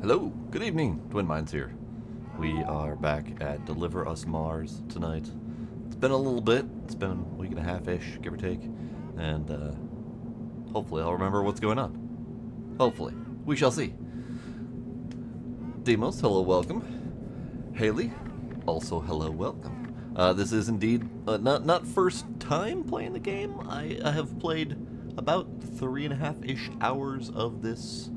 Hello, good evening, Twin Minds here. We are back at Deliver Us Mars tonight. It's been a little bit, it's been a week and a half-ish, give or take, and hopefully I'll remember what's going on. Hopefully. We shall see. Demos, hello, welcome. Haley, also hello, welcome. This is indeed not first time playing the game. I have played about 3.5-ish hours of this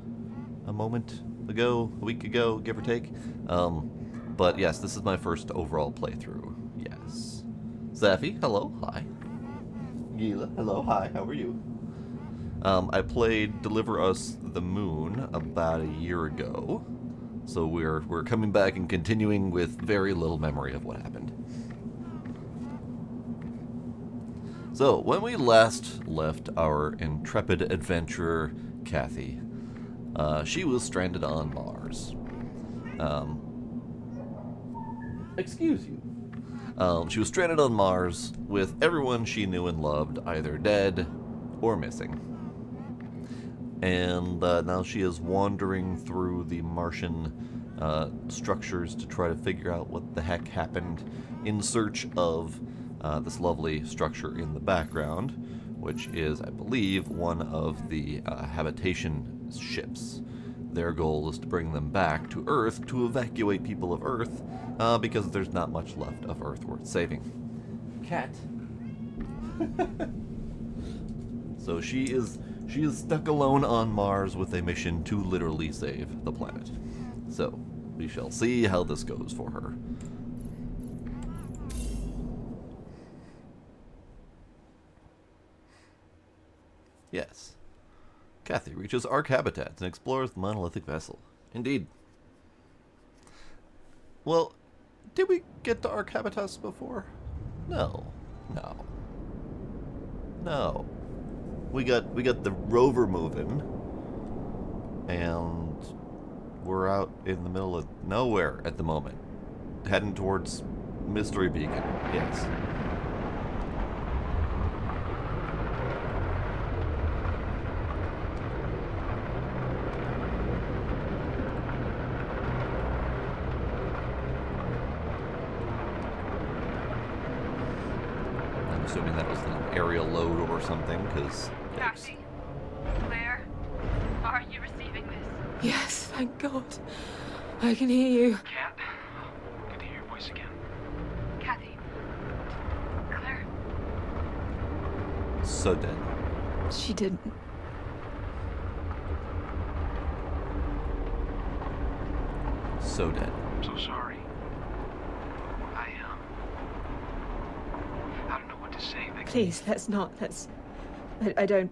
a week ago, give or take. But yes, this is my first overall playthrough. Yes. Zaffy, hello, hi. Gila, hello, hi, how are you? I played Deliver Us the Moon about a year ago, so we're coming back and continuing with very little memory of what happened. So, when we last left our intrepid adventurer, Kathy, she was stranded on Mars. Excuse you. She was stranded on Mars with everyone she knew and loved either dead or missing. And now she is wandering through the Martian structures to try to figure out what the heck happened in search of this lovely structure in the background, which is, I believe, one of the habitation ships. Their goal is to bring them back to Earth to evacuate people of Earth because there's not much left of Earth worth saving. Cat. So she is stuck alone on Mars with a mission to literally save the planet. So we shall see how this goes for her. Yes. Kathy reaches Ark habitats and explores the monolithic vessel. Indeed. Well, did we get to Ark habitats before? No. We got the rover moving, and we're out in the middle of nowhere at the moment, heading towards Mystery Beacon. Yes. Assuming that was an aerial load or something, because... Kathy, Claire, are you receiving this? Yes, thank God. I can hear you. Kat, good to hear your voice again. Kathy, Claire. So dead. She didn't. So dead. I'm so sorry. I don't know what to say. Please, let's not. I don't...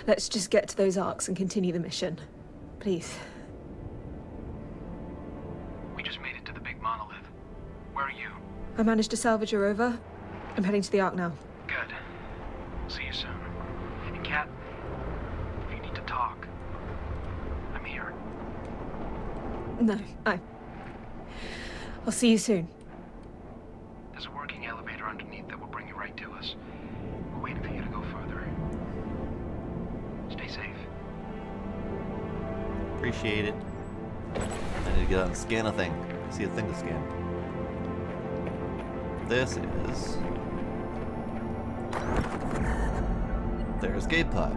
Let's just get to those arcs and continue the mission. Please. We just made it to the big monolith. Where are you? I managed to salvage a rover. I'm heading to the arc now. Good. See you soon. And Kat, if you need to talk, I'm here. No, I'll see you soon. There's a working elevator underneath that will bring you right to us. We're waiting for you to go further. Stay safe. Appreciate it. I need to get on and scan a thing. I see a thing to scan. This is their escape pod.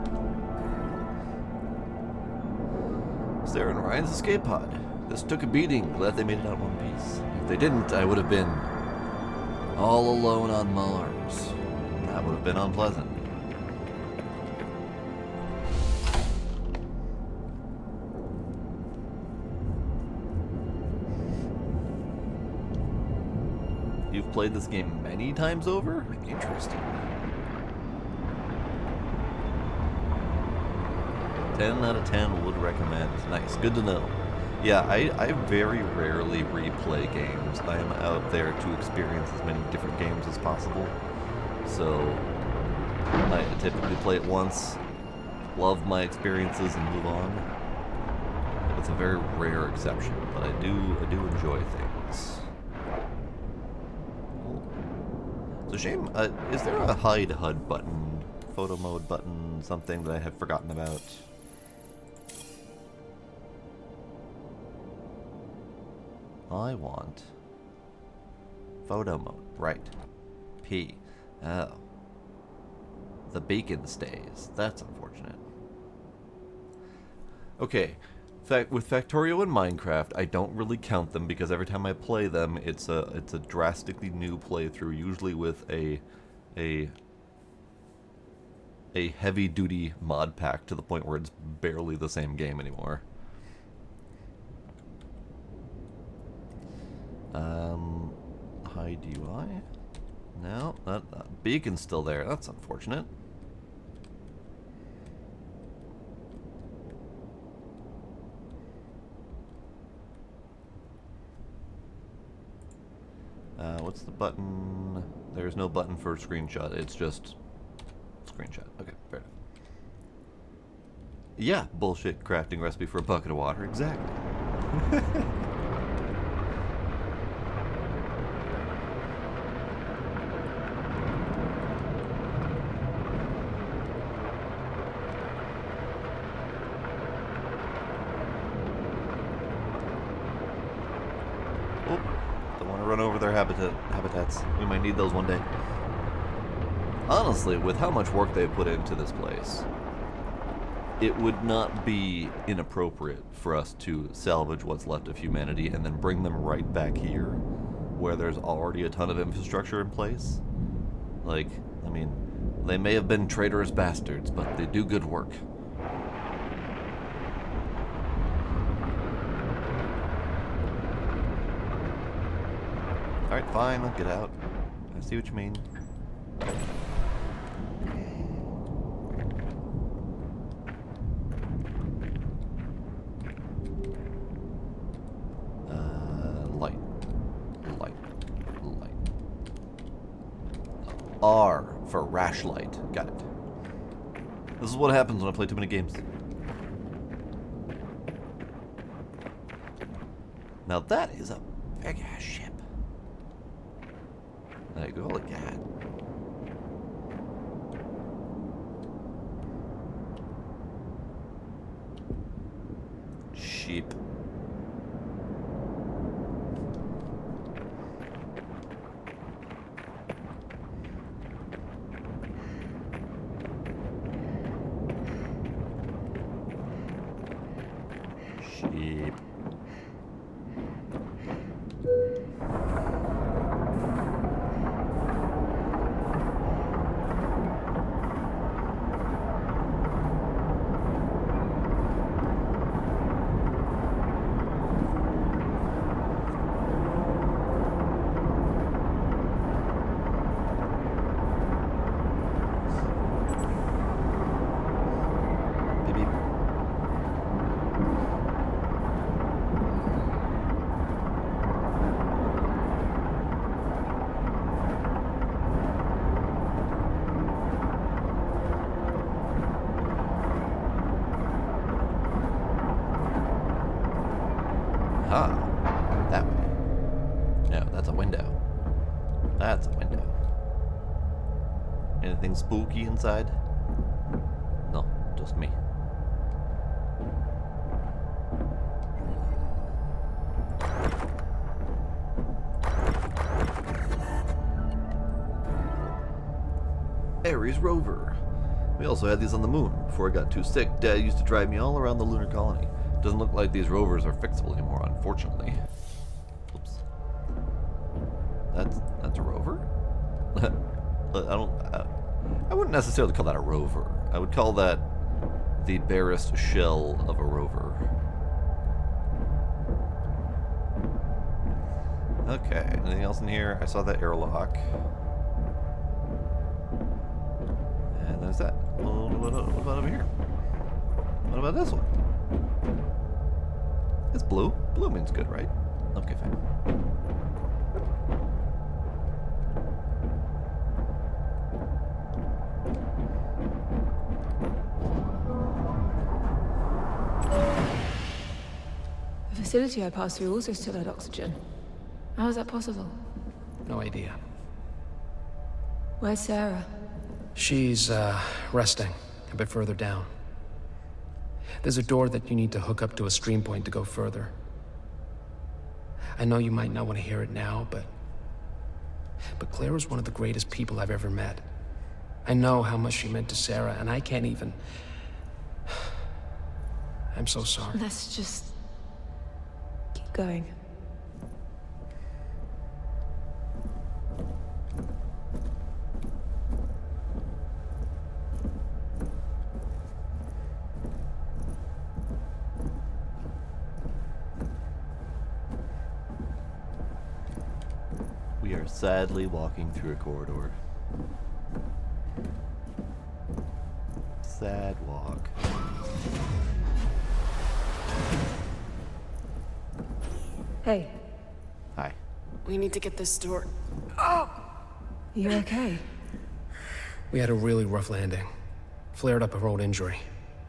Sarah and Ryan's escape pod. This took a beating. Glad they made it out in one piece. If they didn't, I would have been all alone on Mars. That would have been unpleasant. You've played this game many times over? Interesting. 10 out of 10 would recommend. Nice, good to know. Yeah, I very rarely replay games. I am out there to experience as many different games as possible. So, I typically play it once, love my experiences, and move on. It's a very rare exception, but I do enjoy things. It's a shame. Is there a hide HUD button, photo mode button, something that I have forgotten about? I want photo mode. Right. P. Oh. The beacon stays. That's unfortunate. Okay. With Factorio and Minecraft, I don't really count them because every time I play them, it's a drastically new playthrough, usually with a heavy-duty mod pack to the point where it's barely the same game anymore. Hide UI? No, that beacon's still there. That's unfortunate. What's the button? There's no button for screenshot. It's just screenshot. Okay, fair enough. Yeah, bullshit crafting recipe for a bucket of water. Exactly. Run over their habitats. We might need those one day. Honestly, with how much work they've put into this place, it would not be inappropriate for us to salvage what's left of humanity and then bring them right back here, where there's already a ton of infrastructure in place. Like, I mean, they may have been traitorous bastards, but they do good work. Alright, fine, I'll get out. I see what you mean. Light. Light. Light. R for rash light. Got it. This is what happens when I play too many games. Now that is a big-ass ship. There you go, look at that. Sheep. Sheep. Ah, that way. No, that's a window. That's a window. Anything spooky inside? No, just me. Ares rover. We also had these on the moon. Before I got too sick, Dad used to drive me all around the lunar colony. Doesn't look like these rovers are fixable anymore, unfortunately. Oops. That's a rover? I wouldn't necessarily call that a rover. I would call that the barest shell of a rover. Okay, anything else in here? I saw that airlock. And there's that. Well, what about over here? What about this one? It's blue. Blue means good, right? Okay, fine. The facility I passed through also still had oxygen. How is that possible? No idea. Where's Sarah? She's, resting a bit further down. There's a door that you need to hook up to a stream point to go further. I know you might not want to hear it now, but Claire was one of the greatest people I've ever met. I know how much she meant to Sarah, and I can't even... I'm so sorry. Let's just keep going. We are sadly walking through a corridor. Sad walk. Hey, Hi. We need to get this door. you okay? We had a really rough landing. Flared up a road injury.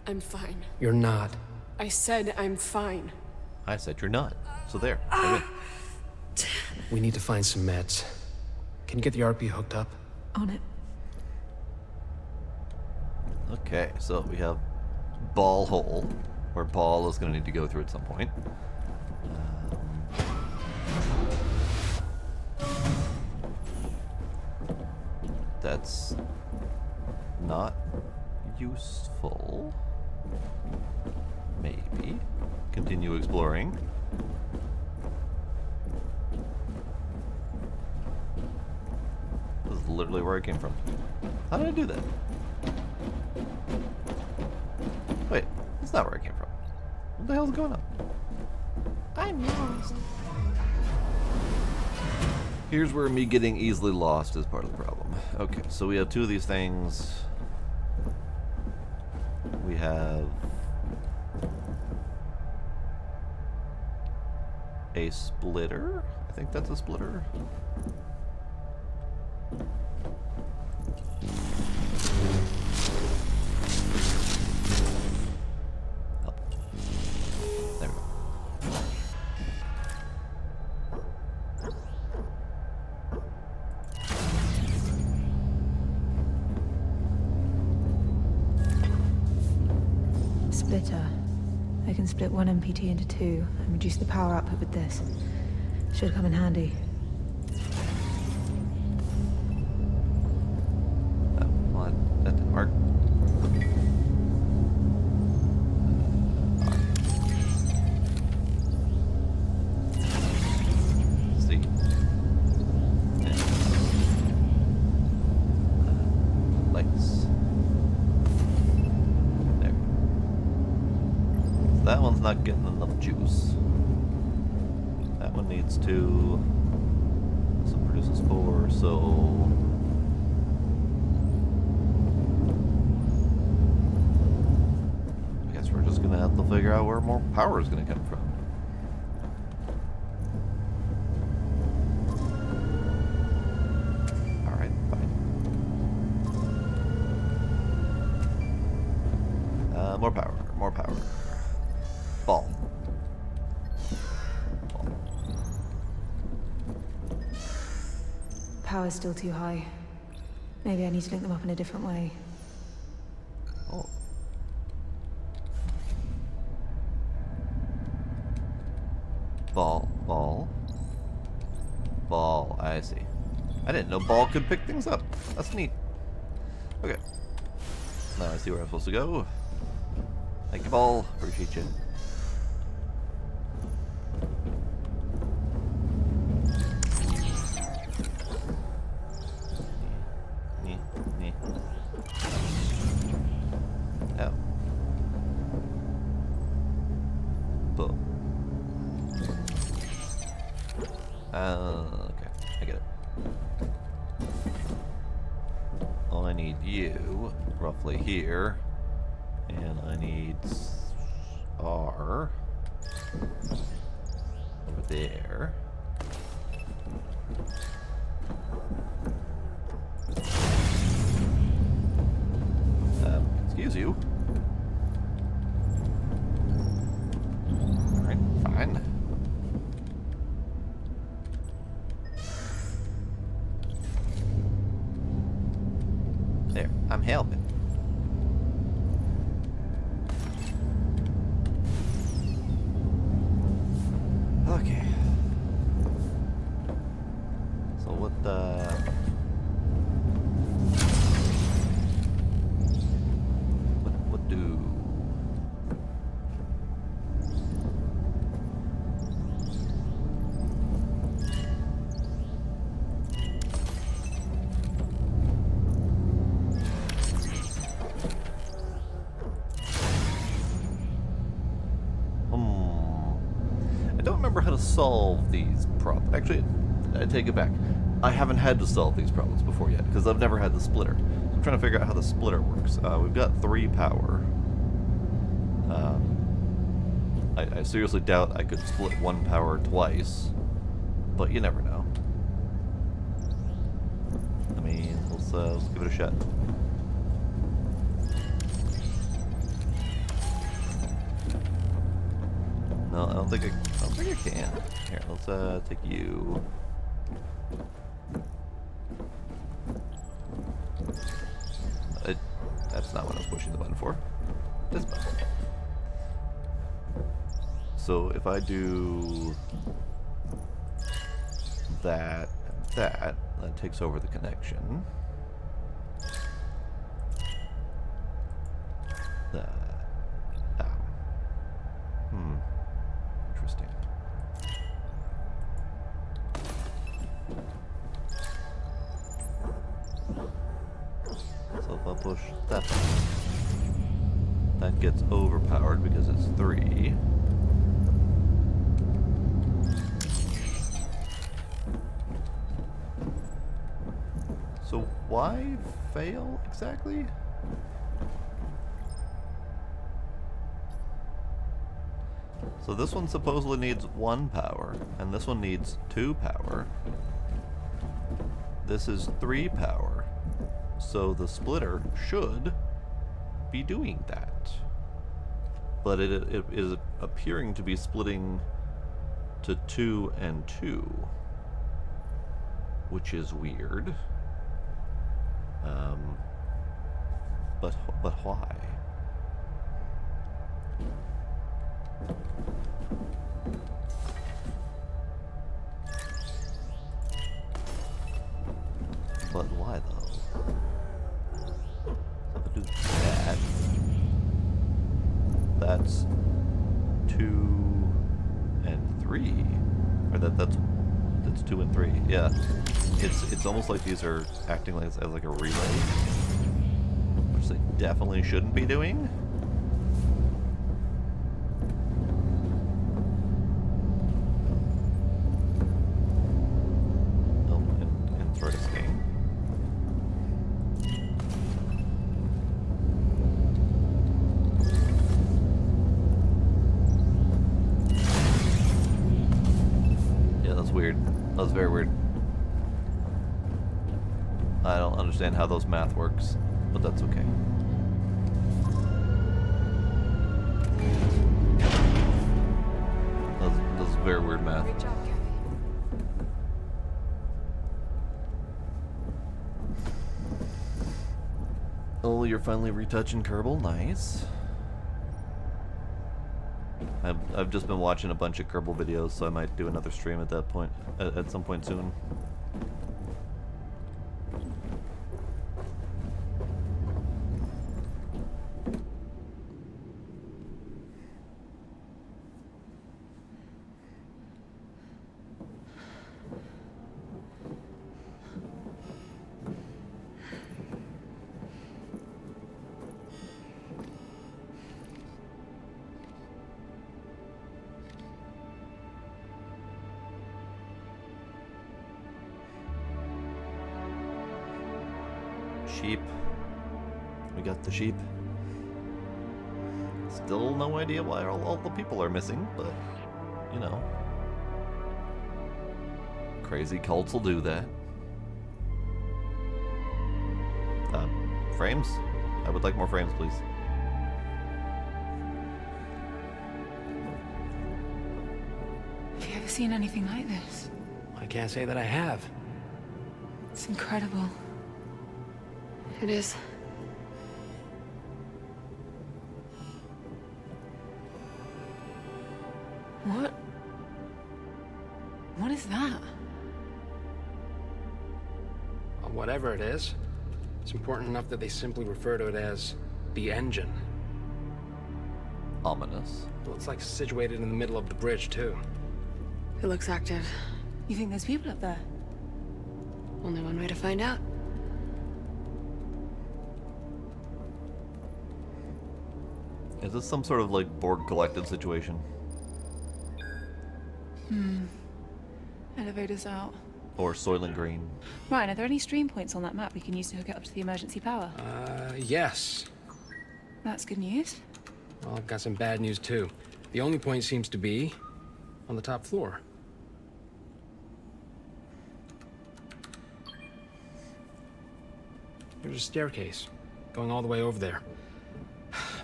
I'm fine. You're not. I said I'm fine. I said you're not. So there. I win. We need to find some meds. Can you get the RP hooked up? On it. Okay, so we have Ball Hole, where Ball is going to need to go through at some point. That's not useful. Maybe. Continue exploring. This is literally where I came from. How did I do that? Wait, that's not where I came from. What the hell's going on? I'm lost. Here's where me getting easily lost is part of the problem. Okay, so we have two of these things. We have a splitter. I think that's a splitter. Oh. There we go. Splitter. I can split one MPT into two and reduce the power output with this. Should come in handy. Oh, well, that didn't work. See. Lights. There. So that one's not getting enough juice. That one needs two. So it produces four, so I guess we're just gonna have to figure out where more power is gonna come from. Alright, fine. More power, more power. Ball. Power's still too high. Maybe I need to link them up in a different way. Oh. Ball, ball. Ball, I see. I didn't know ball could pick things up. That's neat. Okay. Now I see where I'm supposed to go. Thank you, ball. Appreciate you. Oh. Boom. Okay, I get it. Well, I need you roughly here, and I need R over there. Excuse you. Alright, fine. There, I'm helping. Okay. remember how to solve these problems. Actually, I take it back. I haven't had to solve these problems before yet, because I've never had the splitter. I'm trying to figure out how the splitter works. We've got 3 power. I seriously doubt I could split 1 power twice, but you never know. I mean, let's give it a shot. No, I don't think I can. Here, let's take you. That's not what I was pushing the button for. This button. So if I do that and that takes over the connection. Interesting. So if I push that, that gets overpowered because it's 3. So why fail exactly? So this one supposedly needs 1 power, and this one needs 2 power. This is 3 power. So the splitter should be doing that. But it is appearing to be splitting to 2 and 2, which is weird. But why? But why though? So if I do that, that's 2 and 3, or that's 2 and 3. Yeah, it's almost like these are acting like as like a relay, which they definitely shouldn't be doing. That was very weird. I don't understand how those math works, but that's okay. That's very weird math. Great job, Kathy. Oh, you're finally retouching Kerbal. Nice. I've just been watching a bunch of Kerbal videos, so I might do another stream at that point, at some point soon. Sheep. We got the sheep. Still no idea why all the people are missing, but, you know. Crazy cults will do that. Frames? I would like more frames, please. Have you ever seen anything like this? I can't say that I have. It's incredible. It is. What? What is that? Whatever it is, it's important enough that they simply refer to it as the engine. Ominous. Well, it's like situated in the middle of the bridge, too. It looks active. You think there's people up there? Only one way to find out. Is this some sort of like Borg collected situation? Elevator's out. Or Soylent Green. Ryan, are there any stream points on that map we can use to hook it up to the emergency power? Yes. That's good news. Well, I've got some bad news, too. The only point seems to be on the top floor. There's a staircase going all the way over there.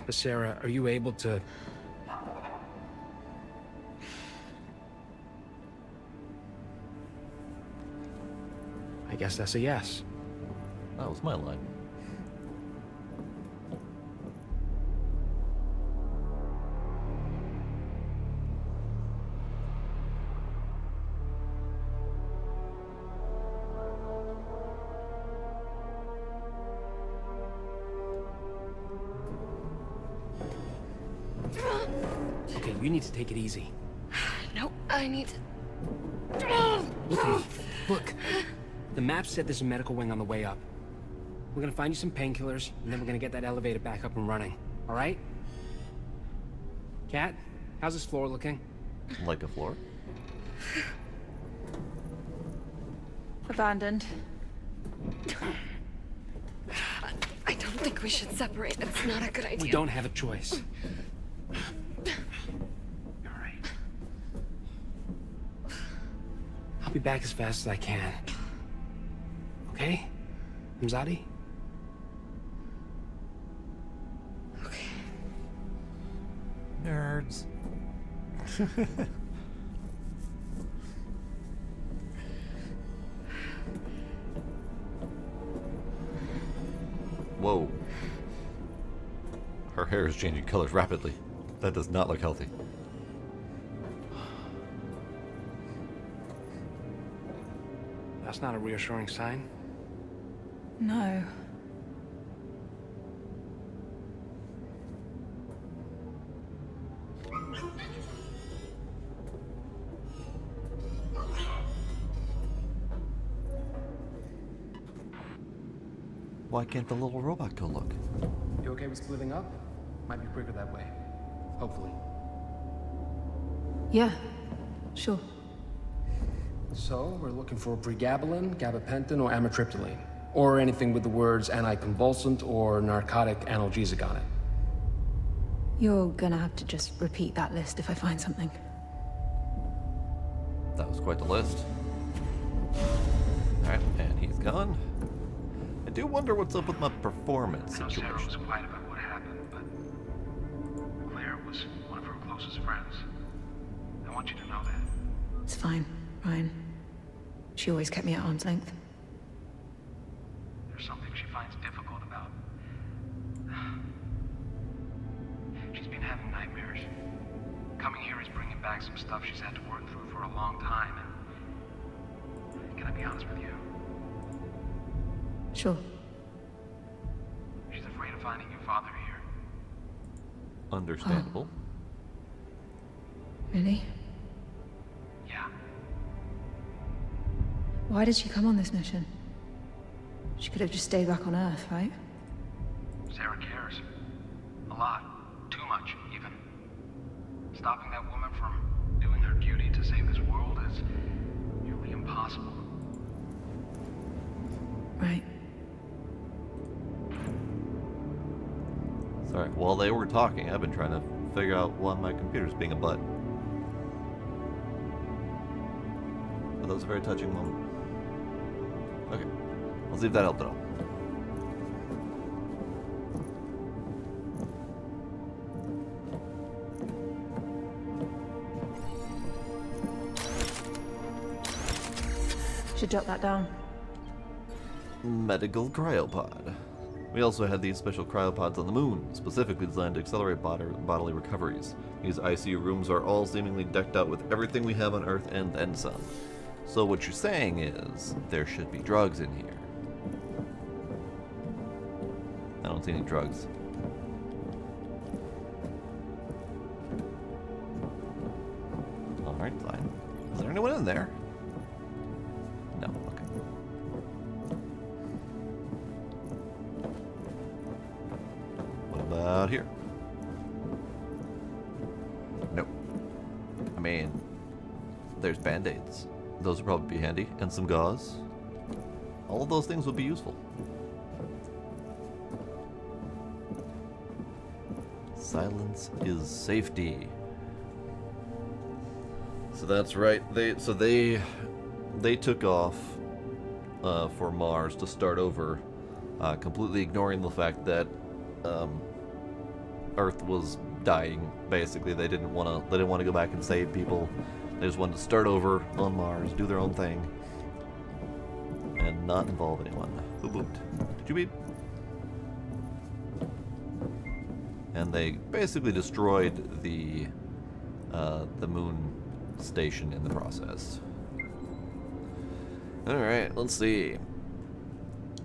But Sarah, are you able to... I guess that's a yes. That was my line. Okay, you need to take it easy. No, I need to... Look at me. Look. The map said there's a medical wing on the way up. We're gonna find you some painkillers, and then we're gonna get that elevator back up and running. All right? Kat, how's this floor looking? Like a floor? Abandoned. I don't think we should separate. It's not a good idea. We don't have a choice. All right. I'll be back as fast as I can. Okay? Mzadi? Okay. Nerds. Whoa. Her hair is changing colors rapidly. That does not look healthy. That's not a reassuring sign. No. Why can't the little robot go look? You okay with splitting up? Might be quicker that way. Hopefully. Yeah, sure. So, we're looking for pregabalin, gabapentin, or amitriptyline. Or anything with the words anticonvulsant or narcotic analgesic on it. You're gonna have to just repeat that list if I find something. That was quite the list. Alright, and he's gone. I do wonder what's up with my performance I know Sarah was situation. quiet about what happened, but Claire was one of her closest friends. I want you to know that. It's fine, Ryan. She always kept me at arm's length. There's something she finds difficult about. She's been having nightmares. Coming here is bringing back some stuff she's had to work through for a long time, and can I be honest with you? Sure. She's afraid of finding your father here. Understandable. Really? Yeah. Why did she come on this mission? She could have just stayed back on Earth, right? Sarah cares. A lot. Too much, even. Stopping that woman from doing her duty to save this world is nearly impossible. Right. Sorry, while they were talking, I've been trying to figure out why my computer's being a butt. But that was a very touching moment. Okay, let's see if that helped at all. Should jot that down. Medical cryopod. We also had these special cryopods on the moon, specifically designed to accelerate bodily recoveries. These ICU rooms are all seemingly decked out with everything we have on Earth and then some. So what you're saying is, there should be drugs in here. I don't see any drugs. Alright, fine. Is there anyone in there? No, okay. What about here? Nope. I mean, there's band-aids. Those would probably be handy. And some gauze. All of those things would be useful. Silence is safety. So that's right. They took off for Mars to start over, completely ignoring the fact that Earth was dying. Basically, they didn't want to go back and save people. They just wanted to start over on Mars, do their own thing, and not involve anyone. Who booped? Did you beep? And they basically destroyed the moon station in the process. Alright, let's see.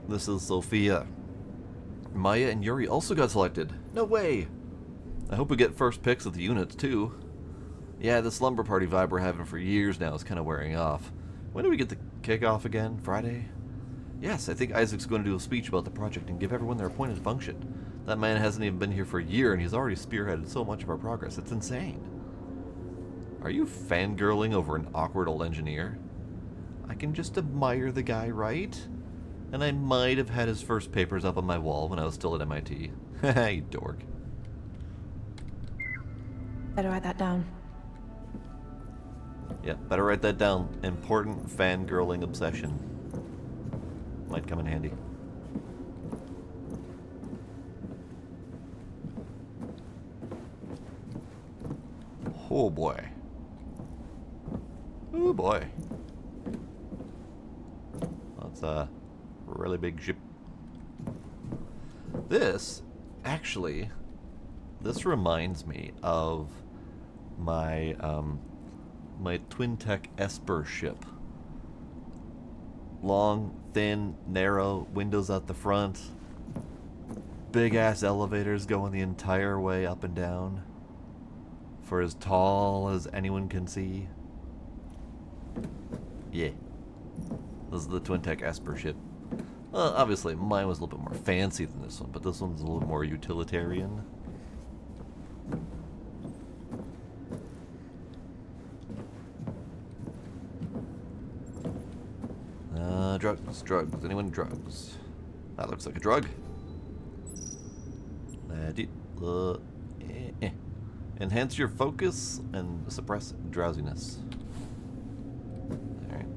This is Sophia. Maya and Yuri also got selected. No way! I hope we get first picks of the units, too. Yeah, the slumber party vibe we're having for years now is kind of wearing off. When do we get the kickoff again? Friday? Yes, I think Isaac's going to do a speech about the project and give everyone their appointed function. That man hasn't even been here for a year, and he's already spearheaded so much of our progress. It's insane. Are you fangirling over an awkward old engineer? I can just admire the guy, right? And I might have had his first papers up on my wall when I was still at MIT. Haha, you dork. Better write that down. Yeah, better write that down. Important fangirling obsession. Might come in handy. Oh boy. Oh boy. That's a really big ship. This reminds me of my my twin tech Esper ship. Long, thin, narrow, windows at the front. Big ass elevators going the entire way up and down. For as tall as anyone can see. Yeah. This is the twin tech Esper ship. Obviously, mine was a little bit more fancy than this one, but this one's a little more utilitarian. Drugs. Anyone drugs? That looks like a drug. Enhance your focus and suppress drowsiness. Alright.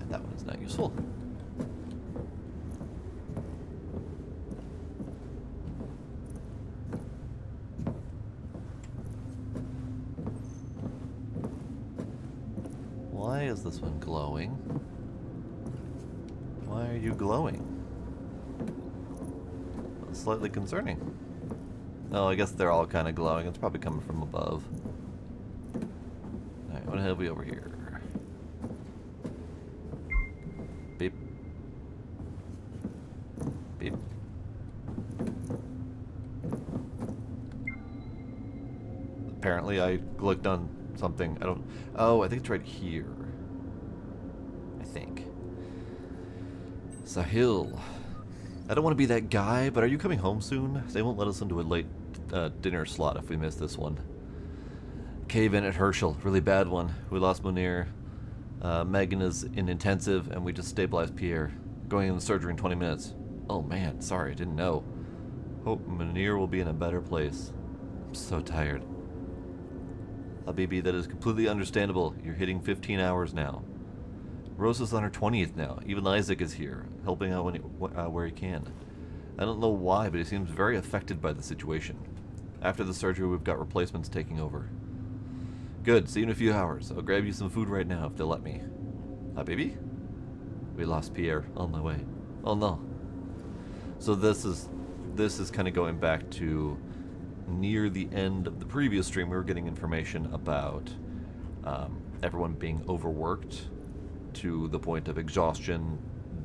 That one is not useful. Why is this one glowing? Why are you glowing? That's slightly concerning. Oh, I guess they're all kind of glowing. It's probably coming from above. Alright, what have we over here? Beep. Beep. Apparently I clicked on something. I don't... Oh, I think it's right here. I think. Sahil. I don't want to be that guy, but are you coming home soon? They won't let us into a late dinner slot if we miss this one. Cave-in at Herschel. Really bad one. We lost Munir. Megan is in intensive, and we just stabilized Pierre. Going in the surgery in 20 minutes. Oh man, sorry, I didn't know. Hope Munir will be in a better place. I'm so tired. Habibi, that is completely understandable. You're hitting 15 hours now. Rose is on her 20th now. Even Isaac is here, helping out where he can. I don't know why, but he seems very affected by the situation. After the surgery, we've got replacements taking over. Good, see you in a few hours. I'll grab you some food right now if they'll let me. Habibi? We lost Pierre on the way. Oh no. So this is kind of going back to near the end of the previous stream. We were getting information about everyone being overworked to the point of exhaustion,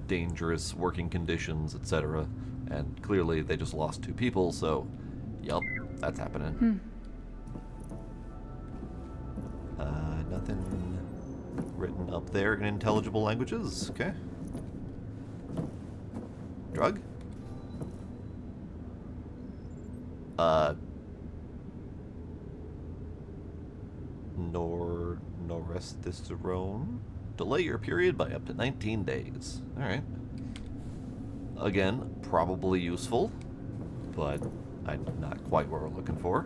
dangerous working conditions, etc. And clearly they just lost 2 people, so yup, that's happening. Nothing written up there in intelligible languages. Okay. Drug? Norestesterone. Delay your period by up to 19 days. Alright. Again, probably useful, but not quite what we're looking for.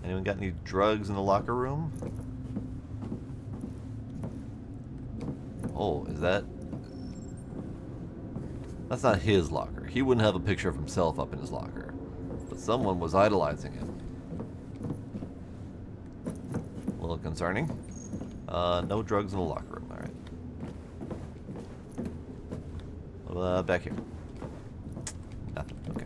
Anyone got any drugs in the locker room? Oh, is that... That's not his locker. He wouldn't have a picture of himself up in his locker. But someone was idolizing him. A little concerning. No drugs in the locker room, alright. Back here. Nothing, okay.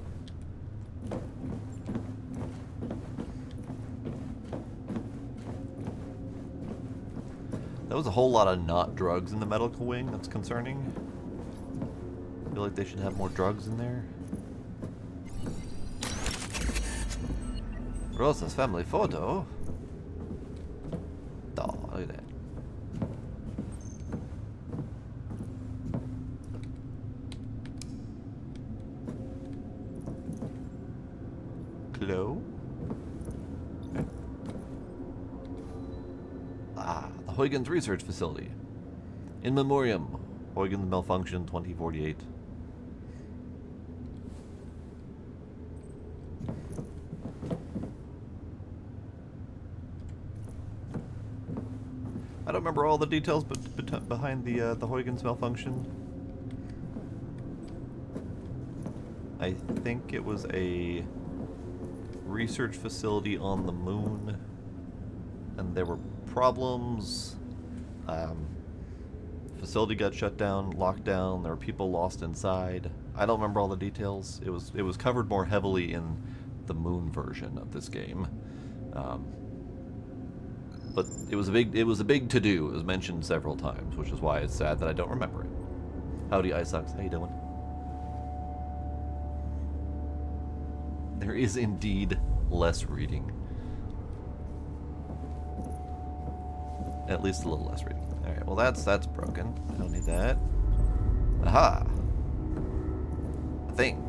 That was a whole lot of not drugs in the medical wing. That's concerning. I feel like they should have more drugs in there. Rosa's family photo. Oh, look at that. Hello? Okay. Ah, the Huygens Research Facility. In memoriam, Huygens malfunction 2048. I don't remember all the details, but behind the Huygens malfunction, I think it was a research facility on the moon, and there were problems. Facility got shut down, locked down. There were people lost inside. I don't remember all the details. It was covered more heavily in the moon version of this game. But it was a big to-do. It was mentioned several times, which is why it's sad that I don't remember it. Howdy, Isaacs. How you doing? There is indeed less reading. At least a little less reading. Alright, well that's broken. I don't need that. Aha! A thing.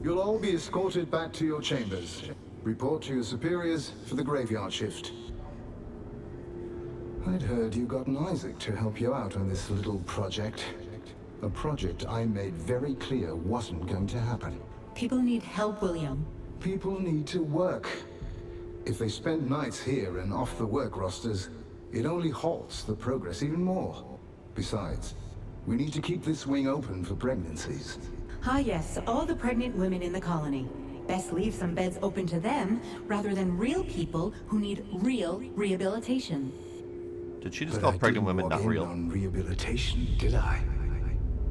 You'll all be escorted back to your chambers. Report to your superiors for the graveyard shift. I'd heard you got an Isaac to help you out on this little project. A project I made very clear wasn't going to happen. People need help, William. People need to work. If they spend nights here and off the work rosters, it only halts the progress even more. Besides, we need to keep this wing open for pregnancies. Ah yes, all the pregnant women in the colony. Best leave some beds open to them, rather than real people who need real rehabilitation. Did she just call pregnant women not real? On rehabilitation, did I?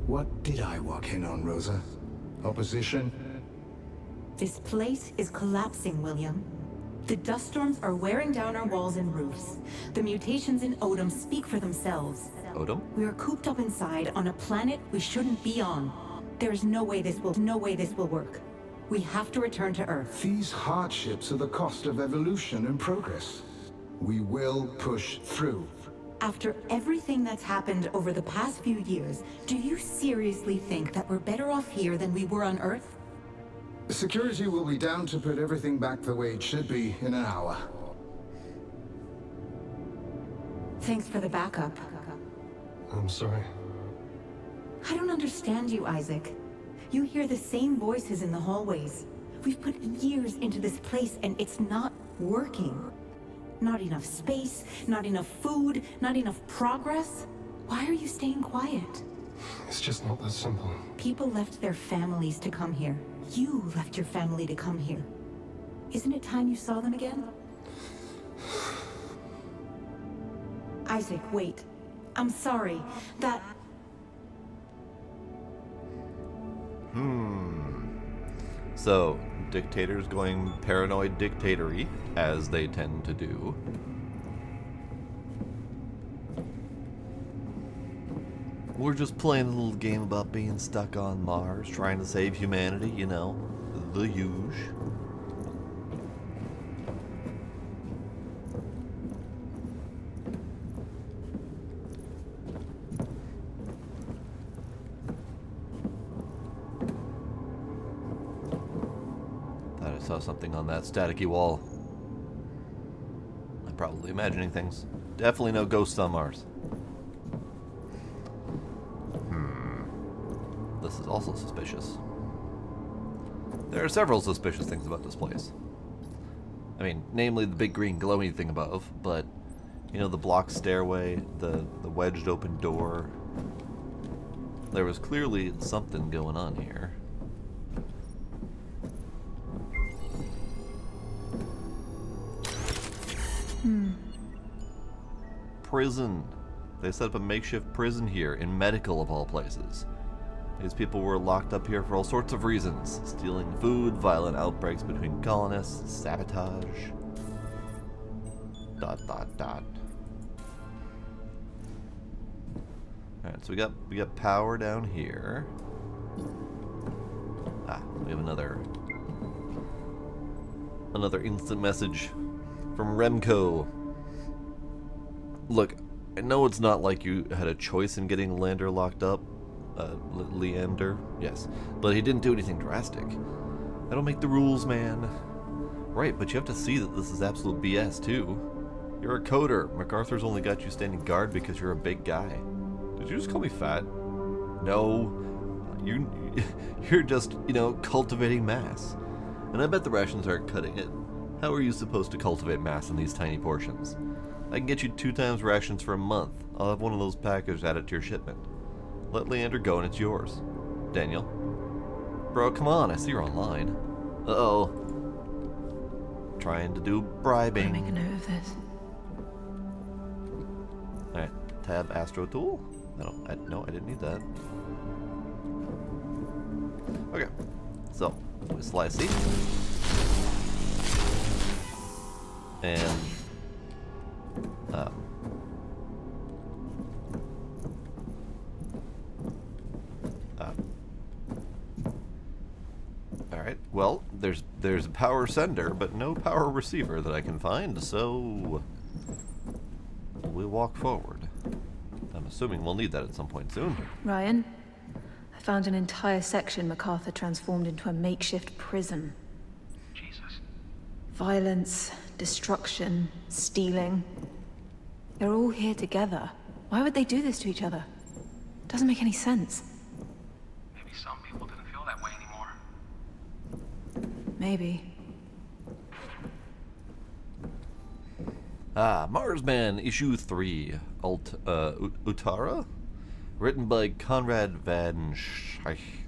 What did I walk in on, Rosa? Opposition? This place is collapsing, William. The dust storms are wearing down our walls and roofs. The mutations in Odom speak for themselves. Odom? We are cooped up inside on a planet we shouldn't be on. There is no way this will work. We have to return to Earth. These hardships are the cost of evolution and progress. We will push through. After everything that's happened over the past few years, do you seriously think that we're better off here than we were on Earth? Security will be down to put everything back the way it should be in an hour. Thanks for the backup. I'm sorry. I don't understand you, Isaac. You hear the same voices in the hallways. We've put years into this place and it's not working. Not enough space, not enough food, not enough progress. Why are you staying quiet? It's just not that simple. People left their families to come here. You left your family to come here. Isn't it time you saw them again? Isaac, wait. I'm sorry. So, dictators going paranoid dictatory, as they tend to do. We're just playing a little game about being stuck on Mars, trying to save humanity, you know, the huge. Thought I saw something on that staticky wall. I'm probably imagining things. Definitely no ghosts on Mars. This is also suspicious. There are several suspicious things about this place. I mean, namely the big green glowy thing above, but, you know, the block stairway, the wedged open door. There was clearly something going on here. Prison. They set up a makeshift prison here in Medical, of all places. These people were locked up here for all sorts of reasons. Stealing food, violent outbreaks between colonists, sabotage. ... Alright, so we got power down here. Ah, we have another instant message from Remco. Look, I know it's not like you had a choice in getting Lander locked up. Leander, yes. But he didn't do anything drastic. I don't make the rules, man. Right, but you have to see that this is absolute BS, too. You're a coder. MacArthur's only got you standing guard because you're a big guy. Did you just call me fat? No. You're just, you know, cultivating mass. And I bet the rations aren't cutting it. How are you supposed to cultivate mass in these tiny portions? I can get you 2 times rations for a month. I'll have one of those packers added to your shipment. Let Leander go and it's yours. Daniel. Bro, come on, I see you're online. Uh-oh. Trying to do bribing. I'll make a note of this. Alright, tab Astro Tool. No, I didn't need that. Okay, so, we slice it. And, alright, well, there's a power sender, but no power receiver that I can find, so we'll walk forward. I'm assuming we'll need that at some point soon. Ryan, I found an entire section MacArthur transformed into a makeshift prison. Jesus. Violence, destruction, stealing. They're all here together. Why would they do this to each other? Doesn't make any sense. Maybe some people didn't feel that way anymore. Maybe. Marsman, Issue 3, Utara? Written by Conrad Van Schaich.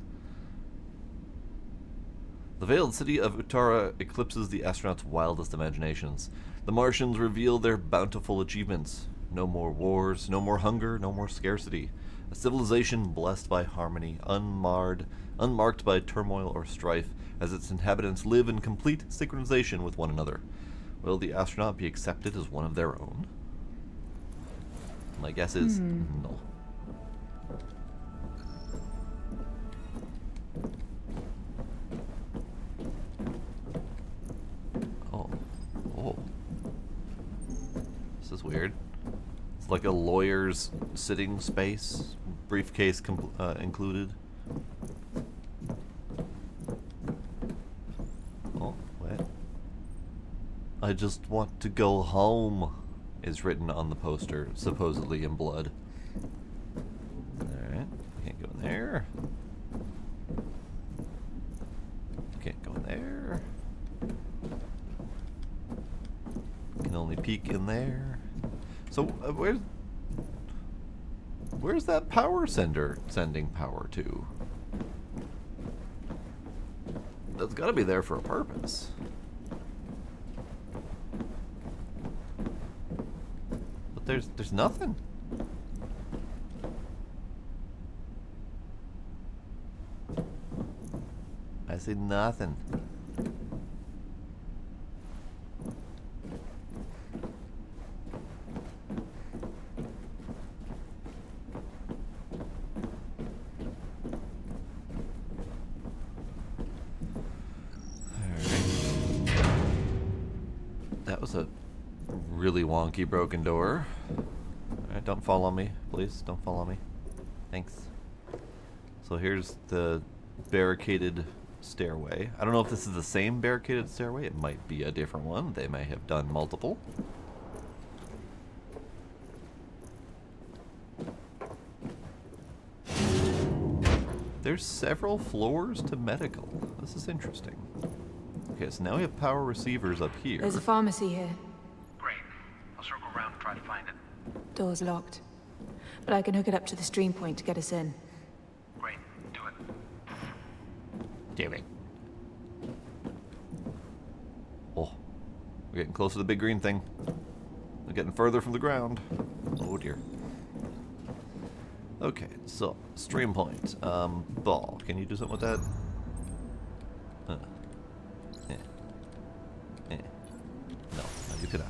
The veiled city of Utara eclipses the astronauts' wildest imaginations. The Martians reveal their bountiful achievements. No more wars, no more hunger, no more scarcity. A civilization blessed by harmony, unmarked by turmoil or strife, as its inhabitants live in complete synchronization with one another. Will the astronaut be accepted as one of their own? My guess is no. Oh. This is weird. It's like a lawyer's sitting space, briefcase included. Oh, wait. I just want to go home, is written on the poster, supposedly in blood. Alright, can't go in there. Can't go in there. Can only peek in there. So, where's that power sender sending power to? That's gotta be there for a purpose. But there's nothing. I see nothing. That was a really wonky broken door. Alright, don't fall on me, please. Don't fall on me. Thanks. So here's the barricaded stairway. I don't know if this is the same barricaded stairway. It might be a different one. They may have done multiple. There's several floors to medical. This is interesting. Okay, so now we have power receivers up here. There's a pharmacy here. Great. I'll circle around and try to find it. Door's locked. But I can hook it up to the stream point to get us in. Great. Do it. Damn it. Oh, we're getting close to the big green thing. We're getting further from the ground. Oh dear. Okay, so stream point. Ball. Can you do something with that? No, you cannot.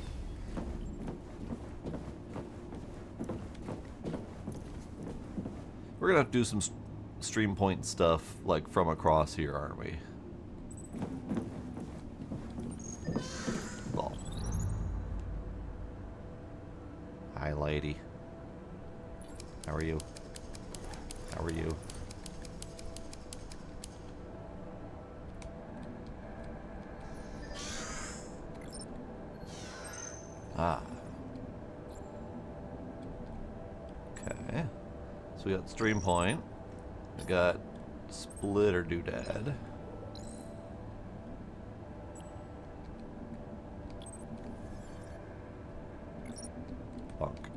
We're gonna have to do some stream point stuff, like from across here, aren't we? Ball. Hi, lady. How are you? How are you? Ah. Okay. So we got stream point. We got splitter doodad. Bunk.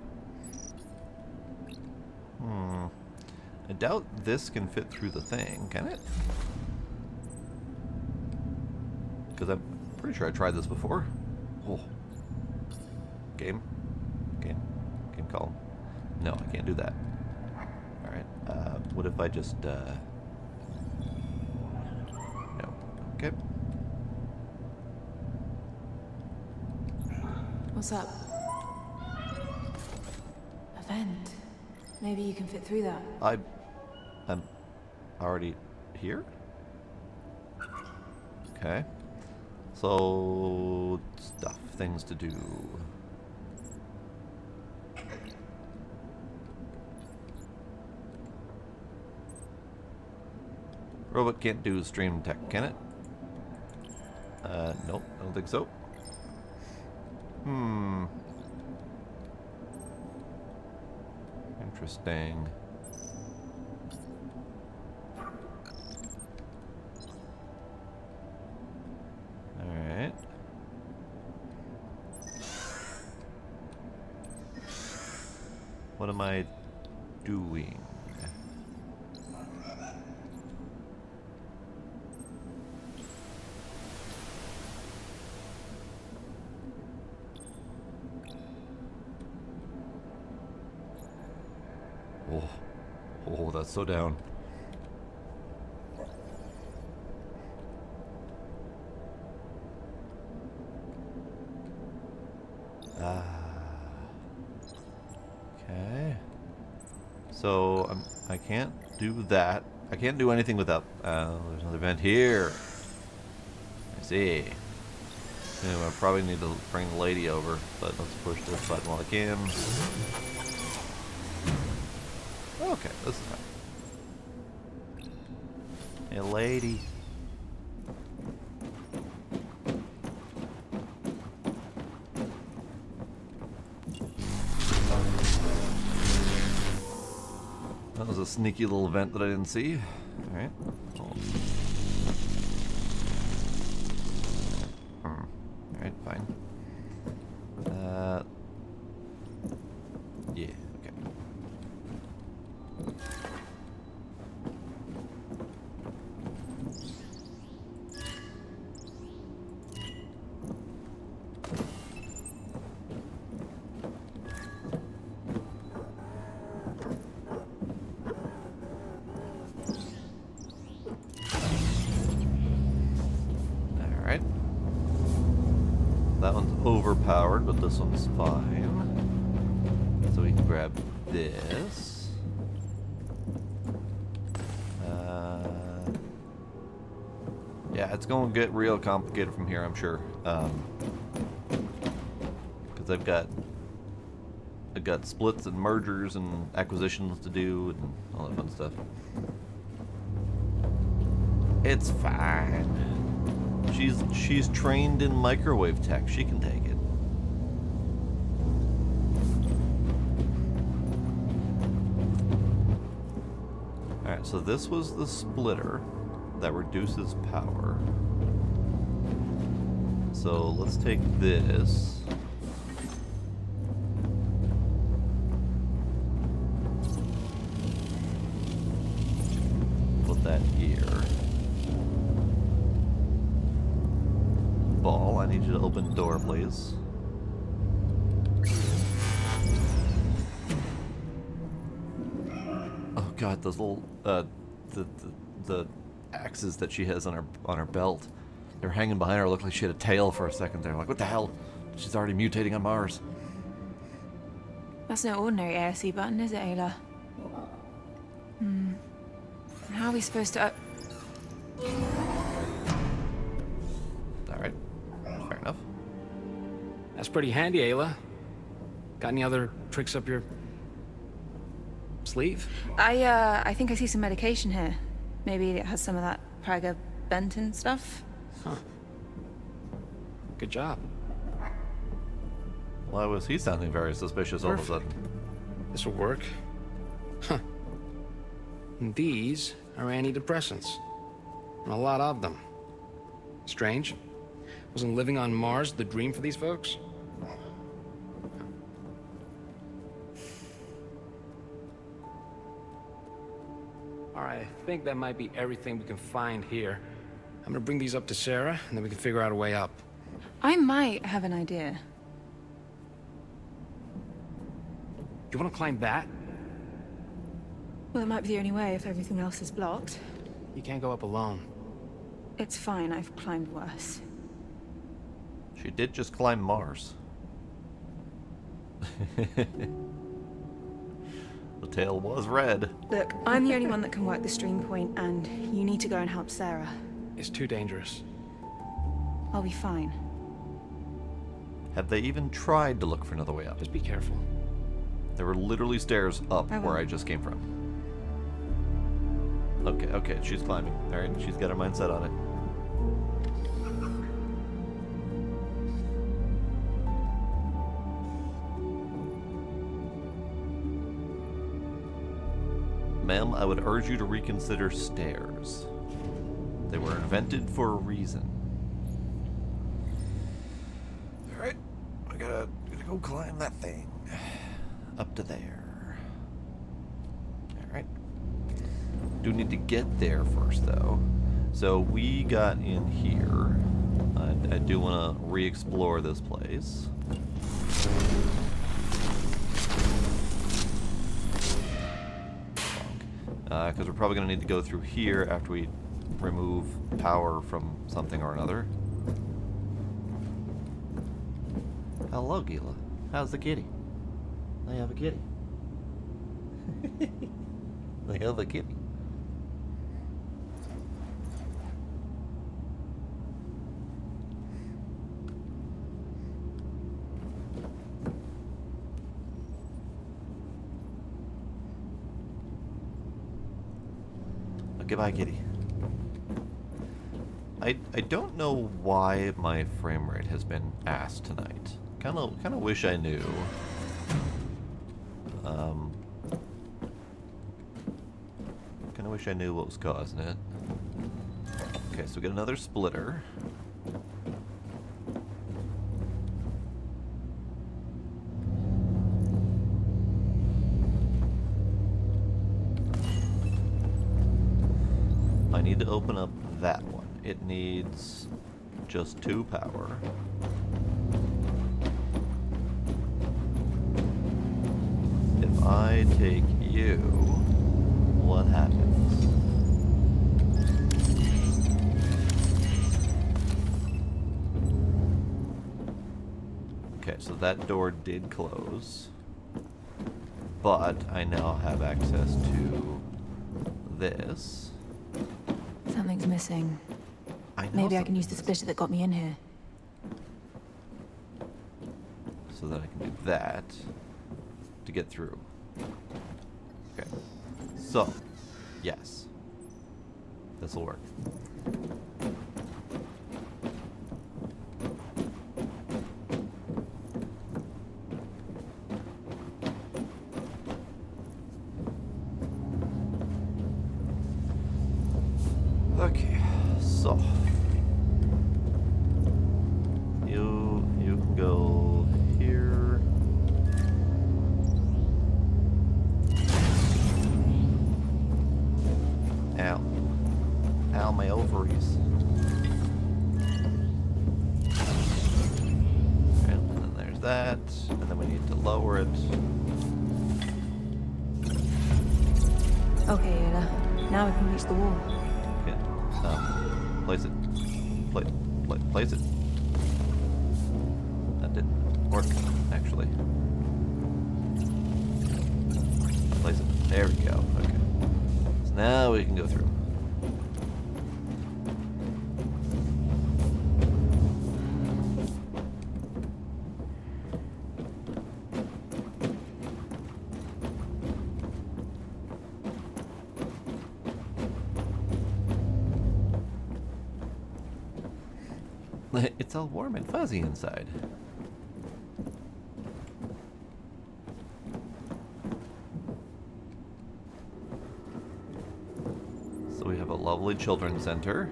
I doubt this can fit through the thing, can it? Because I'm pretty sure I tried this before. Oh. Game column. No, I can't do that. Alright, what if I just, no. Okay. What's up? A vent. Maybe you can fit through that. I'm already here? Okay. So, stuff, things to do. Robot can't do stream tech, can it? Nope, I don't think so. Interesting. Alright. What am I doing? Oh, that's so down. Okay. So I can't do that. I can't do anything without. There's another vent here. I see. Anyway, I probably need to bring the lady over, but let's push this button while I can. Okay, this is fine. Hey, lady. That was a sneaky little vent that I didn't see. Alright. Alright, fine. Yeah, okay. hard, but this one's fine. So we can grab this. Yeah, it's going to get real complicated from here, I'm sure. Because I've got splits and mergers and acquisitions to do and all that fun stuff. It's fine. She's trained in microwave tech. She can take it. Alright, so this was the splitter that reduces power. So let's take this. Put that here. Ball, I need you to open the door, please. Oh god, those little the axes that she has on her belt. They're hanging behind her. Looked like she had a tail for a second there. Like, what the hell? She's already mutating on Mars. That's no ordinary ASC button, is it, Ayla? How are we supposed to... Alright. Fair enough. That's pretty handy, Ayla. Got any other tricks up your sleeve? I think I see some medication here. Maybe it has some of that Praga-Benton stuff? Huh. Good job. Why was he sounding very suspicious all of a sudden? This'll work. Huh. And these are antidepressants. And a lot of them. Strange. Wasn't living on Mars the dream for these folks? Alright, I think that might be everything we can find here. I'm gonna bring these up to Sarah, and then we can figure out a way up. I might have an idea. You wanna climb that? Well, it might be the only way if everything else is blocked. You can't go up alone. It's fine, I've climbed worse. She did just climb Mars. The tail was red. Look, I'm the only one that can work the stream point, and you need to go and help Sarah. It's too dangerous. I'll be fine. Have they even tried to look for another way up? Just be careful. There were literally stairs up I where will. I just came from. Okay, she's climbing. Alright, she's got her mind set on it. Ma'am, I would urge you to reconsider stairs. They were invented for a reason. Alright, I gotta go climb that thing. Up to there. Alright. Do need to get there first, though. So we got in here. I do want to re-explore this place. Because we're probably going to need to go through here after we remove power from something or another. Hello, Gila. How's the kitty? I have a kitty. I have a kitty. Goodbye, kitty. I don't know why my frame rate has been ass tonight. Kind of wish I knew. Kind of wish I knew what was causing it. Okay, so we get another splitter. I need to open up that one. It needs just 2 power. If I take you, what happens? Okay, so so that door did close. But I now have access to this. Something's missing. I know Maybe I can use the something's splitter that got me in here. missing. So that I can do that to get through. Okay. So, yes. This will work. Okay, so you can go here. Ow. Ow, my ovaries. And then there's that, and then we need to lower it. Okay, Ayla. Now we can reach the wall. Okay. Place it. Place it. That didn't work, actually. Place it. There we go. Okay. So now we can go through. It's all warm and fuzzy inside. So we have a lovely children's center.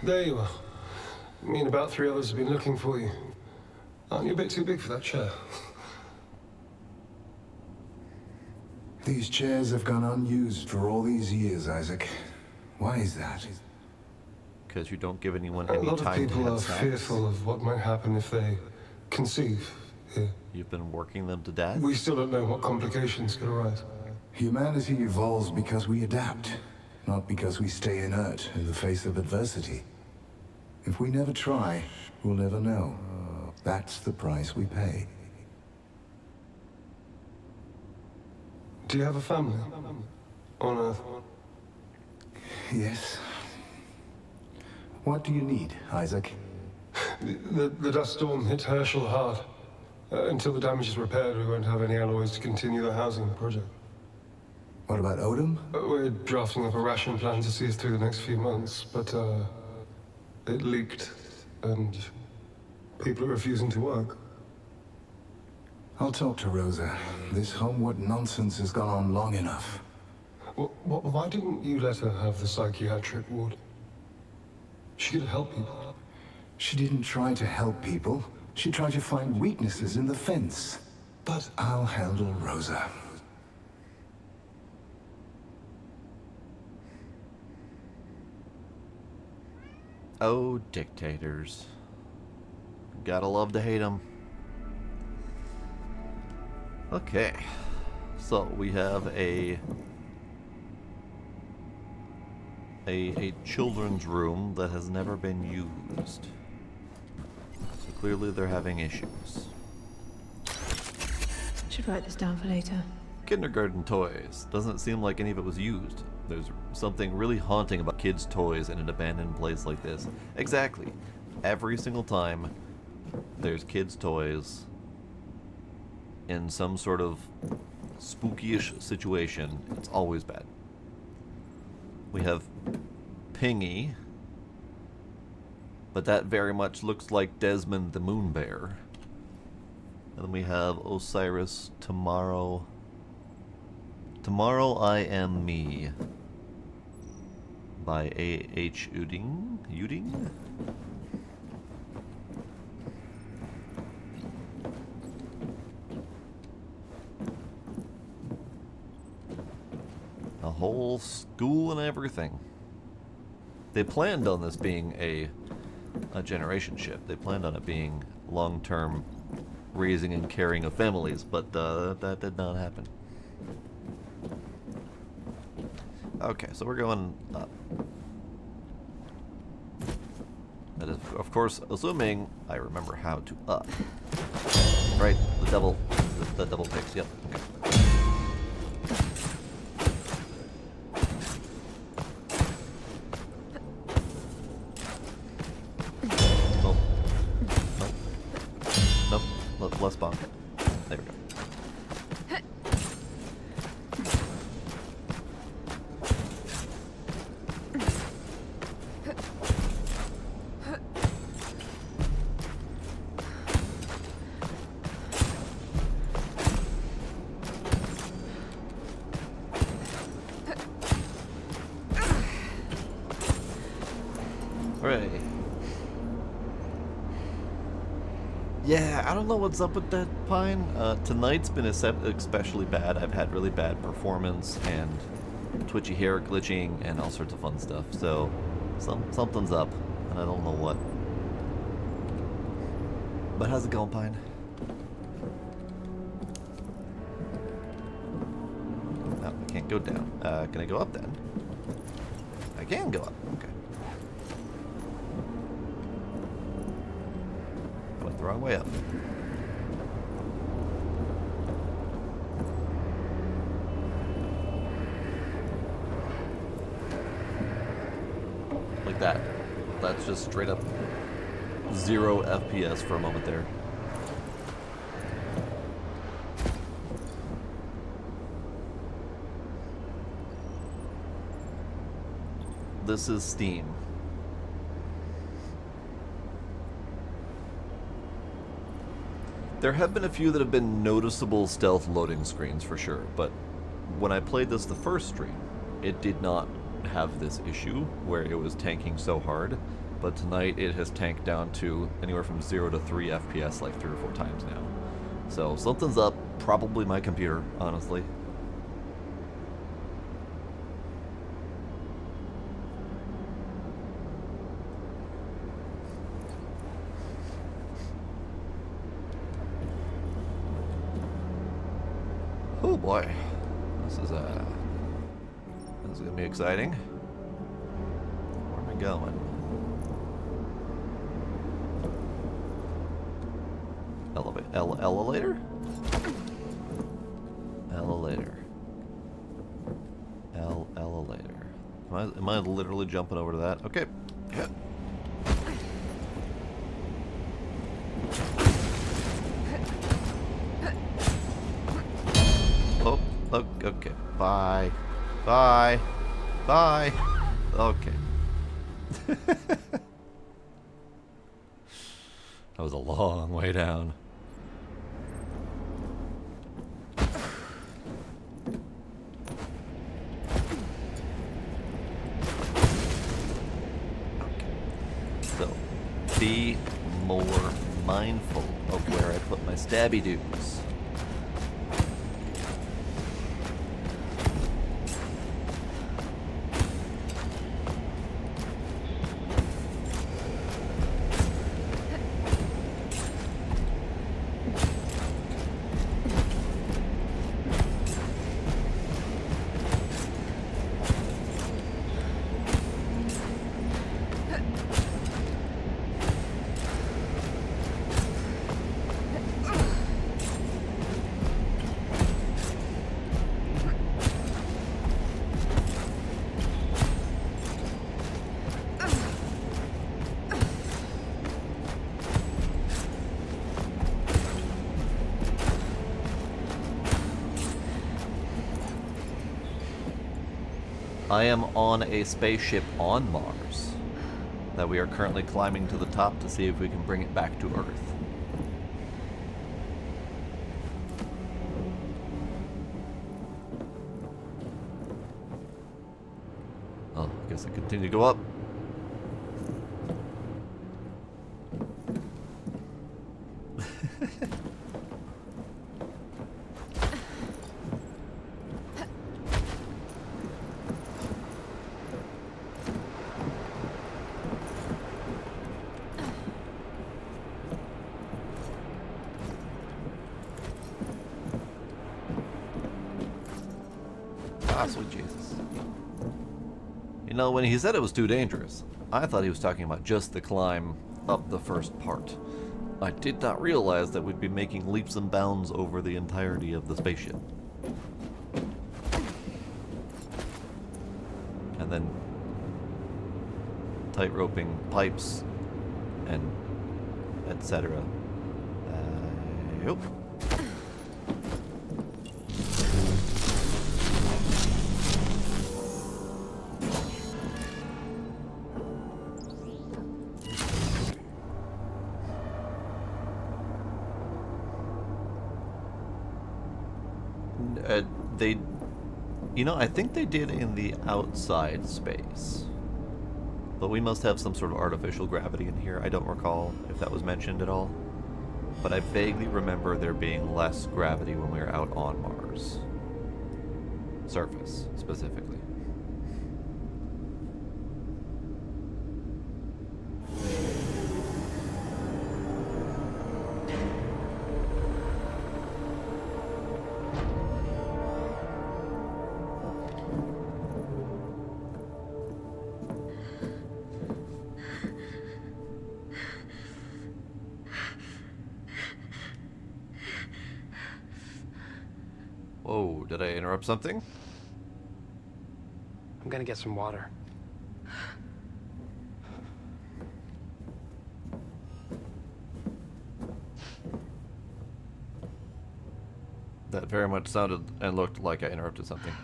There you are. Me and about 3 others have been looking for you. Aren't you a bit too big for that chair? These chairs have gone unused for all these years, Isaac. Why is that? Because you don't give anyone A any lot of time to people have are sex. fearful of what might happen if they conceive here. You've been working them to death? We still don't know what complications could arise. Humanity evolves because we adapt, not because we stay inert in the face of adversity. If we never try, we'll never know. That's the price we pay. Do you have a family? On Earth? Yes. What do you need, Isaac? The dust storm hit Herschel hard. Until the damage is repaired, we won't have any alloys to continue the housing project. What about Odom? We're drafting up a ration plan to see us through the next few months, but it leaked, and people are refusing to work. I'll talk to Rosa. This homeward nonsense has gone on long enough. Why didn't you let her have the psychiatric ward? She could help people. She didn't try to help people. She tried to find weaknesses in the fence. But I'll handle Rosa. Oh, dictators. Gotta love to hate them. Okay. So we have a children's room that has never been used. So clearly they're having issues. Should write this down for later. Kindergarten toys. Doesn't seem like any of it was used. There's something really haunting about kids' toys in an abandoned place like this. Exactly. Every single time there's kids' toys in some sort of spooky-ish situation, it's always bad. We have Pingy, but that very much looks like Desmond the Moon Bear. And then we have Osiris Tomorrow. Tomorrow I Am Me by A.H. Uding? Uding? A whole school and everything. They planned on this being a a generation ship. They planned on it being long-term raising and caring of families, but that did not happen. Okay, so we're going up. That is, of course, assuming I remember how to up. Right, the double picks, yep, okay. Oh. Nope. Nope. Less bonk. There we go. Hooray. Yeah, I don't know what's up with that Pine. Tonight's been especially bad. I've had really bad performance and twitchy hair glitching and all sorts of fun stuff. So something's up, and I don't know what. But how's it going, Pine? No, I can't go down. Can I go up then? I can go up. Okay. Went the wrong way up. Like that. That's just straight up 0 FPS for a moment there. This is Steam. There have been a few that have been noticeable stealth loading screens for sure, but when I played this the first stream, it did not have this issue where it was tanking so hard, but tonight it has tanked down to anywhere from 0 to 3 FPS like 3 or 4 times now. So something's up, probably my computer, honestly. Oh boy, this is gonna be exciting. Where am I going? Elevator? Elevator. Elevator. Am I literally jumping over to that? Okay. Yeah. Oh, okay. Bye. Bye. Bye. Okay. That was a long way down. So, be more mindful of where I put my stabby doos. I am on a spaceship on Mars that we are currently climbing to the top to see if we can bring it back to Earth. Oh, I guess I continue to go up. Ah, sweet Jesus. You know, when he said it was too dangerous, I thought he was talking about just the climb up the first part. I did not realize that we'd be making leaps and bounds over the entirety of the spaceship. And then tight-roping pipes and etc. Yep. They, you know, I think they did in the outside space. But we must have some sort of artificial gravity in here. I don't recall if that was mentioned at all. But I vaguely remember there being less gravity when we were out on Mars. Surface, specifically. Whoa, did I interrupt something? I'm gonna get some water. That very much sounded and looked like I interrupted something.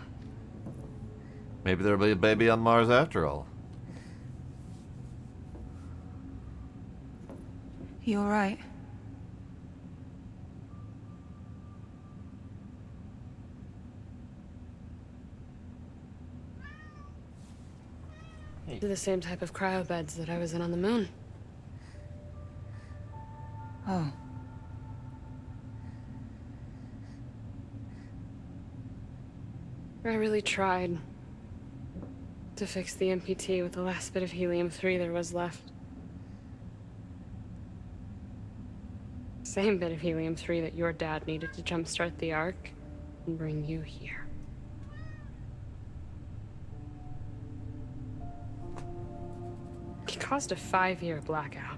Maybe there'll be a baby on Mars after all. You alright? They're the same type of cryo beds that I was in on the moon. Oh. I really tried to fix the MPT with the last bit of helium-3 there was left. Same bit of helium-3 that your dad needed to jumpstart the Ark and bring you here. It caused a 5-year blackout.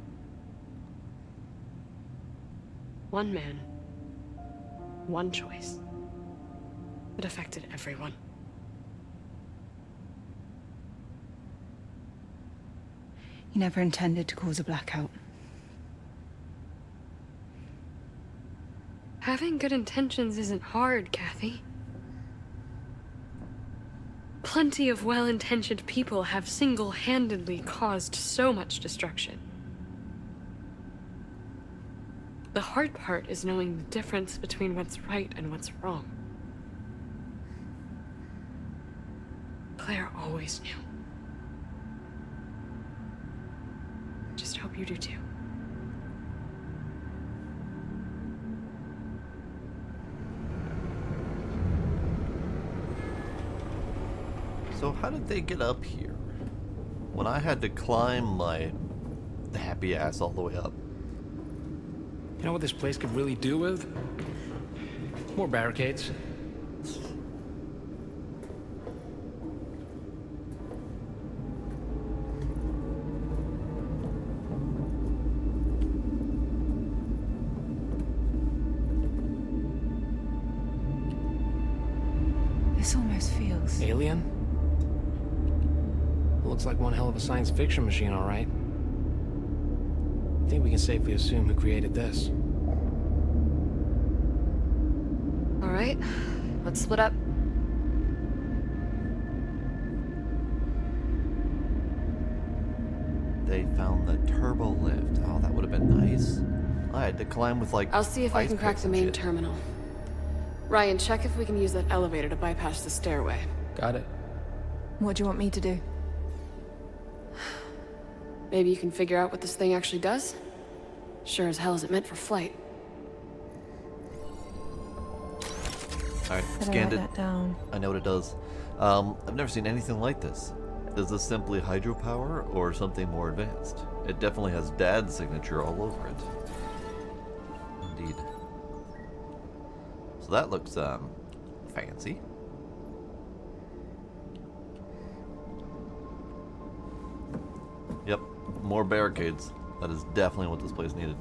One man, one choice. It affected everyone. You never intended to cause a blackout. Having good intentions isn't hard, Kathy. Plenty of well-intentioned people have single-handedly caused so much destruction. The hard part is knowing the difference between what's right and what's wrong. Claire always knew. Just hope you do too. So how did they get up here? When I had to climb my happy ass all the way up. You know what this place could really do with? More barricades. This almost feels... Alien? Looks like one hell of a science fiction machine, all right. I think we can safely assume who created this. All right, let's split up. They found the turbo lift. Oh, that would have been nice. I had to climb with like I'll see if I ice can crack picks the and main shit. terminal. Ryan, check if we can use that elevator to bypass the stairway. Got it. What do you want me to do? Maybe you can figure out what this thing actually does? Sure as hell isn't meant for flight. Alright, Better scanned write it. that down. I know what it does. I've never seen anything like this. Is this simply hydropower or something more advanced? It definitely has Dad's signature all over it. Indeed. So that looks, fancy. Yep, more barricades. That is definitely what this place needed.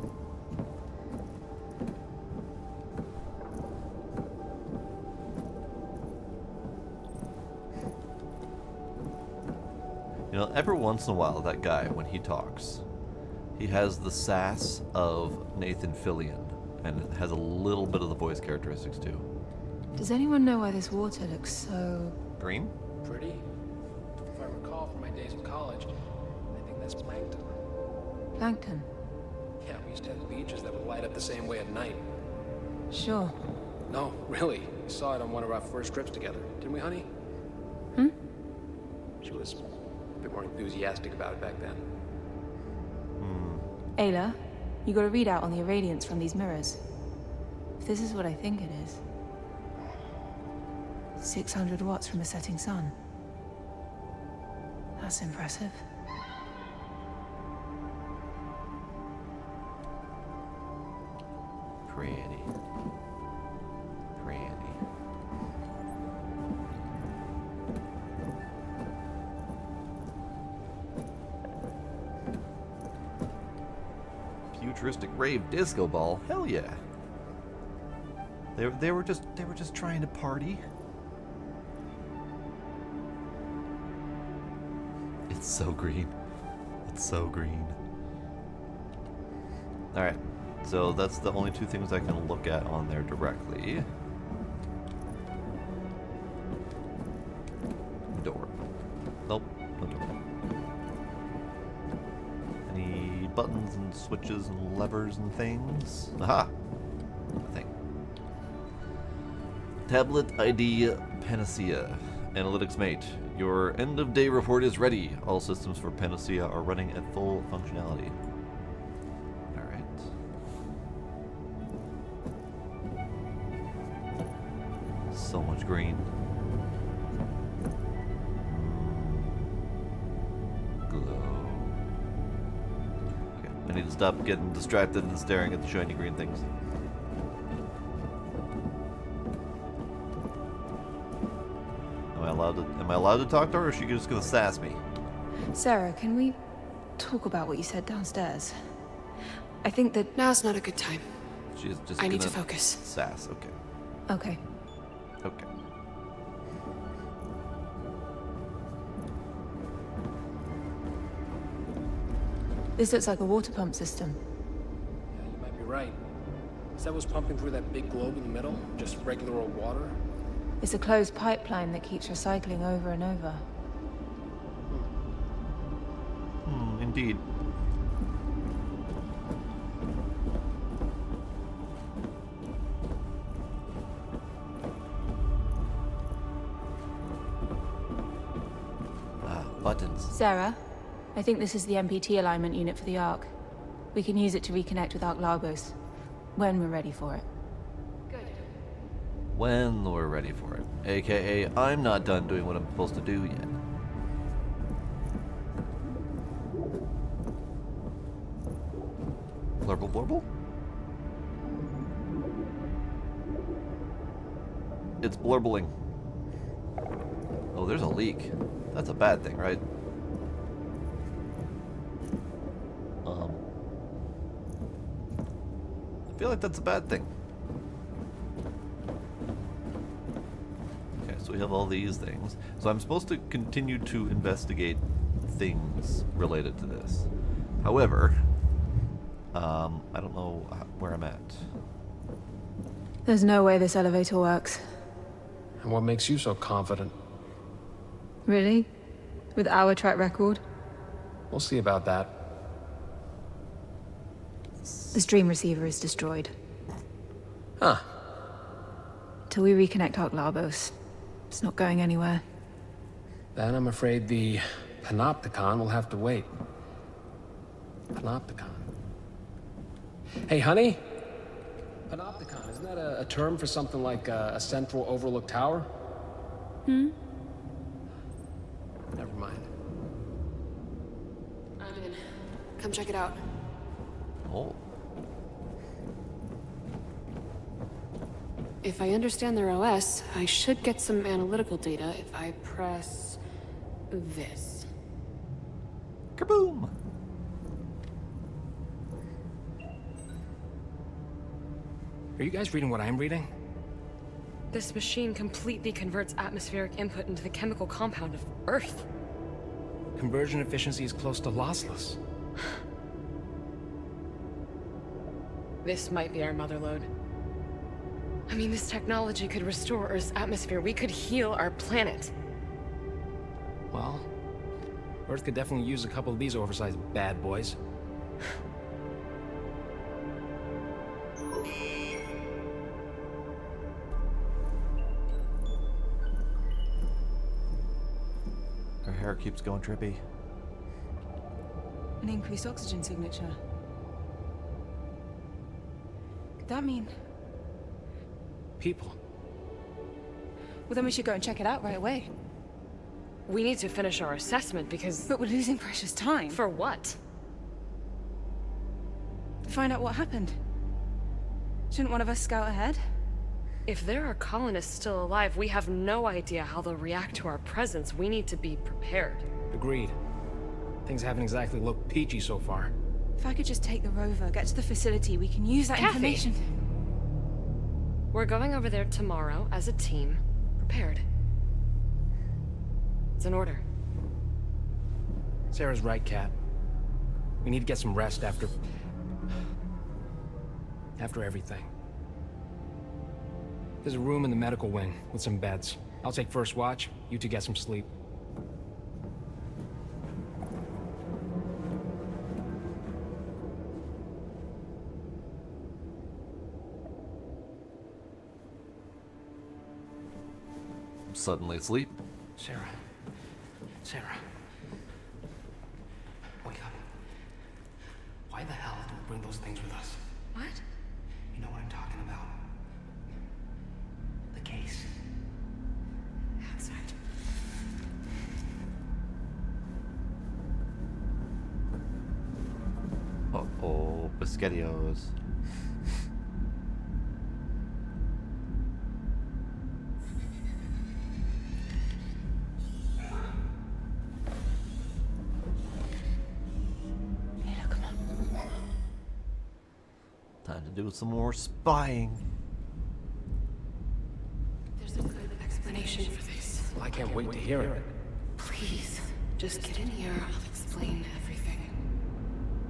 You know, every once in a while, that guy, when he talks, he has the sass of Nathan Fillion, and it has a little bit of the voice characteristics too. Does anyone know why this water looks so... Green? Pretty. If I recall from my days in college, I think that's plankton. plankton? Yeah, we used to have beaches that would light up the same way at night. Sure. No, really. We saw it on one of our first trips together. Didn't we, honey? Hmm? She was a bit more enthusiastic about it back then. Ayla, you got a readout on the irradiance from these mirrors. If this is what I think it is... 600 watts from a setting sun. That's impressive. Pretty. Pretty. Futuristic rave disco ball? Hell yeah. They were just trying to party. It's so green. It's so green. Alright, so that's the only two things I can look at on there directly. Door. Nope, no door. Any buttons and switches and levers and things? Aha! Nothing. Tablet ID Panacea. Analytics mate. Your end of day report is ready. All systems for Panacea are running at full functionality. Alright. So much green. Glow. Okay, I need to stop getting distracted and staring at the shiny green things. Am I allowed to talk to her, or is she just gonna sass me? Sarah, can we talk about what you said downstairs? I think that... Now's not a good time. She's just I need gonna to focus. Sass, okay. Okay. Okay. This looks like a water pump system. Yeah, you might be right. Is that what's pumping through that big globe in the middle? Just regular old water? It's a closed pipeline that keeps recycling over and over. Indeed. Buttons. Sarah, I think this is the MPT alignment unit for the Ark. We can use it to reconnect with Ark Lagos when we're ready for it. When we're ready for it. AKA, I'm not done doing what I'm supposed to do yet. Blurble blurble? It's blurbling. Oh, there's a leak. That's a bad thing, right? I feel like that's a bad thing. Okay, so we have all these things. So I'm supposed to continue to investigate things related to this. However, I don't know where I'm at. There's no way this elevator works. And what makes you so confident? Really? With our track record? We'll see about that. The stream receiver is destroyed. Huh. Till we reconnect Ark Lagos. It's not going anywhere. Then I'm afraid the Panopticon will have to wait. Panopticon. Hey, honey? Panopticon, isn't that a term for something like a central overlook tower? Hmm? Never mind. I'm in. Come check it out. Oh. If I understand their OS, I should get some analytical data if I press this. Kaboom! Are you guys reading what I'm reading? This machine completely converts atmospheric input into the chemical compound of Earth. Conversion efficiency is close to lossless. This might be our mother lode. I mean, this technology could restore Earth's atmosphere. We could heal our planet. Well, Earth could definitely use a couple of these oversized bad boys. Her hair keeps going trippy. An increased oxygen signature. Could that mean... People. Well, then we should go and check it out right away. We need to finish our assessment because... But we're losing precious time. For what? To find out what happened. Shouldn't one of us scout ahead? If there are colonists still alive, we have no idea how they'll react to our presence. We need to be prepared. Agreed. Things haven't exactly looked peachy so far. If I could just take the rover, get to the facility, we can use that Kathy! information. We're going over there tomorrow as a team, prepared. It's an order. Sarah's right, Kat. We need to get some rest after everything. There's a room in the medical wing with some beds. I'll take first watch. You two get some sleep. I'm suddenly asleep. Sarah. Sarah. Wake up. Why the hell did we bring those things with us? What? You know what I'm talking about. The case. Outside. Uh-oh, Biscottios. Come on. Time to do some more spying. There's a good explanation for this. I can't wait to hear it. Please, just get in here. I'll explain everything.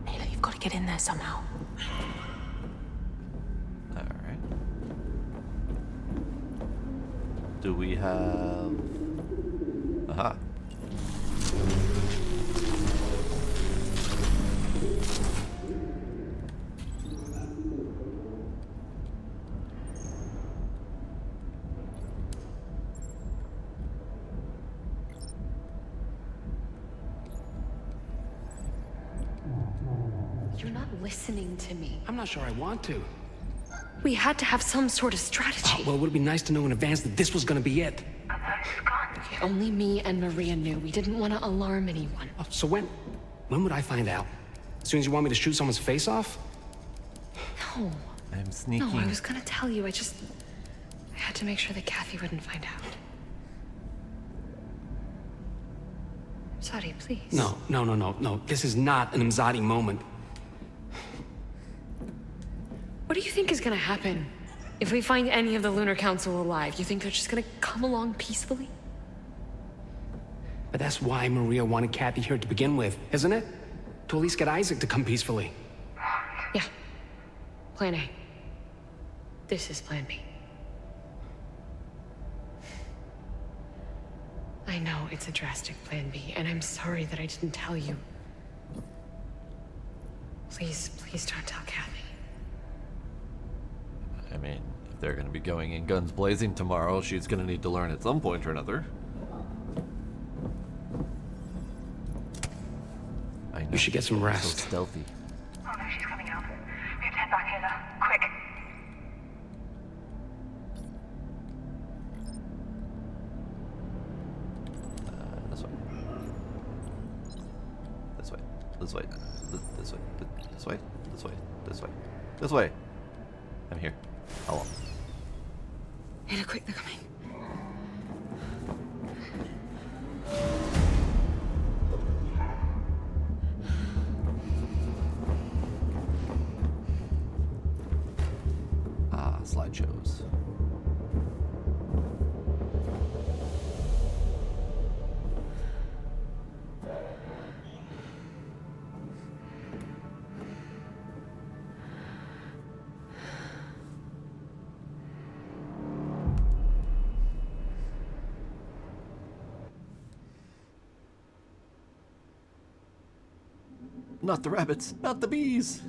Ayla, you've got to get in there somehow. Alright. Do we have... Aha. You're not listening to me. I'm not sure I want to. We had to have some sort of strategy. Well, it would be nice to know in advance that this was gonna be it. Okay, only me and Maria knew. We didn't want to alarm anyone. Oh, so when would I find out? As soon as you want me to shoot someone's face off? No. I'm sneaking. No, I was gonna tell you. I had to make sure that Kathy wouldn't find out. Sorry, please. No. This is not an Imzadi moment. What do you think is gonna happen if we find any of the Lunar Council alive? You think they're just gonna come along peacefully? But that's why Maria wanted Kathy here to begin with, isn't it? To at least get Isaac to come peacefully. Yeah. Plan A. This is Plan B. I know it's a drastic Plan B, and I'm sorry that I didn't tell you. Please don't tell Kathy. I mean, if they're gonna be going in guns blazing tomorrow, she's gonna need to learn at some point or another. I know. You should get some rest. So stealthy. Oh no, she's coming out. We have to head back here now. Quick. This way. This way. This way. This way. This way. This way. This way. This way. I'm here. How long? Ayla, quick, they're coming. slideshows. Not the rabbits, not the bees.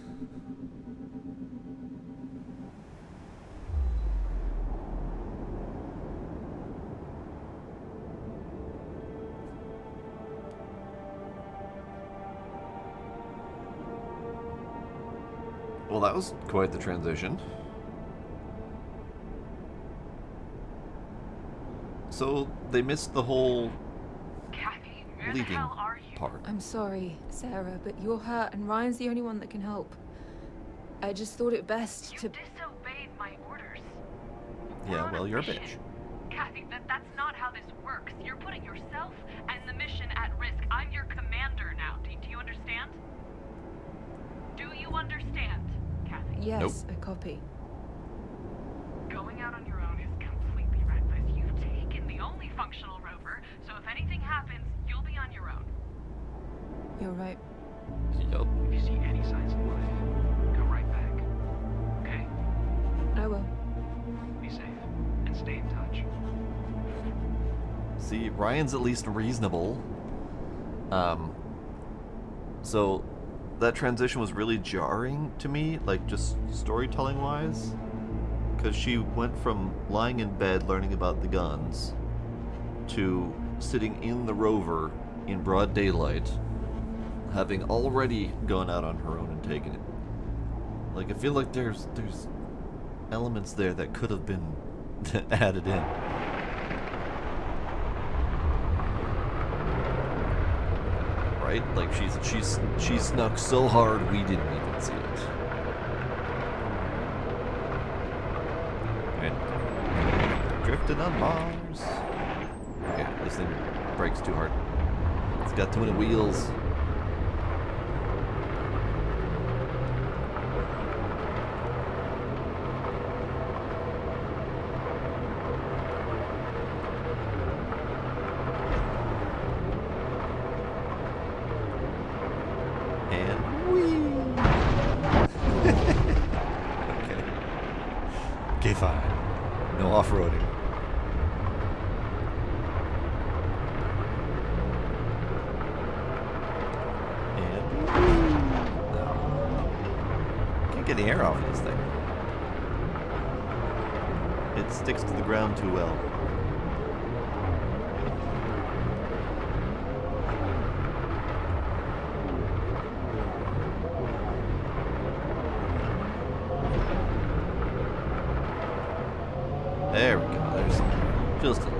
Well, that was quite the transition. So they missed the whole Kathy, where the leaving hell are you? part. I'm sorry, Sarah, but you're hurt and Ryan's the only one that can help. I just thought it best You to... disobeyed my orders. We're Yeah, on well, you're a mission. bitch. Kathy, that's not how this works. You're putting yourself and the mission at risk. I'm your commander now. Do you understand? Do you understand, Kathy? Yes, Nope. I copy. Going out on your own is completely reckless. You've taken the only functional rover, so if anything happens, you'll be on your own. You're right. Yup. If you see any signs of life, come right back. Okay? I will. Be safe and stay in touch. See, Ryan's at least reasonable. So that transition was really jarring to me, like just storytelling wise, because she went from lying in bed learning about the guns to sitting in the rover in broad daylight, having already gone out on her own and taken it. Like, I feel like there's elements there that could have been added in. Right? Like she snuck so hard we didn't even see it. And drifting on Mars. Okay, this thing brakes too hard. It's got too many wheels. And whee! Okay, fine. No off-roading. And no. Can't get the air off of this thing. It sticks to the ground too well. There we go. There's just a little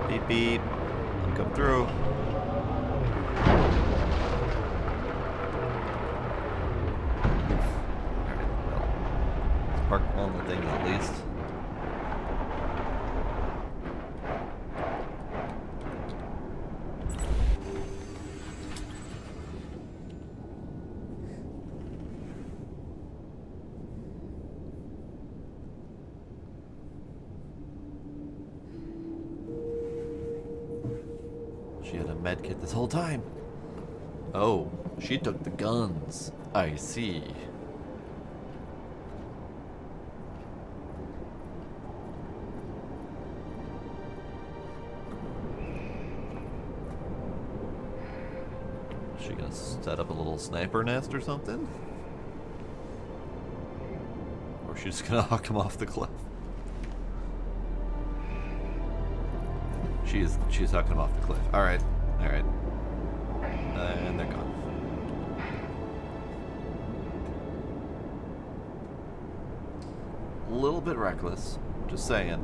bit. Beep beep. I'll come through. Alright, well. Let's park on the thing at least. She had a med kit this whole time. Oh, she took the guns. I see. She gonna set up a little sniper nest or something? Or she's gonna huck him off the cliff? She's hucking him off the cliff. Alright. Alright. And they're gone. A little bit reckless. Just saying.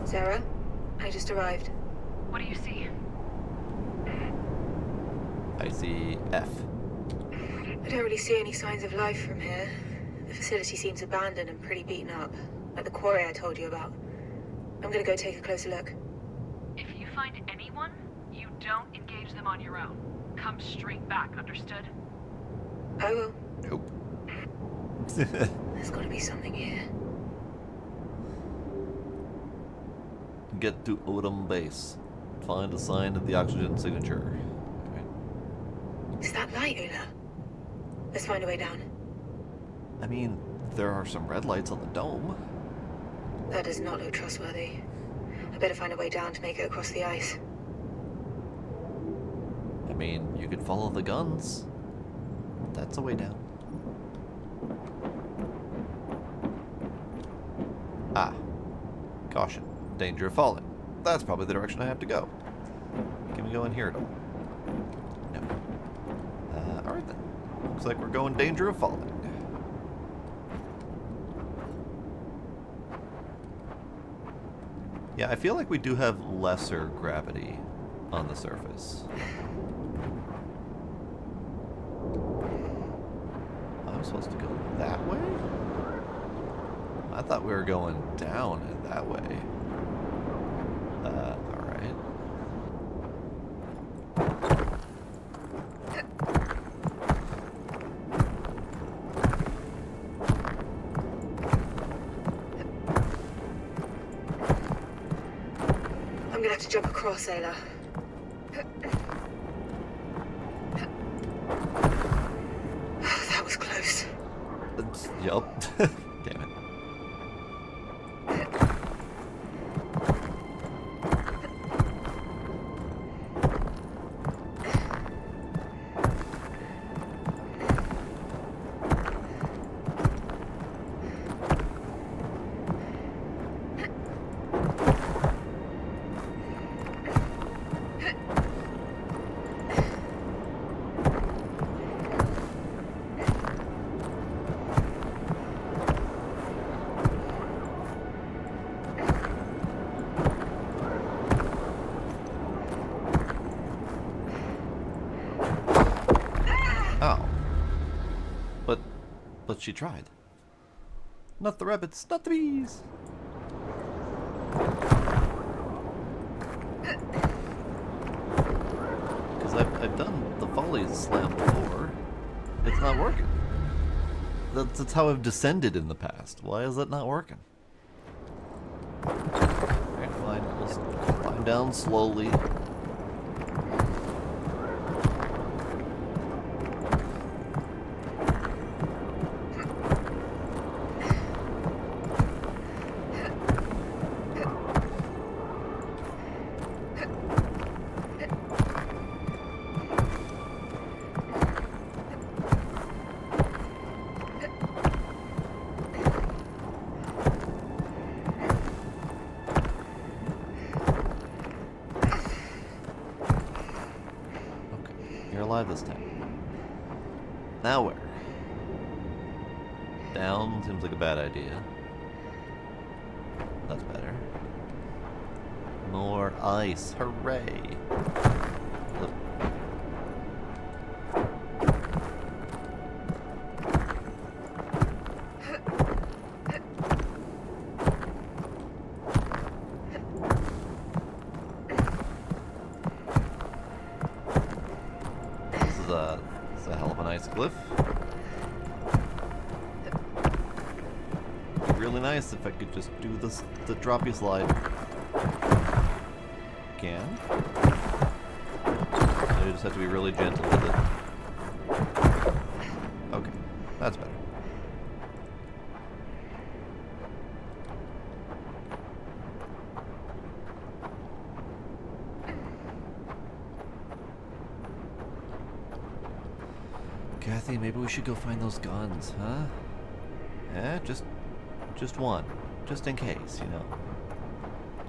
Sarah, I just arrived. What do you see? I see F. I don't really see any signs of life from here. The facility seems abandoned and pretty beaten up, like the quarry I told you about. I'm gonna go take a closer look. If you find anyone, you don't engage them on your own. Come straight back, understood? I will. Nope. There's gotta be something here. Get to Odom Base. Find a sign of the oxygen signature. Okay. Is that light, Ula? Let's find a way down. I mean, there are some red lights on the dome. That does not look trustworthy. I better find a way down to make it across the ice. I mean, you could follow the guns. That's a way down. Ah. Caution. Danger of falling. That's probably the direction I have to go. Can we go in here at all? No. Alright then. Looks like we're going danger of falling. Yeah, I feel like we do have lesser gravity on the surface. I'm supposed to go that way? I thought we were going down and that way. Alright. I'm gonna have to jump across, Ayla. That was close. Yup. Damn it. Oh. But she tried. Not the rabbits, not the bees. Because I've done the volley slam before. It's not working. That's how I've descended in the past. Why is that not working? Alright, fine. We'll just climb down slowly. You're alive this time. Now where? Down seems like a bad idea. That's better. More ice. Hooray! Look. This is a hell of a nice cliff. It'd be really nice if I could just do this, the droppy slide. Can. I just have to be really gentle with it. Okay, that's better. Kathy, maybe we should go find those guns, huh? Eh, just one. Just in case, you know.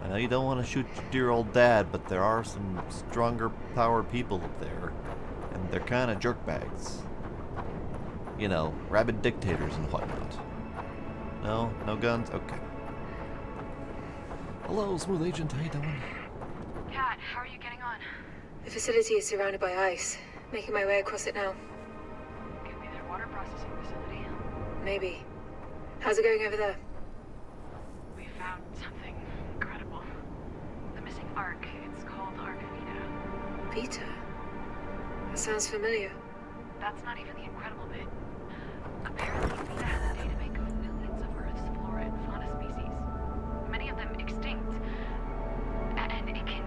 I know you don't want to shoot your dear old dad, but there are some stronger powered people up there. And they're kind of jerkbags. You know, rabid dictators and whatnot. No? No guns? Okay. Hello, smooth agent. How you doing? Kat, how are you getting on? The facility is surrounded by ice. Making my way across it now. Could be their water processing facility. Maybe. How's it going over there? We found something incredible. Peter. That sounds familiar. That's not even the incredible bit. Apparently, Vita has a database of millions of Earth's flora and fauna species. Many of them extinct. And it can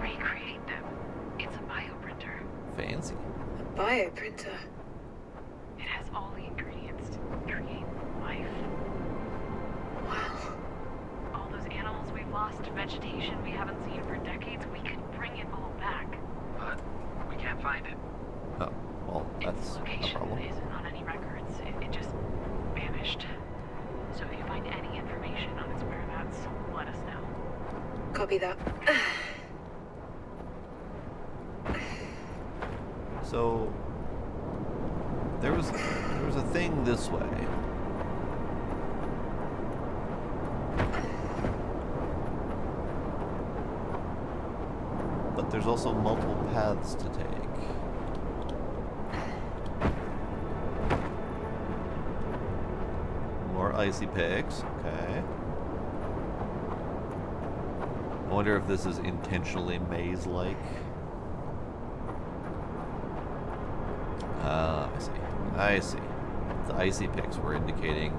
recreate them. It's a bioprinter. Fancy. A bioprinter. It has all the ingredients to create life. Wow. All those animals we've lost, vegetation we haven't seen for decades, we could bring it all back. But we can't find it. Oh, well, that's Its a location problem. isn't on any records. It just vanished. So if you find any information on its whereabouts, let us know. Copy that. So there was a thing this way. But there's also multiple paths to take. More icy picks, okay. I wonder if this is intentionally maze-like. Ah, I see. I see. The icy picks were indicating.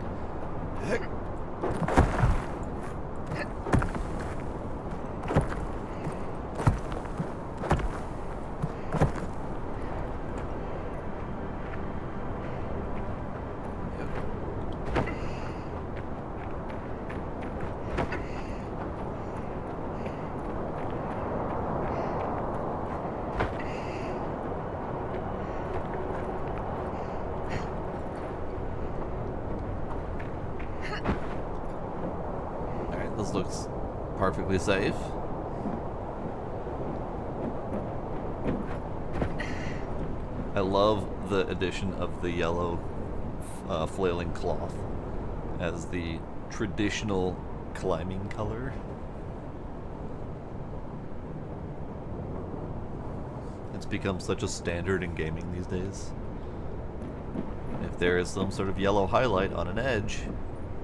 Alright, this looks perfectly safe. I love the addition of the yellow flailing cloth as the traditional climbing color. It's become such a standard in gaming these days. If there is some sort of yellow highlight on an edge,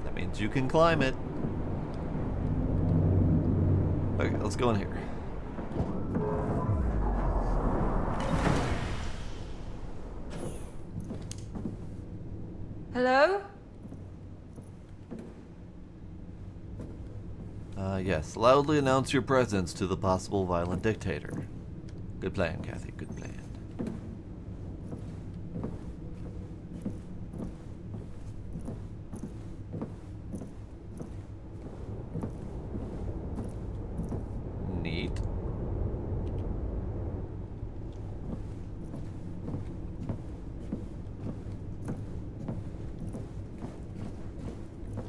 that means you can climb it. Okay, let's go in here. Hello? Yes. Loudly announce your presence to the possible violent dictator. Good plan, Kathy. Good plan. Neat.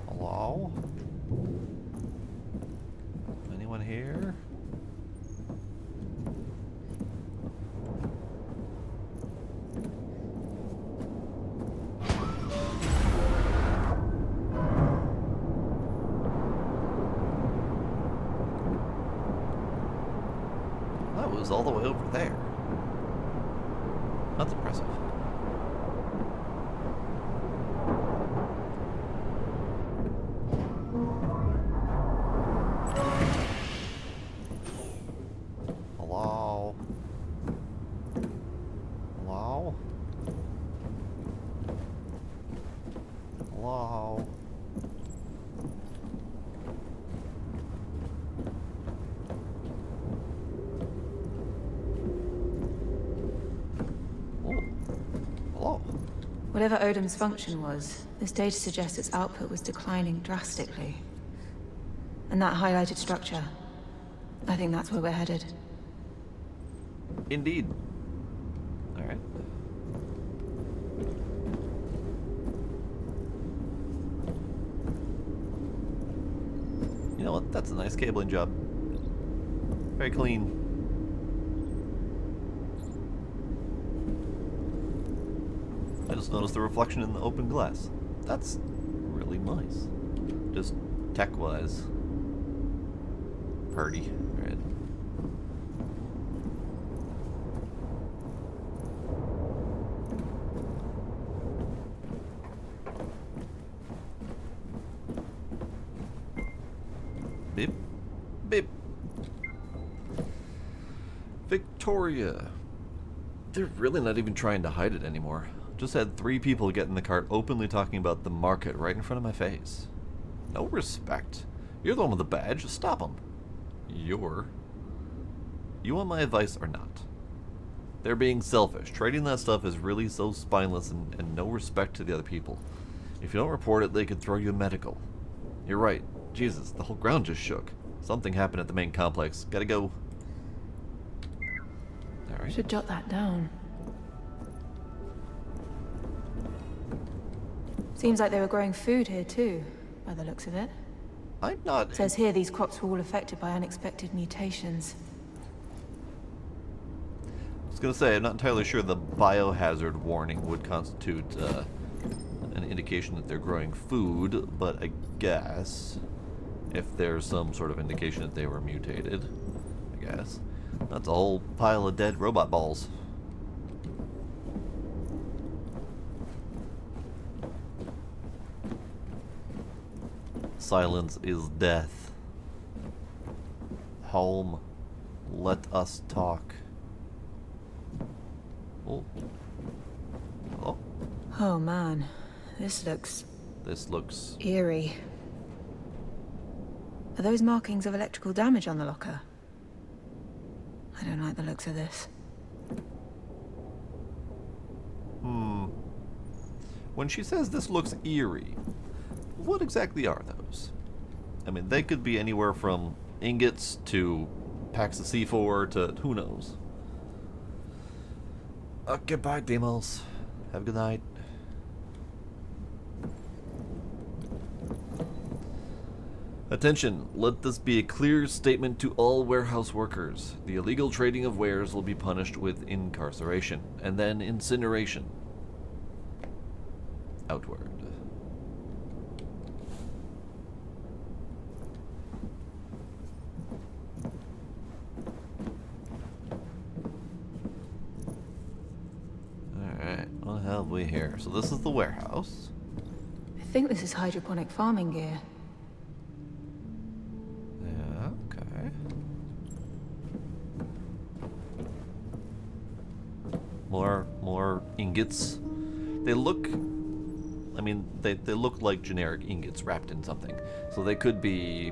Hello? Anyone here? That was all the way over there. That's impressive. Hello? Hello? Hello? Oh. Hello? Whatever Odom's function was, this data suggests its output was declining drastically. And that highlighted structure, I think that's where we're headed. Indeed. Alright. You know what? That's a nice cabling job. Very clean. I just noticed the reflection in the open glass. That's really nice. Just tech-wise. Purdy. Right. Beep. Beep. Victoria. They're really not even trying to hide it anymore. Just had 3 people get in the cart openly talking about the market right in front of my face. No respect. You're the one with the badge. Just stop them. You want my advice or not? They're being selfish. Trading that stuff is really so spineless and no respect to the other people. If you don't report it, they could throw you a medical. You're right. Jesus, the whole ground just shook. Something happened at the main complex. Gotta go. Alright. Should jot that down. Seems like they were growing food here too, by the looks of it. I'm not... It says here these crops were all affected by unexpected mutations. I was gonna say, I'm not entirely sure the biohazard warning would constitute an indication that they're growing food, but I guess if there's some sort of indication that they were mutated, I guess. That's a whole pile of dead robot balls. Silence is death. Home, let us talk. Oh. Hello? Oh man, this looks eerie. Are those markings of electrical damage on the locker? I don't like the looks of this. When she says this looks eerie, what exactly are those? I mean, they could be anywhere from ingots to packs of C4 to who knows. Goodbye, Demos. Have a good night. Attention, let this be a clear statement to all warehouse workers. The illegal trading of wares will be punished with incarceration, and then incineration. Outward. Alright, what have we here? So this is the warehouse. I think this is hydroponic farming gear. Yeah, okay. More ingots. They look... I mean, they look like generic ingots wrapped in something. So they could be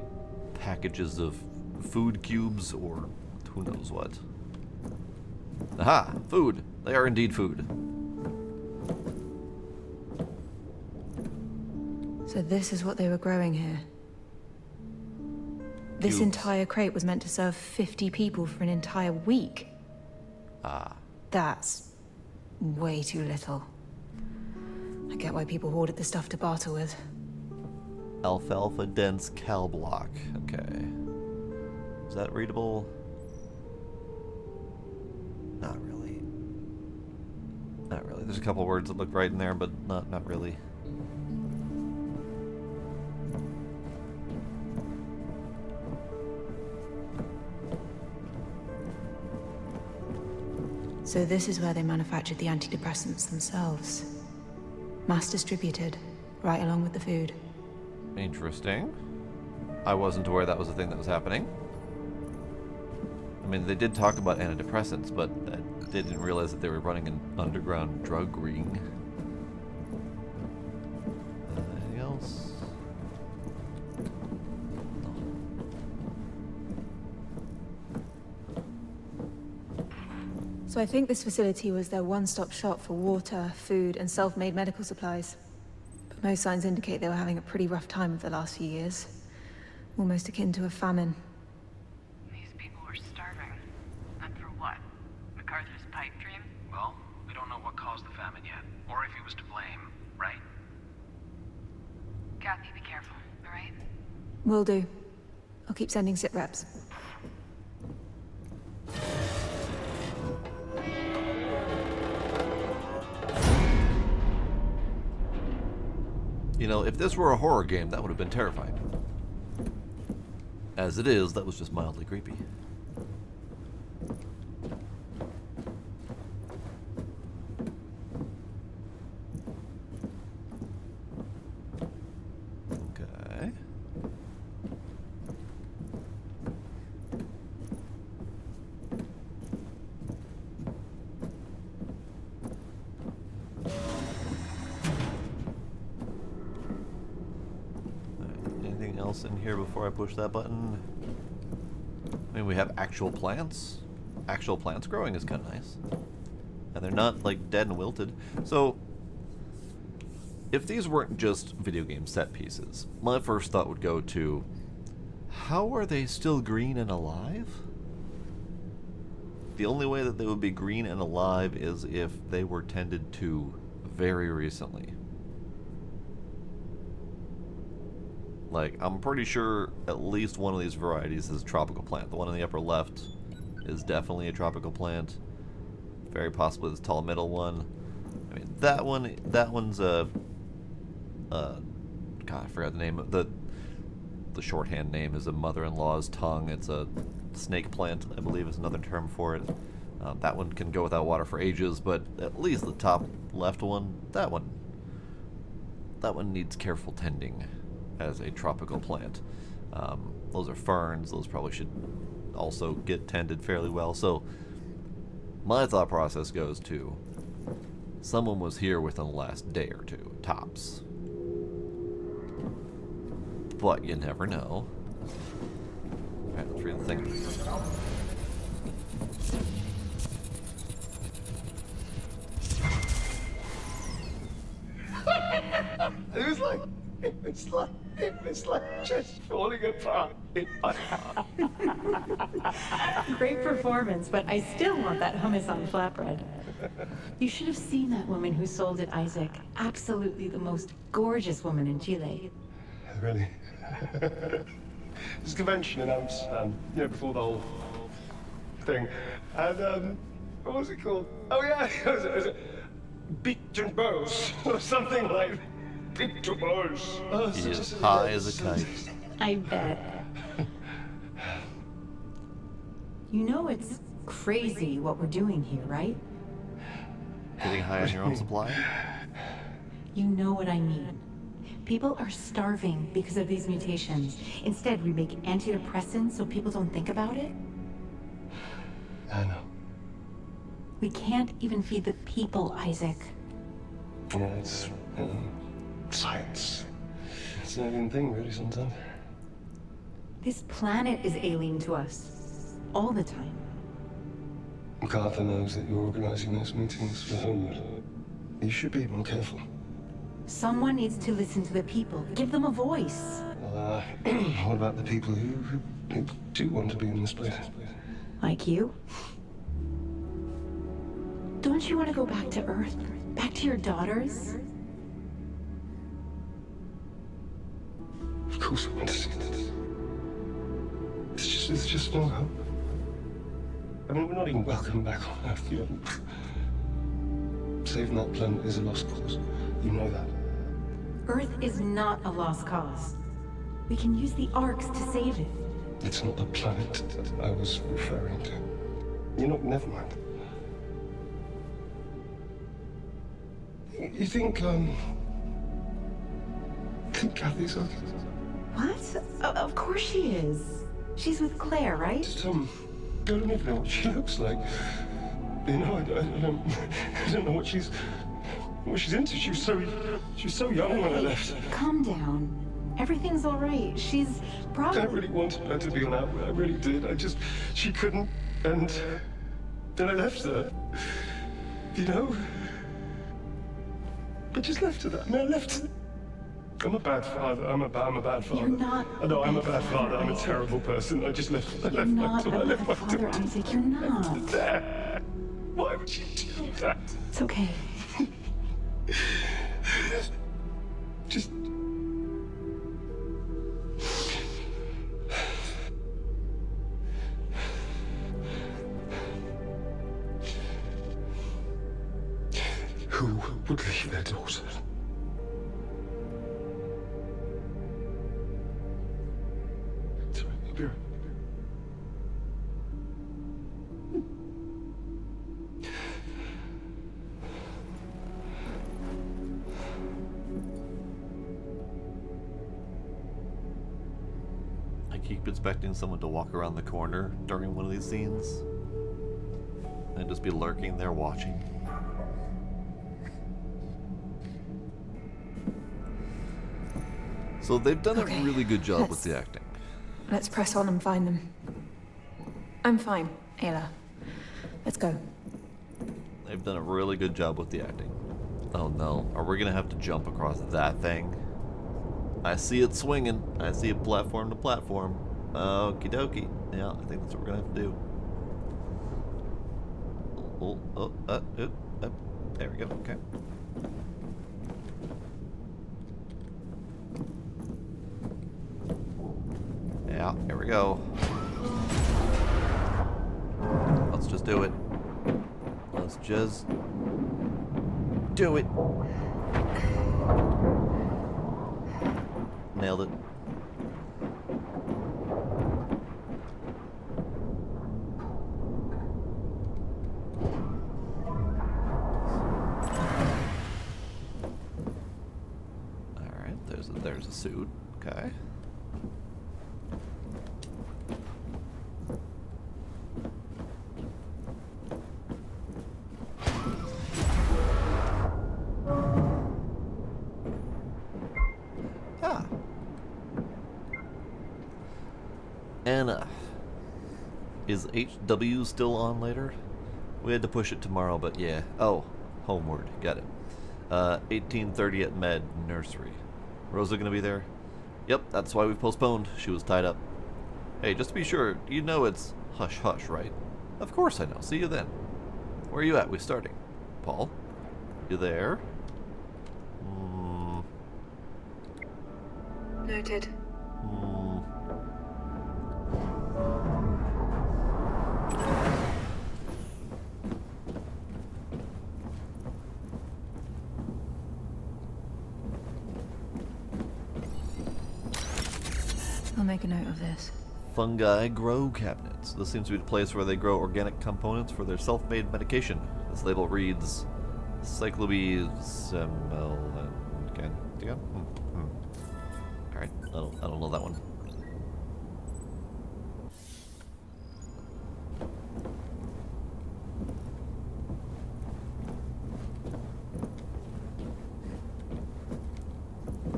packages of food cubes or who knows what. Aha! Food! They are indeed food. So this is what they were growing here. This Cubes. entire crate was meant to serve 50 people for an entire week. Ah. That's way too little. I get why people hoarded the stuff to barter with. Alfalfa dense cal block. Okay. Is that readable? Not really. Not really. There's a couple words that look right in there, but not really. So this is where they manufactured the antidepressants themselves. Mass distributed, right along with the food. Interesting. I wasn't aware that was a thing that was happening. I mean, they did talk about antidepressants, but I didn't realize that they were running an underground drug ring. Anything else? So I think this facility was their one-stop shop for water, food, and self-made medical supplies. But most signs indicate they were having a pretty rough time of the last few years. Almost akin to a famine. These people were starving. And for what? MacArthur's pipe dream? Well, we don't know what caused the famine yet, or if he was to blame, right? Kathy, be careful, alright? Will do. I'll keep sending sit reps. You know, if this were a horror game, that would have been terrifying. As it is, that was just mildly creepy. Okay. else in here before I push that button? I mean, we have actual plants. Actual plants growing is kind of nice. And they're not, like, dead and wilted. So, if these weren't just video game set pieces, my first thought would go to, how are they still green and alive? The only way that they would be green and alive is if they were tended to very recently. Like, I'm pretty sure at least one of these varieties is a tropical plant. The one in the upper left is definitely a tropical plant. Very possibly this tall middle one. I mean, that one's a... God, I forgot the name. The shorthand name is a mother-in-law's tongue. It's a snake plant, I believe is another term for it. That one can go without water for ages, but at least the top left one, that one needs careful tending as a tropical plant. Those are ferns. Those probably should also get tended fairly well. So my thought process goes to someone was here within the last day or two, tops. But you never know. Alright, let's read the thing. It was like just falling apart. Great performance, but I still want that hummus on flatbread. You should have seen that woman who sold it, Isaac. Absolutely the most gorgeous woman in Chile. Really? This convention in Amsterdam, before the whole thing. And, what was it called? Oh, yeah, it was Beach and Bows, or something like Beach and Bows. Oh, he is high as a kite. I bet. You know it's crazy what we're doing here, right? Getting high on your own supply? You know what I mean. People are starving because of these mutations. Instead, we make antidepressants so people don't think about it. I know. We can't even feed the people, Isaac. Yeah, it's science. It's an alien thing, really, sometimes. This planet is alien to us. All the time. MacArthur knows that you're organizing those meetings for Homewood. You should be more careful. Someone needs to listen to the people. Give them a voice. Well, what about the people who do want to be in this place? Like you? Don't you want to go back to Earth? Back to your daughters? Of course I want to see this. It's just no hope. I mean, we're not even welcome back on Earth, Saving that planet is a lost cause. You know that. Earth is not a lost cause. We can use the arcs to save it. It's not the planet that I was referring to. Never mind. You think Kathy's okay? What? Of course she is. She's with Claire, right? Just, I don't even know what she looks like. I don't know what she's into. She was so young when I left. Calm down. Everything's all right. She's probably... I really wanted her to be an outlet. I really did. She couldn't, and then I left her. I just left her that. I left her. I'm a bad father. I'm a bad father. You're not. I know I'm a bad father. I'm a terrible person. I just left. You're not a bad father, Isaac. You're not. There. Why would you do that? It's okay. Just. Who would leave their daughter? Sorry, I'll be right. I keep expecting someone to walk around the corner during one of these scenes and just be lurking there watching. So they've done Okay, a really good job with the acting. Let's press on and find them. I'm fine, Ayla. Let's go. They've done a really good job with the acting. Oh no, are we gonna have to jump across that thing? I see it swinging. I see it platform to platform. Okie dokie. Yeah, I think that's what we're gonna have to do. There we go. Okay. Yeah, here we go. Let's just do it. Let's just do it. Nailed it. Alright, there's a suit. Okay. Anna. Is HW still on later? We had to push it tomorrow, but yeah. Oh, homeward. Got it. 18:30 at Med Nursery. Rosa gonna be there? Yep, that's why we postponed. She was tied up. Hey, just to be sure, you know it's hush hush, right? Of course I know. See you then. Where are you at? We starting. Paul? You there? Noted. I'll make a note of this. Fungi grow cabinets. This seems to be the place where they grow organic components for their self-made medication. This label reads Cyclobes Alright, I don't know that one.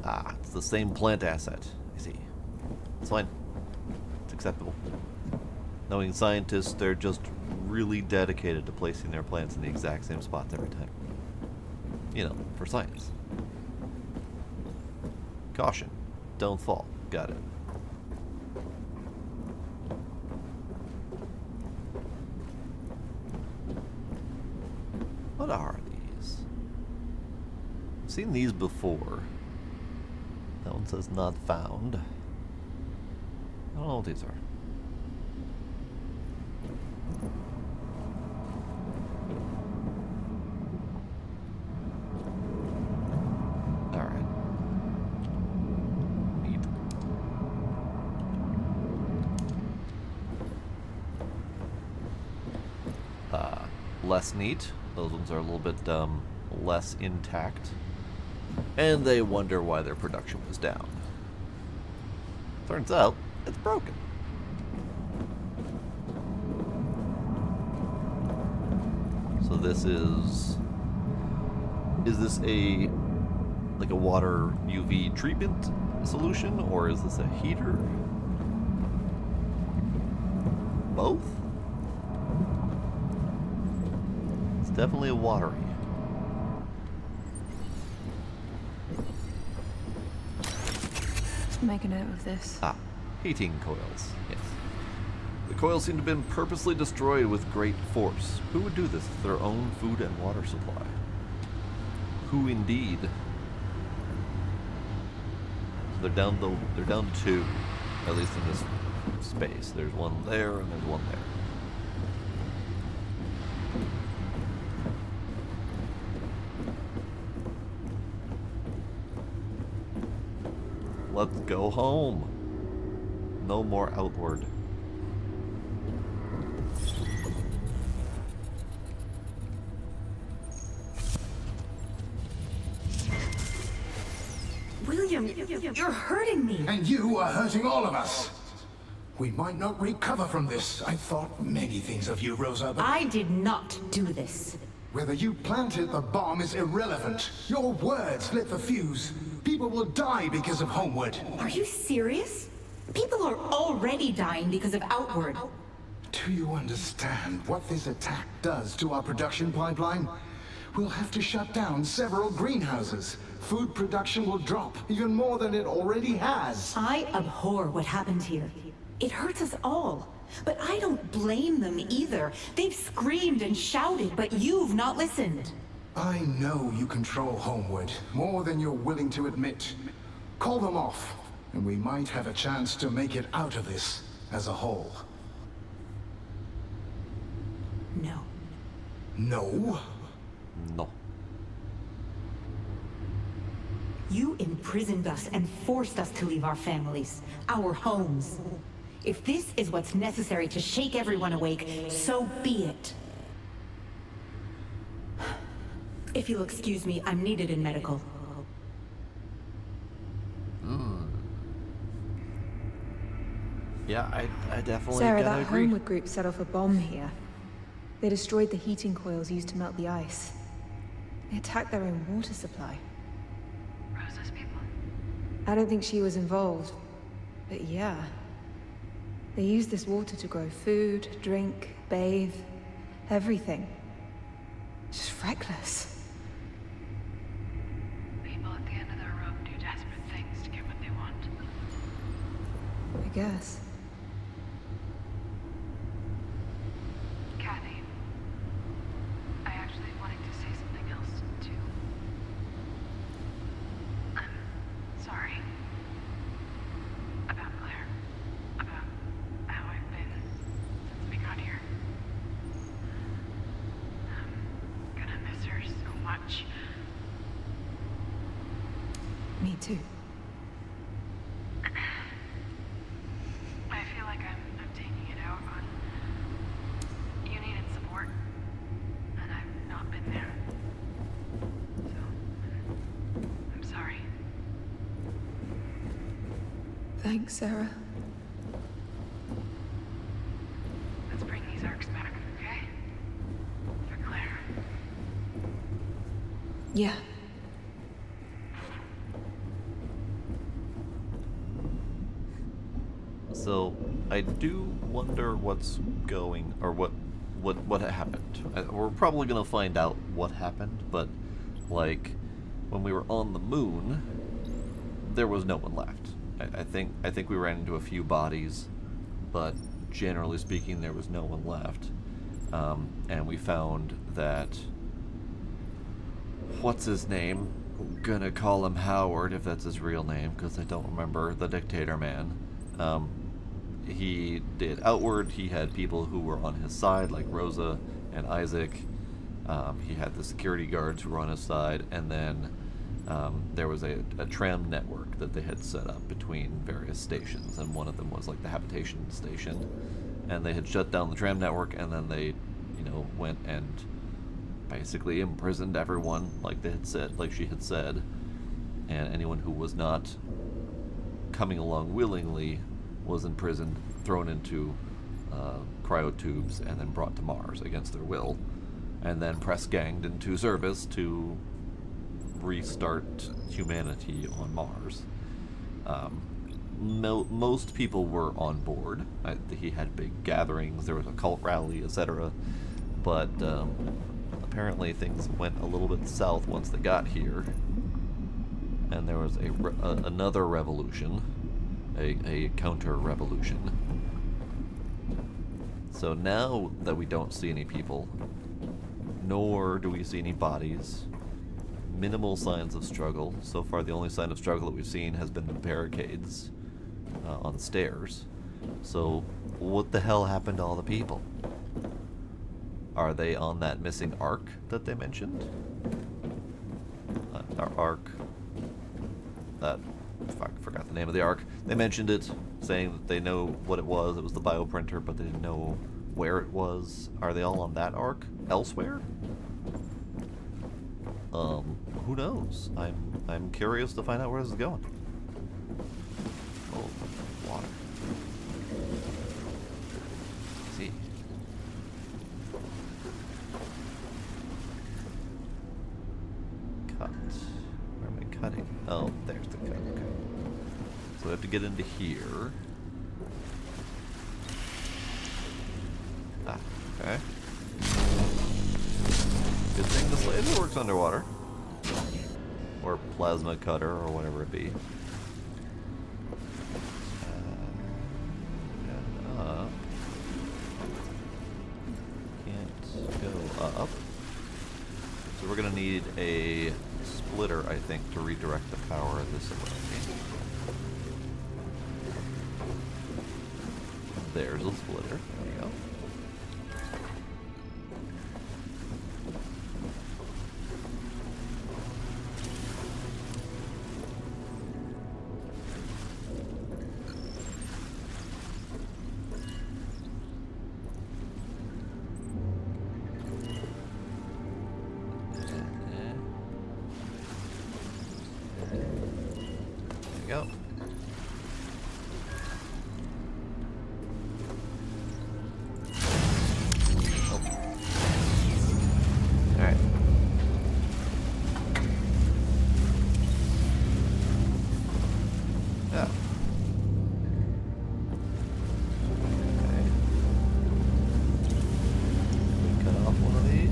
Ah, it's the same plant asset. I see. It's fine. It's acceptable. Knowing scientists, they're just really dedicated to placing their plants in the exact same spots every time. You know, for science. Caution. Don't fall. Got it. What are these? I've seen these before. That one says not found. I don't know what these are. Alright. Neat. Less neat. Those ones are a little bit less intact. And they wonder why their production was down. Turns out, it's broken. So this is this a like a water UV treatment solution, or is this a heater? Both? It's definitely a watery. Make a note of this. Ah, heating coils. Yes. The coils seem to have been purposely destroyed with great force. Who would do this to their own food and water supply? Who indeed? So they're down to two, at least in this space. There's one there and there's one there. Let's go home. No more outward. William, you're hurting me. And you are hurting all of us. We might not recover from this. I thought many things of you, Rosa, but I did not do this. whether you planted the bomb is irrelevant. Your words lit the fuse. People will die because of Homewood. Are you serious? People are already dying because of Outward. Do you understand what this attack does to our production pipeline? We'll have to shut down several greenhouses. Food production will drop even more than it already has. I abhor what happened here. It hurts us all. But I don't blame them either. They've screamed and shouted, but you've not listened. I know you control Homewood more than you're willing to admit. Call them off, and we might have a chance to make it out of this as a whole. No. No? No. You imprisoned us and forced us to leave our families, our homes. If this is what's necessary to shake everyone awake, so be it. If you'll excuse me, I'm needed in medical. Yeah, I definitely Sarah, gotta that agree. Homewood group set off a bomb here. They destroyed the heating coils used to melt the ice. They attacked their own water supply. Rosa's people? I don't think she was involved, but yeah. They used this water to grow food, drink, bathe, everything. Just reckless. People at the end of their rope do desperate things to get what they want. I guess. Kathy, I actually wanted to say something else, too. I'm sorry. About Claire. About how I've been since we got here. I'm gonna miss her so much. Me too. I feel like I'm taking it out on... You needed support, and I've not been there. So, I'm sorry. Thanks, Sarah. Let's bring these arcs back, okay? For Claire. Yeah. So I do wonder what's going, or what happened. We're probably gonna find out what happened, but like when we were on the moon, there was no one left. I think we ran into a few bodies, but generally speaking, there was no one left. And we found that what's his name? I'm gonna call him Howard if that's his real name, because I don't remember, the dictator man. He did Outward. He had people who were on his side, like Rosa and Isaac. He had the security guards who were on his side, and then there was a tram network that they had set up between various stations, and one of them was like the habitation station. And they had shut down the tram network, and then they, went and basically imprisoned everyone, like they had said, like she had said, and anyone who was not coming along willingly was imprisoned, thrown into cryotubes, and then brought to Mars against their will, and then press-ganged into service to restart humanity on Mars. Most people were on board. He had big gatherings, there was a cult rally, etc. But apparently things went a little bit south once they got here, and there was another revolution. A counter-revolution. So now that we don't see any people, nor do we see any bodies, minimal signs of struggle. So far, the only sign of struggle that we've seen has been the barricades on the stairs. So what the hell happened to all the people? Are they on that missing ark that they mentioned? Our ark... I forgot the name of the ark. They mentioned it, saying that they know what it was. It was the bioprinter, but they didn't know where it was. Are they all on that ark? Elsewhere? Who knows? I'm curious to find out where this is going. Oh, water. Let's see. Cut. Where am I cutting? Oh, there. to get into here. Ah, okay. Good thing this laser works underwater. Or plasma cutter, or whatever it be. And up. Can't go up. So we're gonna need a splitter, I think, to redirect the power this way. There's a splitter. There we go. Go. Oh. All right. Yeah. Okay. Cut off one of these.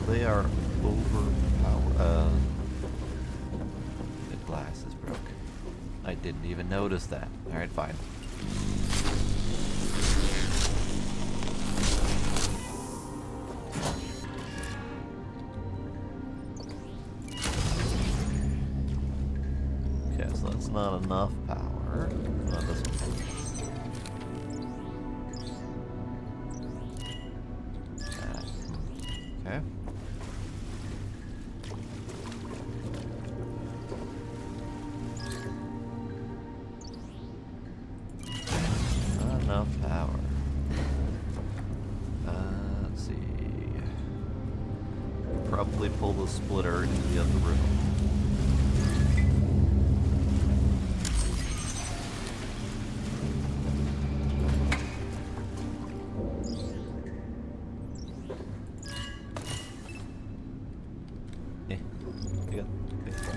They are overpowered. The glass is broke. I didn't even notice that. Alright, fine. Okay, so that's not enough power. Not this one. Okay. Not enough power. Let's see. Probably pull the splitter into the other room.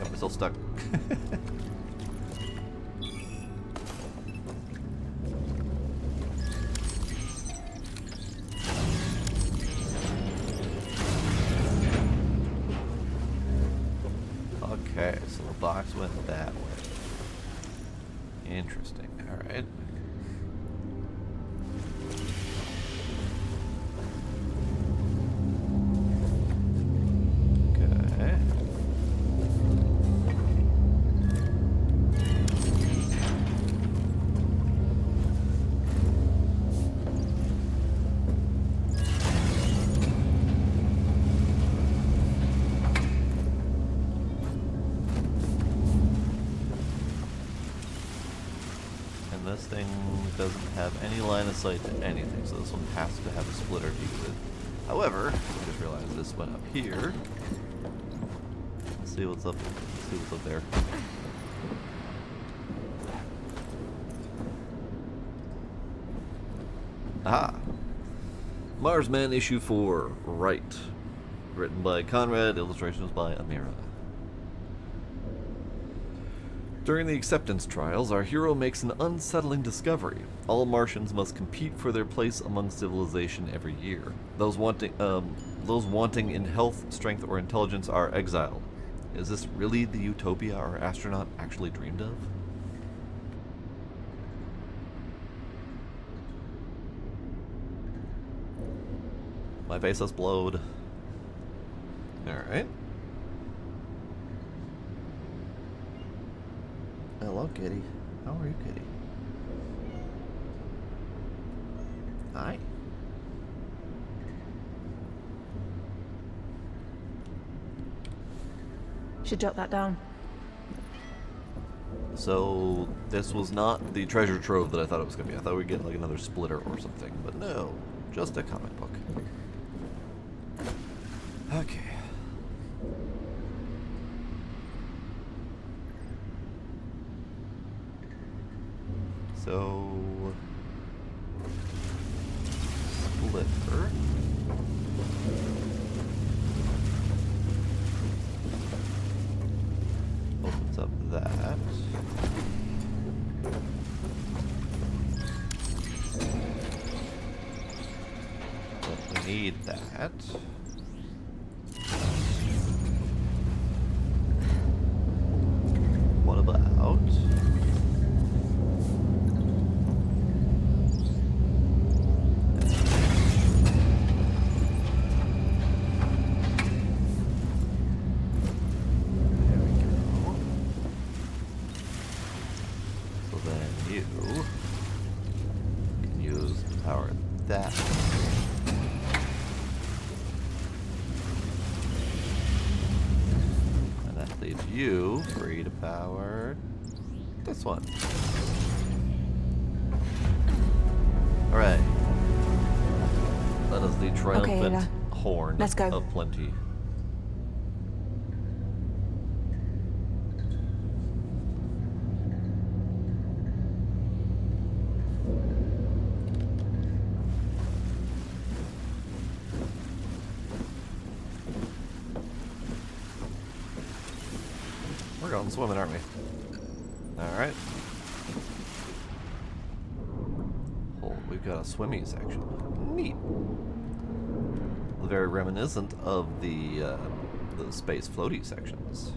I'm still stuck. Okay, so the box went that way. Interesting. All right. Okay. This thing doesn't have any line of sight to anything, so this one has to have a splitter to use it. However, I just realized this went up here. Let's see what's up. Let's see what's up there. Aha! Marsman issue 4, Right. Written by Conrad, illustrations by Amira. During the acceptance trials, our hero makes an unsettling discovery. All Martians must compete for their place among civilization every year. Those wanting in health, strength, or intelligence are exiled. Is this really the utopia our astronaut actually dreamed of? My face has blowed. Alright. Hello, kitty. How are you, kitty? Hi. Should jot that down. So, this was not the treasure trove that I thought it was going to be. I thought we'd get like another splitter or something, but no. Just a comic book. Okay. So, splitter. Opens up that. Don't need that. What about? You free to power this one. Alright. That is the triumphant horn Let's go. of plenty. We're going swimming, aren't we? Alright. Oh, we've got a swimmy section. Neat. Very reminiscent of the space floaty sections.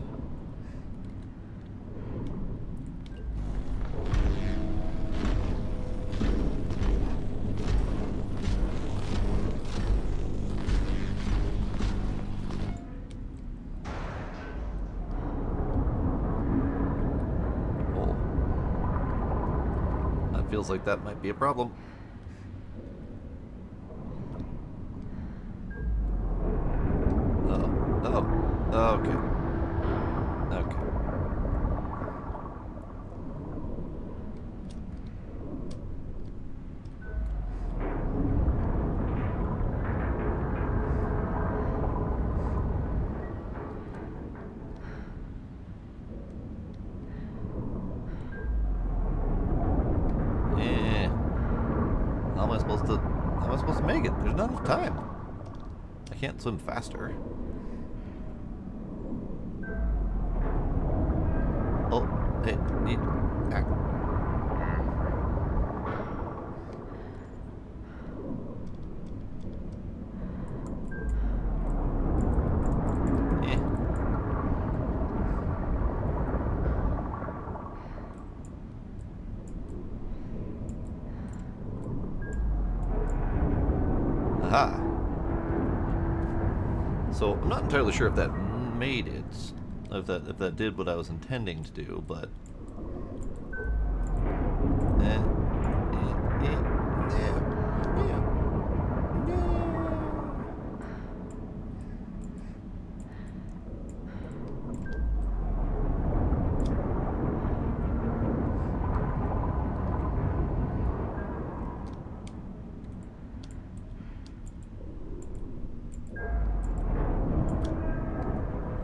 Feels like that might be a problem. Oh, okay. Okay. How am I supposed to make it? There's not enough time. I can't swim faster. Oh, hey, Aha. So I'm not entirely sure if that made it, if that did what I was intending to do, but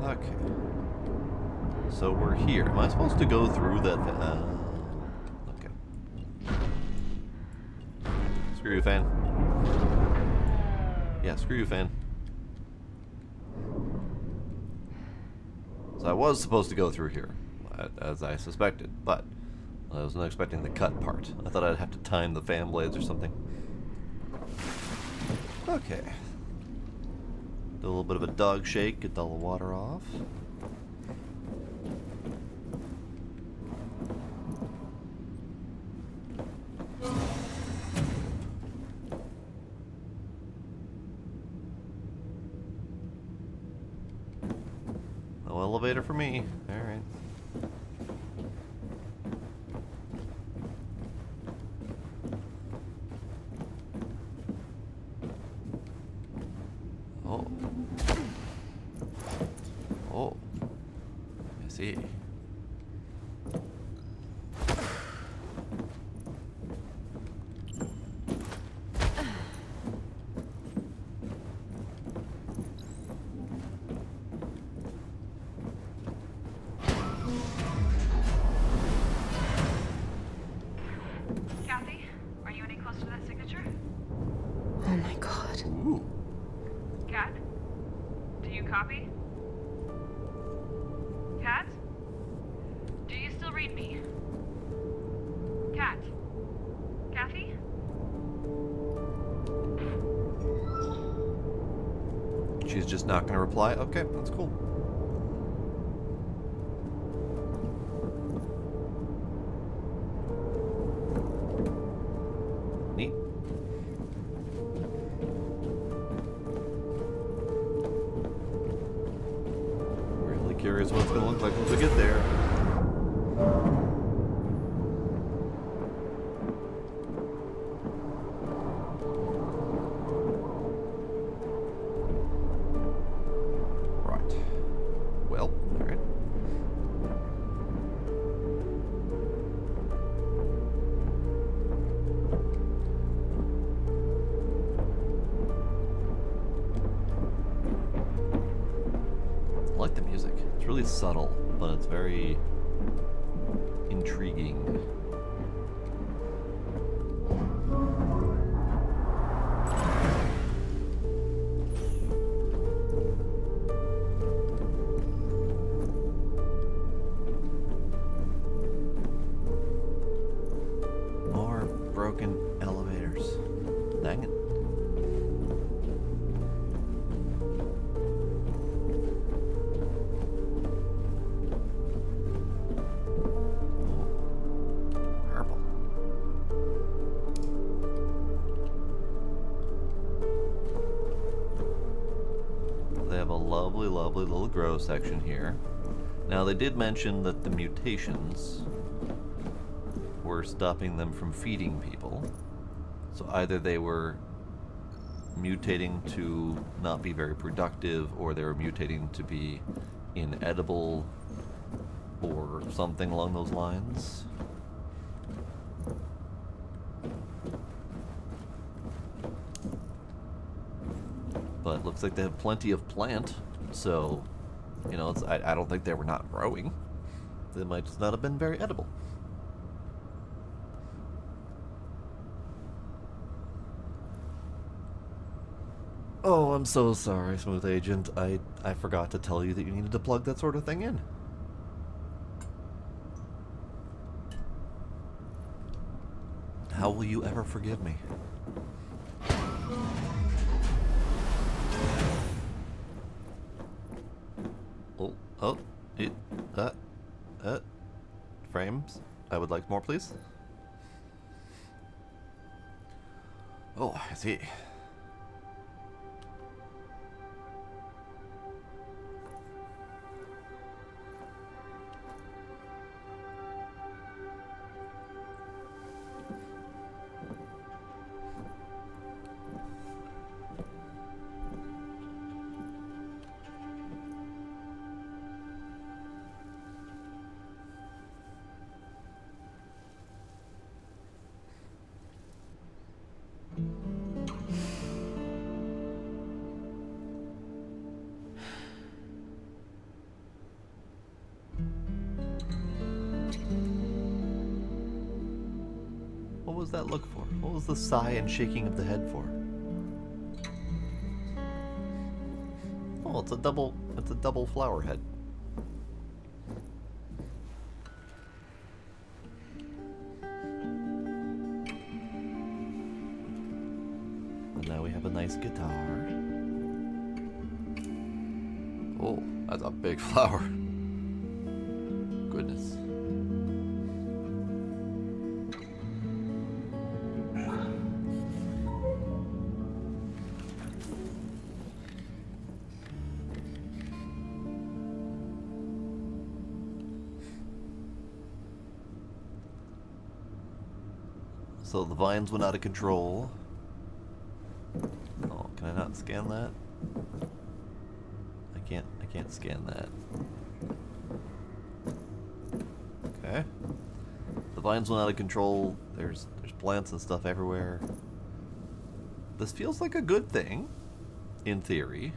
okay. So we're here. Am I supposed to go through that? Okay. Screw you, fan. Yeah, screw you, fan. So I was supposed to go through here. Wow. as I suspected, but I wasn't expecting the cut part. I thought I'd have to time the fan blades or something. Okay. Do a little bit of a dog shake, get all the water off. No elevator for me. Alright. Oh. Oh. I see. Kathy, are you any closer to that signature? Oh my god. Ooh. Kat? Do you copy? Kat? Do you still read me? Kat? Kathy? She's just not gonna reply? Okay, that's cool. Neat. Really curious what it's gonna look like once we get there. Right. Well, alright. I like the music. It's really subtle, but it's very intriguing. More broken elevators. Dang it. Purple. They have a lovely, lovely little grow section here. Now, they did mention that the mutations were stopping them from feeding people. So either they were mutating to not be very productive, or they were mutating to be inedible, or something along those lines. But looks like they have plenty of plant, so, you know, I don't think they were not growing. They might just not have been very edible. Oh, I'm so sorry, Smooth Agent. I forgot to tell you that you needed to plug that sort of thing in. How will you ever forgive me? Oh, frames. I would like more, please. Oh, I see. What was that look for? What was the sigh and shaking of the head for? Oh, it's a double flower head. nice guitar. Oh, that's a big flower. Goodness. So the vines went out of control. Oh, can I not scan that? I can't scan that. Okay. The vines went out of control. There's plants and stuff everywhere. This feels like a good thing, in theory.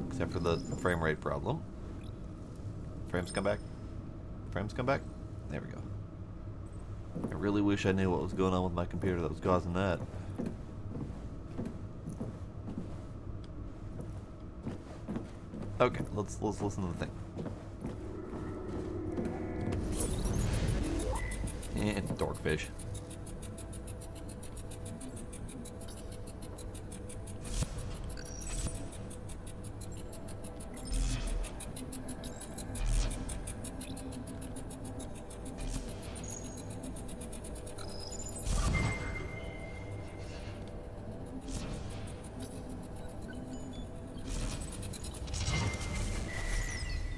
Except for the frame rate problem. Frames come back. Frames come back. There we go. I really wish I knew what was going on with my computer that was causing that. Okay, let's listen to the thing. And dorkfish.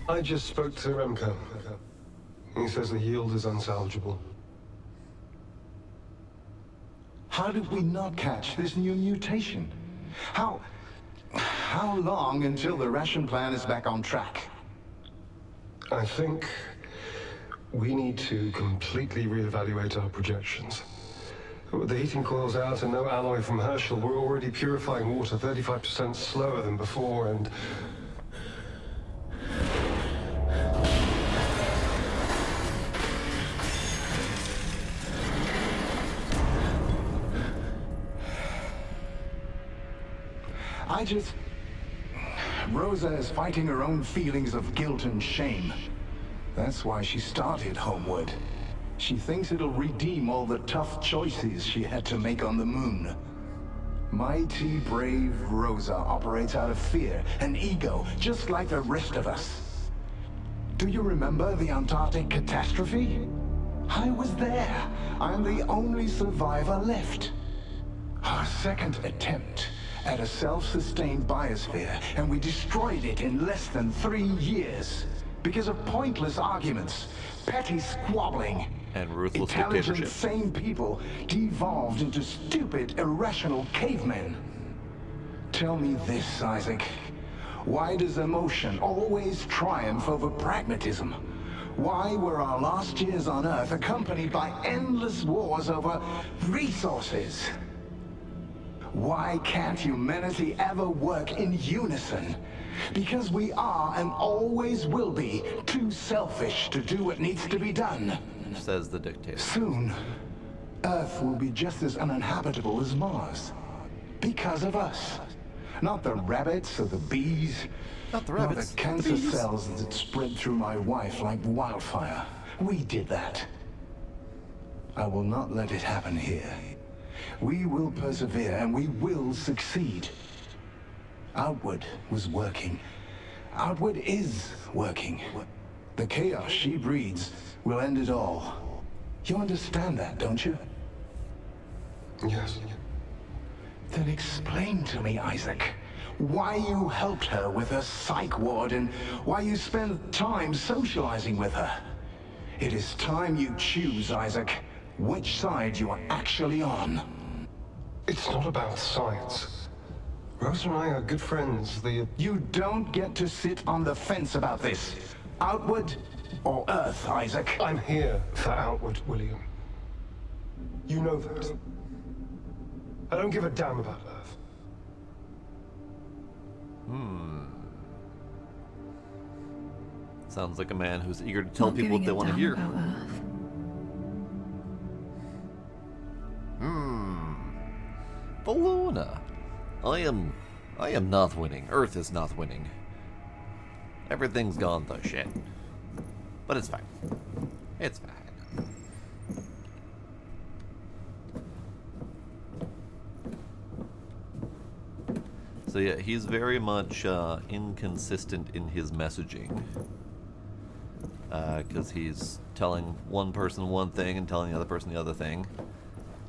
I just spoke to Remco. He says the yield is unsalvageable. How did we not catch this new mutation? How long until the ration plan is back on track? I think we need to completely reevaluate our projections. With the heating coils out and no alloy from Herschel, we're already purifying water 35% slower than before, and Rosa is fighting her own feelings of guilt and shame. That's why she started Homewood. She thinks it'll redeem all the tough choices she had to make on the moon. Mighty brave Rosa operates out of fear and ego, just like the rest of us. Do you remember the Antarctic catastrophe? I was there. I'm the only survivor left. Our second attempt at a self-sustained biosphere, and we destroyed it in less than 3 years. Because of pointless arguments, petty squabbling, and ruthless intelligent, dictatorship. sane people devolved into stupid, irrational cavemen. Tell me this, Isaac. Why does emotion always triumph over pragmatism? Why were our last years on Earth accompanied by endless wars over resources? Why can't humanity ever work in unison? Because we are and always will be too selfish to do what needs to be done. Says the dictator. Soon, Earth will be just as uninhabitable as Mars. Because of us. Not the rabbits or the bees. Not the Nor rabbits. the cancer cells that spread through my wife like wildfire. We did that. I will not let it happen here. We will persevere and we will succeed. Outward was working. Outward is working. The chaos she breeds will end it all. You understand that, don't you? yes. Then explain to me, Isaac, why you helped her with her psych ward and why you spend time socializing with her. It is time you choose, Isaac, which side you are actually on. It's not about science. Rose and I are good friends. You don't get to sit on the fence about this. Outward or Earth, Isaac? I'm here for Outward, William. You know that. I don't give a damn about Earth. Sounds like a man who's eager to tell Not people what giving they a want to damn hear. about Earth. Balloona. I am not winning. Earth is not winning. Everything's gone to shit. But it's fine. It's fine. So yeah, he's very much inconsistent in his messaging. Because he's telling one person one thing and telling the other person the other thing.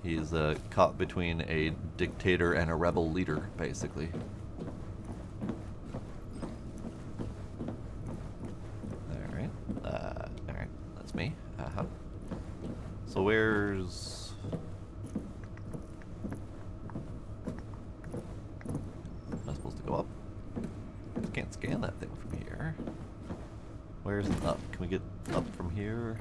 He's caught between a dictator and a rebel leader, basically. Alright. Alright, that's me. Uh-huh. So where's... Am I supposed to go up? I can't scan that thing from here. Where's it up? Can we get up from here?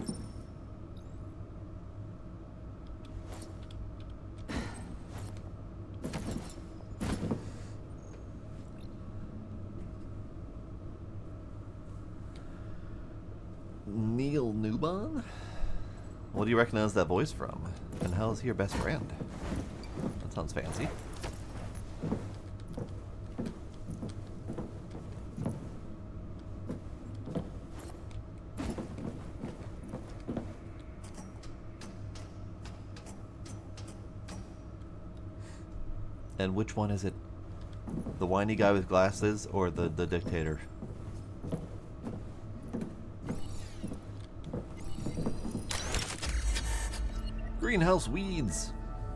Neil Newbon? What do you recognize that voice from? And how is he your best friend? That sounds fancy. And which one is it? The whiny guy with glasses or the dictator? Greenhouse weeds!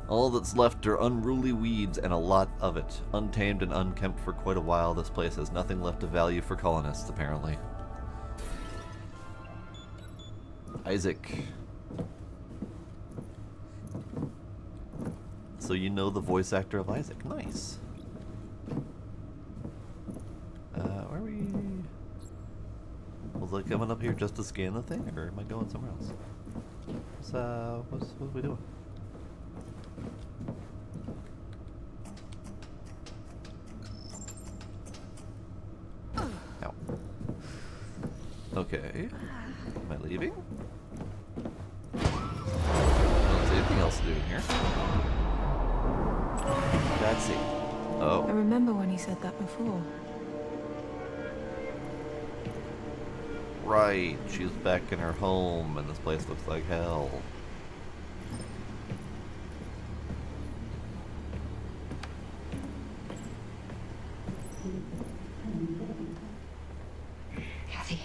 All that's left are unruly weeds and a lot of it. Untamed and unkempt for quite a while, this place has nothing left of value for colonists, apparently. Isaac. So you know the voice actor of Isaac. Nice. Where are we? Was I coming up here just to scan the thing, or am I going somewhere else? What are we doing? Ow. Okay. Am I leaving? I don't see anything else to do in here. Let's see. Oh. I remember when you said that before. Right, she's back in her home, and this place looks like hell. Kathy,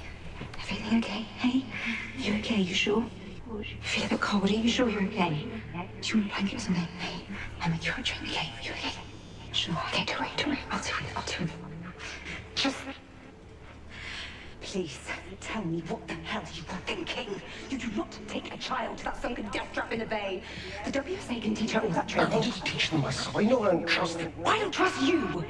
everything okay? Hey? You okay? You sure? You feel a bit cold. Are you sure you're okay? Do you want a blanket or something? Hey, I'll make you a drink, okay? You okay? Sure. Okay, don't worry. I'll do it. Just... Please, tell me what the hell you were thinking. You do not take a child to that sunken death trap in the bay. The WSA can teach her all that I training. wanted to teach them myself. I know I don't trust them. I don't trust you!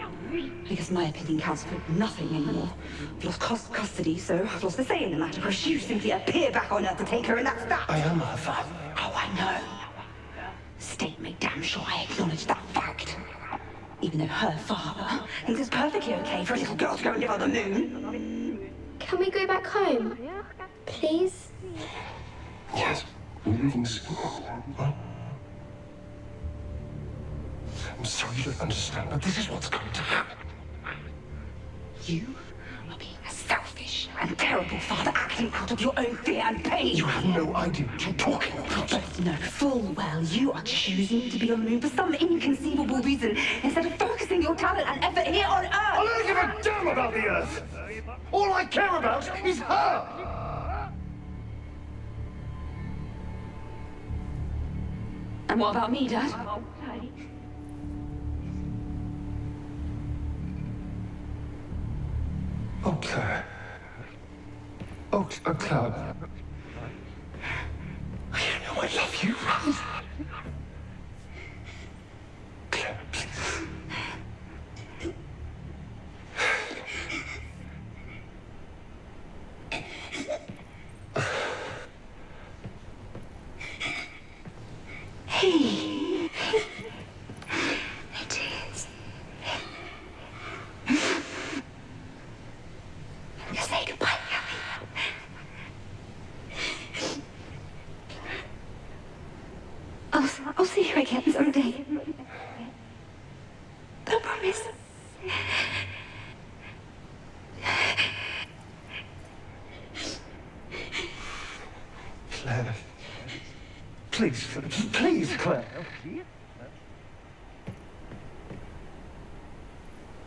Because my opinion counts for nothing anymore. I've lost custody, so I've lost the say in the matter, because you simply appear back on Earth to take her, and that's that! I am her father. Oh, I know. State made damn sure I acknowledge that fact. Even though her father thinks it's perfectly okay for a little girl to go and live on the moon. Can we go back home? Please? Yes. We're leaving soon. Huh? I'm sorry you don't understand, but this is what's going to happen. You are being a selfish and terrible father, acting out of your own fear and pain. You have no idea what you're talking about. Both know full well you are choosing to be on the moon for some inconceivable reason instead of focusing your talent and effort here on Earth. I don't give a damn about the Earth. All I care about is her. And what about me, Dad? Oh, Claire. Oh, Claire. You know I love you, right? Claire, please. Hey. It is. Say goodbye, Ellie. I'll see you again someday. I promise. Claire. Please, Claire.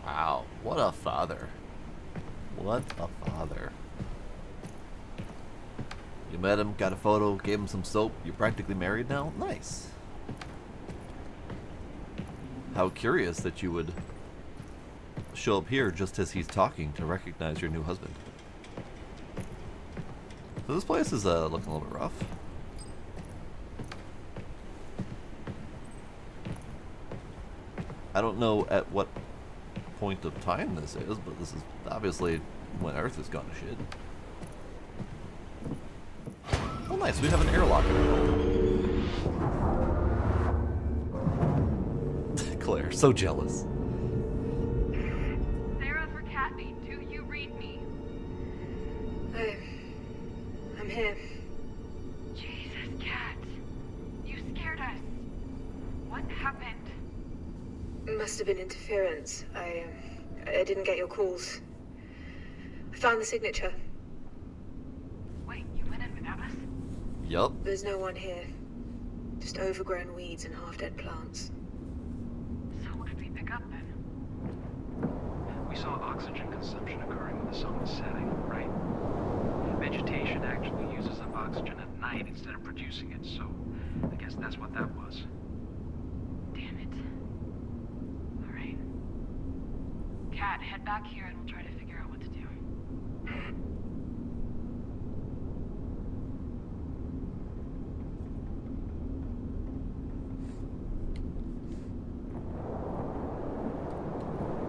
Wow. What a father. What a father. You met him, got a photo, gave him some soap. You're practically married now? Nice. How curious that you would show up here just as he's talking to recognize your new husband. So this place is looking a little bit rough. I don't know at what point of time this is, but this is obviously when Earth has gone to shit. Oh nice, we have an airlock in the world. Claire, so jealous. Sarah for Kathy, do you read me? I'm here. Jesus, Kat. You scared us. What happened? Must have been interference. I didn't get your calls. I found the signature. Wait, you went in without us? Yup. There's no one here. Just overgrown weeds and half-dead plants. So what did we pick up then? We saw oxygen consumption occurring when the sun was setting, right? Vegetation actually uses up oxygen at night instead of producing it, so I guess that's what that was. Damn it. Alright. Kat, head back here and we'll try to figure out what to do.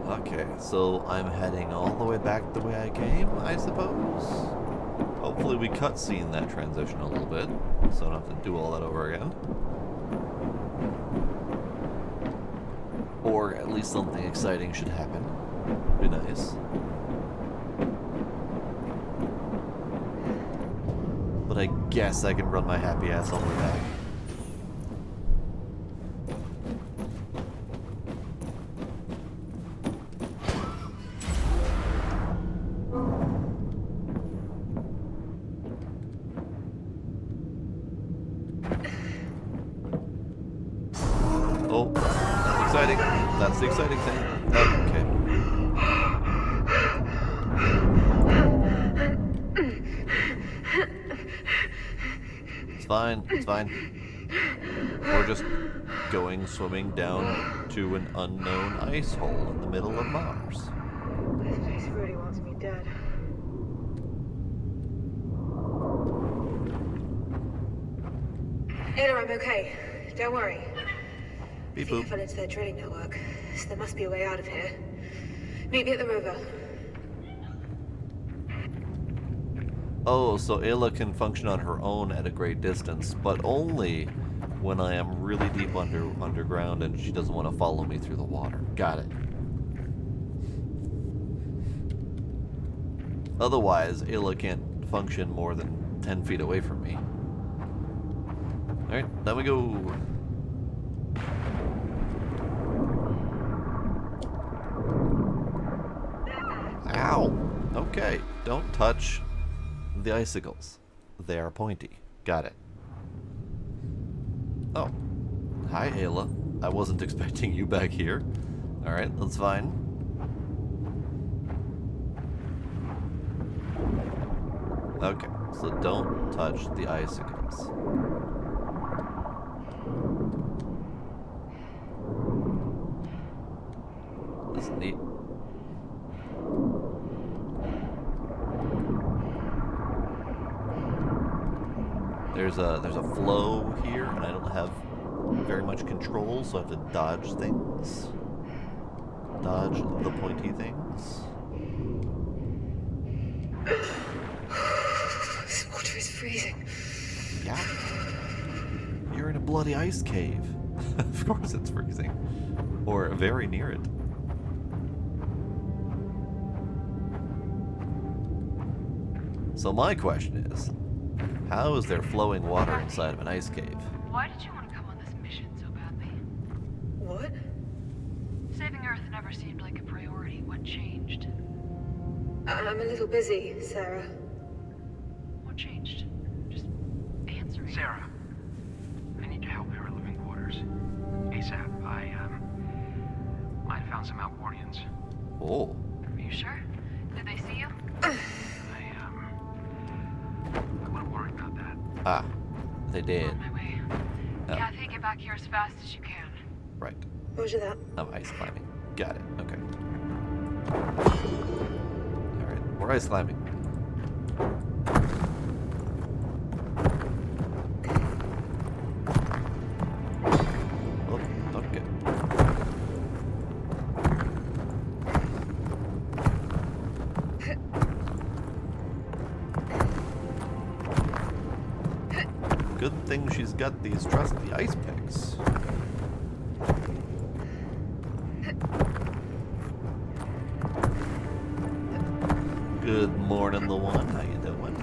Okay, so I'm heading all the way back the way I came, I suppose. Hopefully we cutscene that transition a little bit, so I don't have to do all that over again. Or at least something exciting should happen. Be nice. But I guess I can run my happy ass all the way back. Oh, that's exciting. That's the exciting thing. Okay. It's fine. It's fine. We're just going swimming down to an unknown ice hole in the middle of Mars. This place really wants me dead. Ayla, I'm okay. Don't worry. I Beep think I boop. fell into their drilling network, so there must be a way out of here. Meet me at the river. Oh, so Ayla can function on her own at a great distance, but only when I am really deep underground and she doesn't want to follow me through the water. Got it. Otherwise, Ayla can't function more than 10 feet away from me. Alright, down we go. Ow! Okay, don't touch the icicles. They are pointy. Got it. Oh. Hi, Ayla. I wasn't expecting you back here. Alright, that's fine. Okay, so don't touch the icicles. That's neat. There's a flow here, and I don't have very much control, so I have to dodge things. Dodge the pointy things. This water is freezing. Yeah. You're in a bloody ice cave. Of course it's freezing. Or very near it. So my question is, how is there flowing water inside of an ice cave? Why did you want to come on this mission so badly? What? Saving Earth never seemed like a priority. What changed? I'm a little busy, Sarah. What changed? Just answer it. Sarah, I need your help here at living quarters. ASAP. I might have found some Outwardians. Oh. You sure? Did they see you? I wouldn't worry about that. Ah, they did. On my way. Oh. Kathy, get back here as fast as you can. Right. Roger that. I'm ice climbing. Got it. Okay. Alright, we're ice climbing. Oh, okay. Good thing she's got these trusty ice picks. Good morning, the one. How you doing?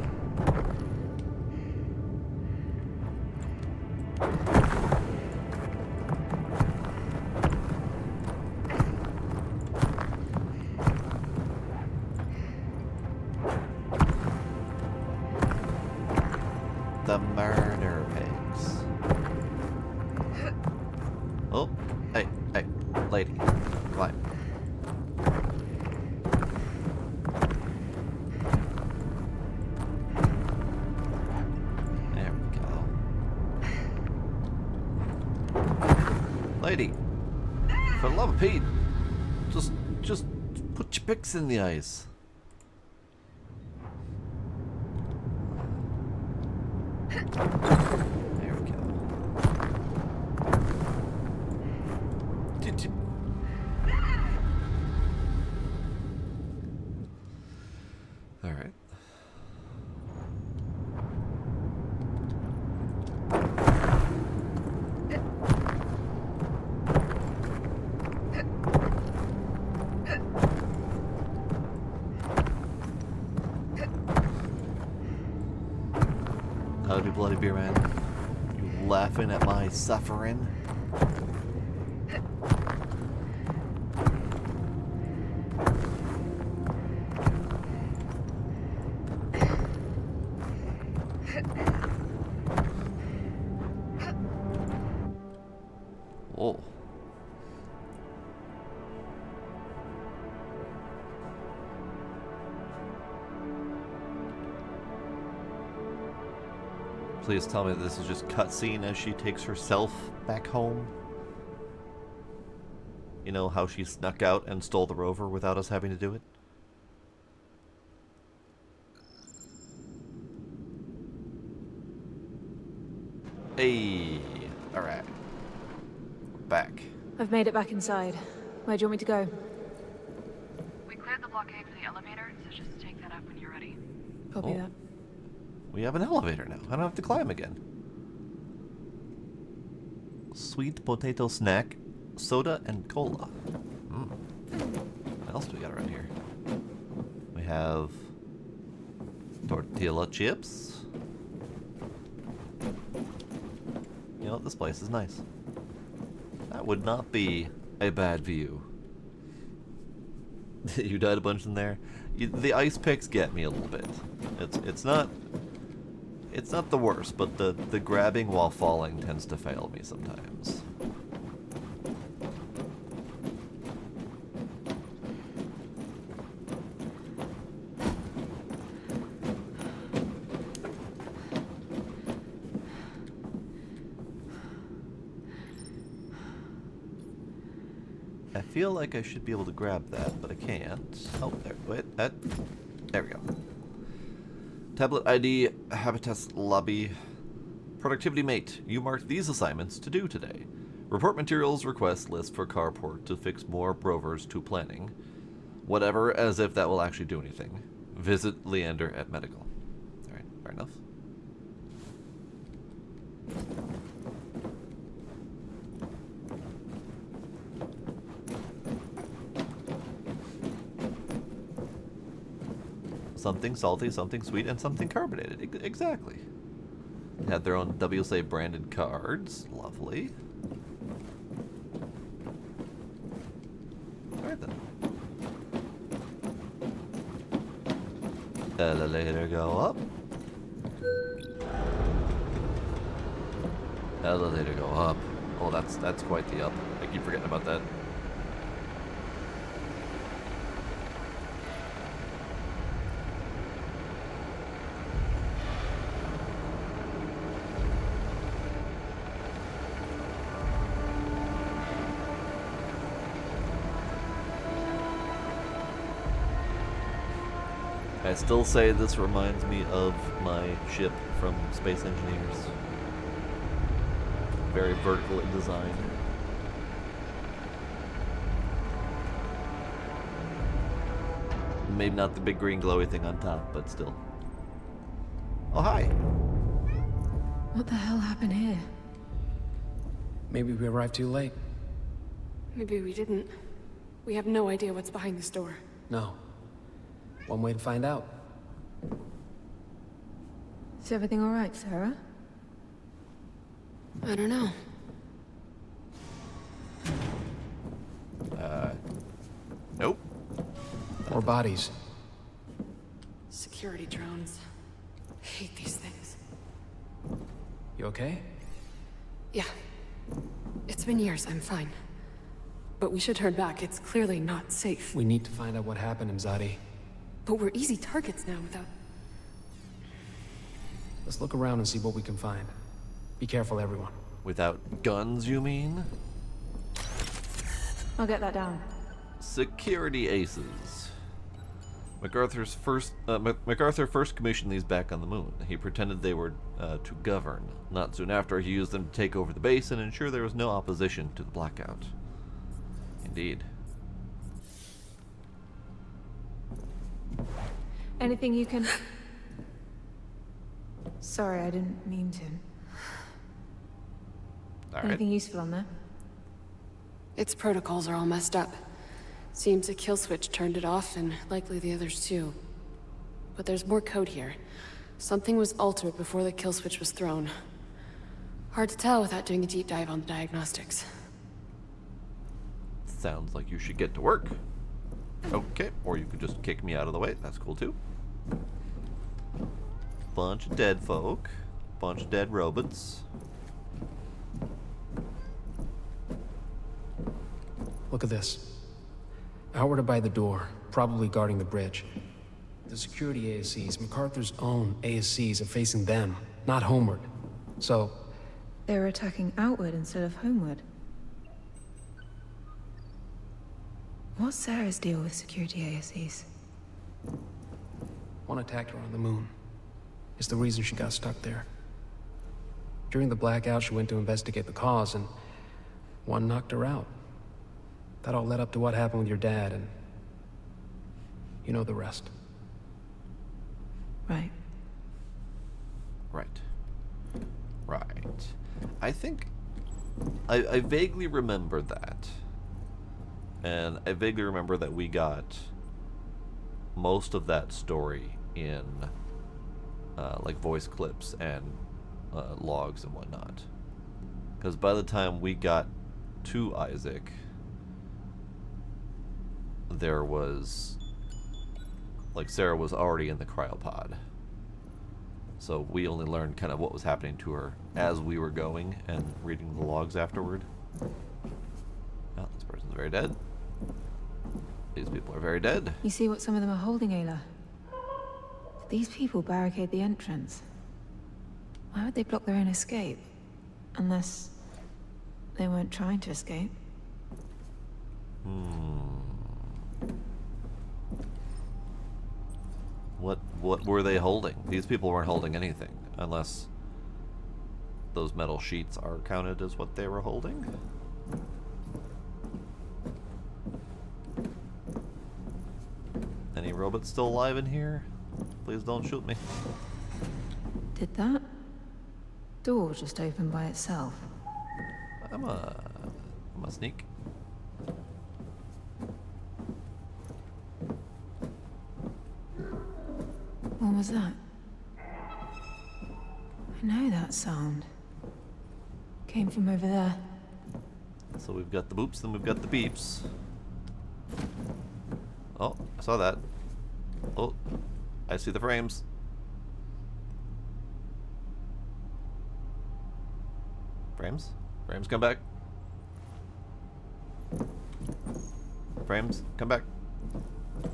The murder pigs. Oh, hey, lady, climb. There we go. Lady, for the love of Pete, just put your picks in the ice. There we go. All right. Howdy, bloody beer man. You laughing at my suffering? Oh. Please tell me this is just cutscene as she takes herself back home. You know, how she snuck out and stole the rover without us having to do it? Hey, alright. We're back. I've made it back inside. Where do you want me to go? We cleared the blockade for the elevator, so just take that up when you're ready. Copy that. We have an elevator now. I don't have to climb again. Sweet potato snack, soda, and cola. What else do we got around here? We have tortilla chips. You know, this place is nice. That would not be a bad view. You died a bunch in there. The ice picks get me a little bit. It's not the worst, but the grabbing while falling tends to fail me sometimes. I feel like I should be able to grab that, but I can't. Oh, there. Wait, there we go. Tablet ID, Habitats Lobby. Productivity Mate, you marked these assignments to do today. Report materials request list for carport to fix more rovers to planning. Whatever, as if that will actually do anything. Visit Leander at medical. Alright, fair enough. Something salty, something sweet, and something carbonated. Exactly. Had their own WSA branded cards. Lovely. Alright then. Elevator go up. Elevator go up. Oh, that's quite the up. I keep forgetting about that. I still say this reminds me of my ship from Space Engineers. Very vertical in design. Maybe not the big green glowy thing on top, but still. Oh, hi. What the hell happened here? Maybe we arrived too late. Maybe we didn't. We have no idea what's behind this door. No. One way to find out. Is everything all right, Sarah? I don't know. Nope. More bodies. Security drones. I hate these things. You okay? Yeah. It's been years, I'm fine. But we should turn back, it's clearly not safe. We need to find out what happened, Imzadi. But we're easy targets now without... Let's look around and see what we can find. Be careful, everyone. Without guns, you mean? I'll get that down. Security aces. MacArthur first commissioned these back on the moon. He pretended they were to govern. Not soon after, he used them to take over the base and ensure there was no opposition to the blackout. Indeed. Anything you can... Sorry, I didn't mean to. Alright. Anything useful on there? Its protocols are all messed up. Seems a kill switch turned it off, and likely the others too. But there's more code here. Something was altered before the kill switch was thrown. Hard to tell without doing a deep dive on the diagnostics. Sounds like you should get to work. Okay, or you could just kick me out of the way. That's cool too. Bunch of dead folk. Bunch of dead robots. Look at this. Outward by the door, probably guarding the bridge. The security ASCs, MacArthur's own ASCs, are facing them, not homeward. So... They were attacking outward instead of homeward. What's Sarah's deal with security ASCs? one attacked her on the moon. It's the reason she got stuck there. During the blackout, she went to investigate the cause, and one knocked her out. That all led up to what happened with your dad, and you know the rest. Right. Right. Right. I think... I vaguely remember that. And I vaguely remember that we got most of that story in like voice clips and logs and whatnot. Because by the time we got to Isaac, there was... like, Sarah was already in the cryopod. So we only learned kind of what was happening to her as we were going and reading the logs afterward. Oh, this person's very dead. These people are very dead. You see what some of them are holding, Ayla? These people barricade the entrance. Why would they block their own escape? Unless they weren't trying to escape. What were they holding? These people weren't holding anything, unless those metal sheets are counted as what they were holding. Any robots still alive in here? Please don't shoot me. Did that door just open by itself? I'm a sneak. What was that? I know that sound. Came from over there. So we've got the boops and we've got the beeps. Oh, I saw that. Oh, I see the frames. Frames? Frames, come back. Frames, come back.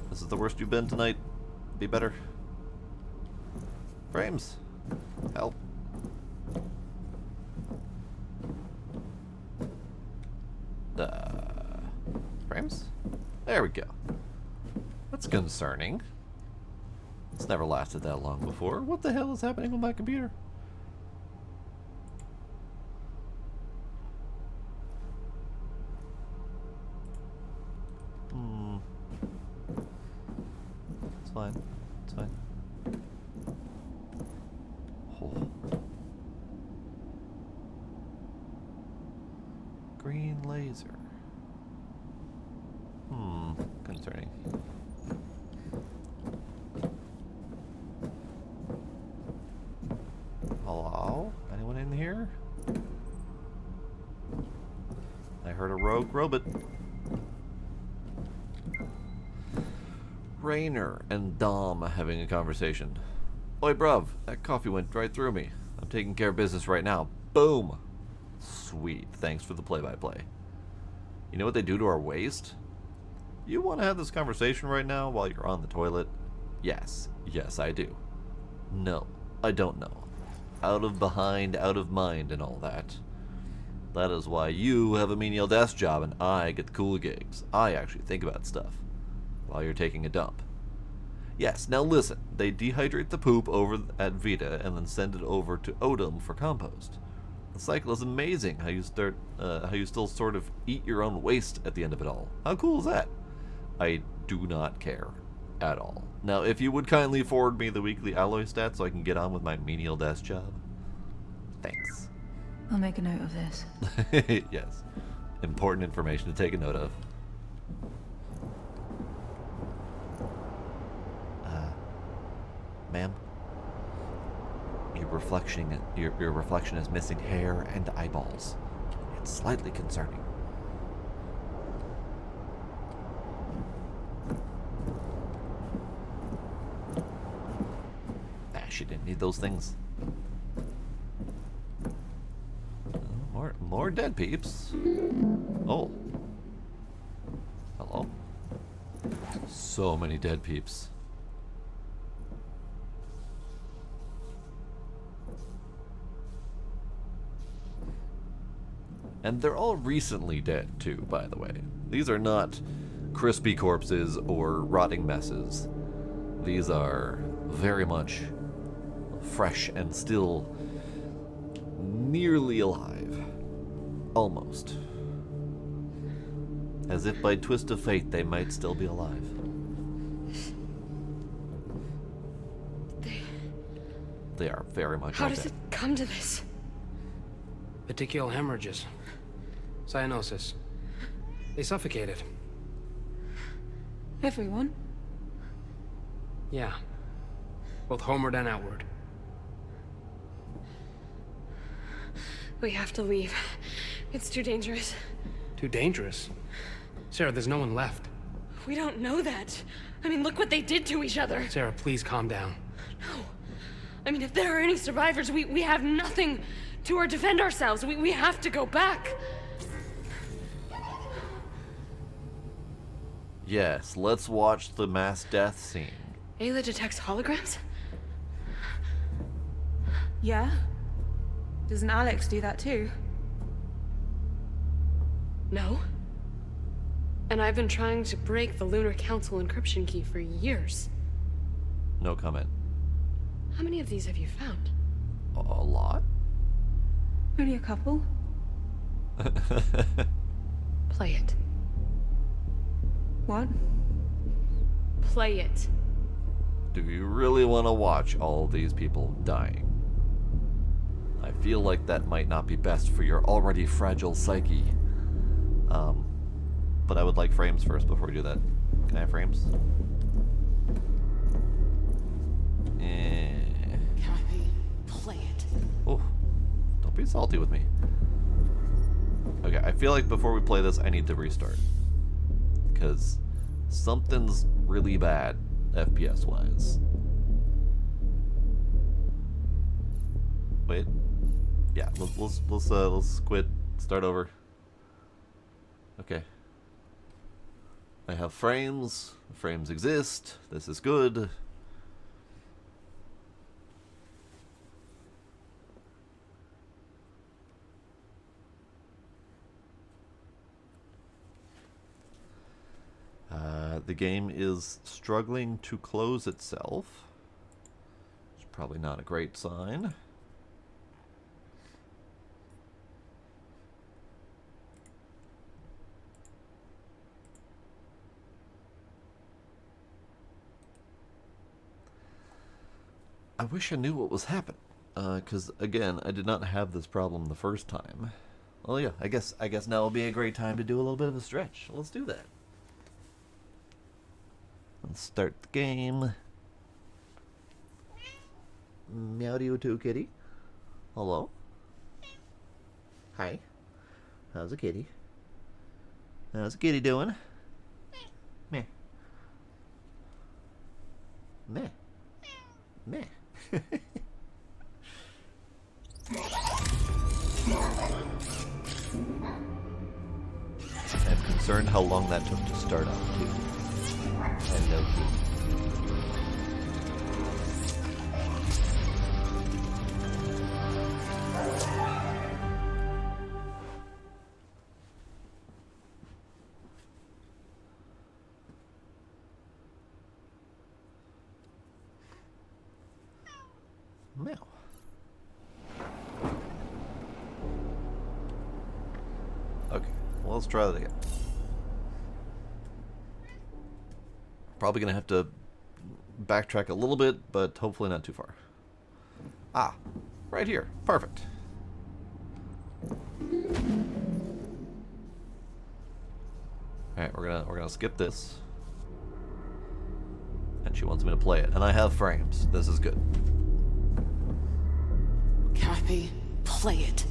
This is the worst you've been tonight. Be better. Frames, help. Frames? There we go. That's concerning. It's never lasted that long before. What the hell is happening with my computer? It's fine. It's fine. Oh. Green laser. Concerning. Hello? Anyone in here? I heard a rogue robot. Rainer and Dom having a conversation. Oi, bruv, that coffee went right through me. I'm taking care of business right now. Boom! Sweet, thanks for the play-by-play. You know what they do to our waste? You want to have this conversation right now while you're on the toilet? Yes. Yes, I do. No, I don't know. Out of behind, out of mind, and all that. That is why you have a menial desk job and I get the cool gigs. I actually think about stuff while you're taking a dump. Yes, now listen. They dehydrate the poop over at Vita and then send it over to Odom for compost. The cycle is amazing. How you still sort of eat your own waste at the end of it all. How cool is that? I do not care at all. Now, if you would kindly forward me the weekly alloy stats so I can get on with my menial desk job. Thanks. I'll make a note of this. Yes. Important information to take a note of. Ma'am? Your reflection is missing hair and eyeballs. It's slightly concerning. She didn't need those things. More dead peeps. Oh. Hello. So many dead peeps. And they're all recently dead, too, by the way. These are not crispy corpses or rotting messes. These are very much fresh and still nearly alive. Almost. As if by twist of fate they might still be alive. They are very much How dead. does it come to this? Petechial hemorrhages. Cyanosis. They suffocated. Everyone? Yeah. Both homeward and outward. We have to leave. It's too dangerous. Too dangerous? Sarah, there's no one left. We don't know that. I mean, look what they did to each other. Sarah, please calm down. No. I mean, if there are any survivors, we have nothing to defend ourselves. We have to go back. Yes, let's watch the mass death scene. Ayla detects holograms? Yeah? Doesn't Alex do that too? No. And I've been trying to break the Lunar Council encryption key for years. No comment. How many of these have you found? A lot? Only a couple. Play it. What? Play it. Do you really want to watch all these people dying? I feel like that might not be best for your already fragile psyche. But I would like frames first before we do that. Can I have frames? Kathy, play it. Oh, don't be salty with me. Okay, I feel like before we play this, I need to restart. Because something's really bad, FPS-wise. Wait. Yeah, let's quit. Start over. Okay. I have frames. The frames exist. This is good. The game is struggling to close itself. Probably not a great sign. I wish I knew what was happening, because again, I did not have this problem the first time. Well, yeah, I guess now will be a great time to do a little bit of a stretch. Let's do that. Let's start the game. Meow to you too, kitty. Hello. Hi. How's the kitty? How's the kitty doing? Meh. Meh. Meh. I'm concerned how long that took to start up, too. I have no clue. Meow. Okay, well, let's try that again. Probably gonna have to backtrack a little bit, but hopefully not too far. Ah, right here. Perfect. Alright, we're gonna skip this. And she wants me to play it. And I have frames. This is good. Kathy, play it.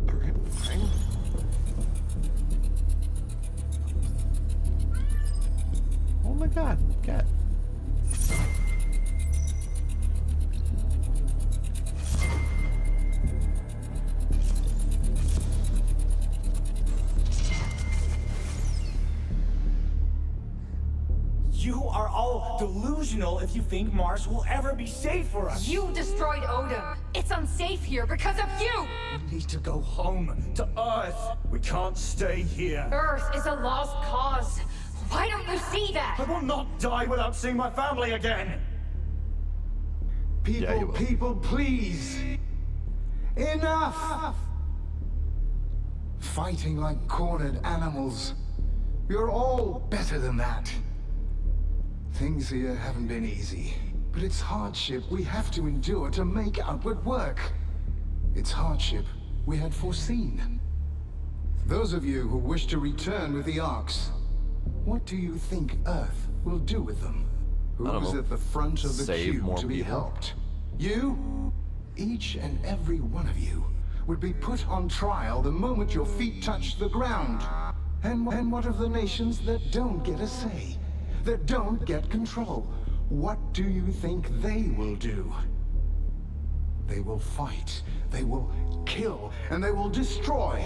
Alright, fine. Oh my god, cat. You are all delusional if you think Mars will ever be safe for us. You destroyed Odin. It's unsafe here because of you! We need to go home, to Earth. We can't stay here. Earth is a lost cause. Why don't you see that? I will not die without seeing my family again. People, Yeah, you will. people, please. Enough! Fighting like cornered animals. You're all better than that. Things here haven't been easy, but it's hardship we have to endure to make outward work. It's hardship we had foreseen. Those of you who wish to return with the Arks, what do you think Earth will do with them? I don't Who's know. at the front of the Save queue more to be people? helped? You? Each and every one of you would be put on trial the moment your feet touch the ground. And what of the nations that don't get a say? That don't get control? What do you think they will do? They will fight, they will kill, and they will destroy.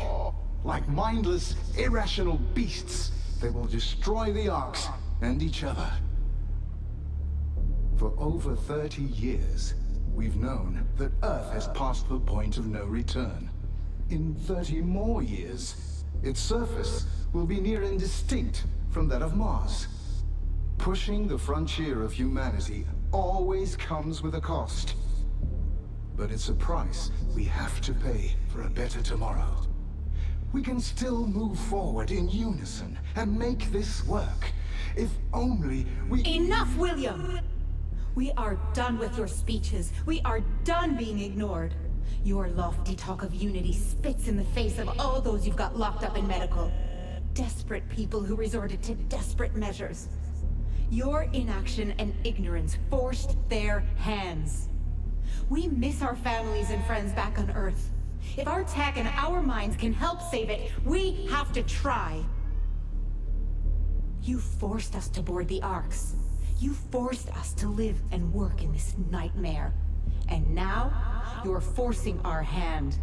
Like mindless, irrational beasts, they will destroy the Arks and each other. For over 30 years, we've known that Earth has passed the point of no return. In 30 more years, its surface will be near and distinct from that of Mars. Pushing the frontier of humanity always comes with a cost. But it's a price we have to pay for a better tomorrow. We can still move forward in unison and make this work. If only we... Enough, William! We are done with your speeches. We are done being ignored. Your lofty talk of unity spits in the face of all those you've got locked up in medical. Desperate people who resorted to desperate measures. Your inaction and ignorance forced their hands. We miss our families and friends back on Earth. If our tech and our minds can help save it, we have to try. You forced us to board the Arks. You forced us to live and work in this nightmare. And now, you're forcing our hand.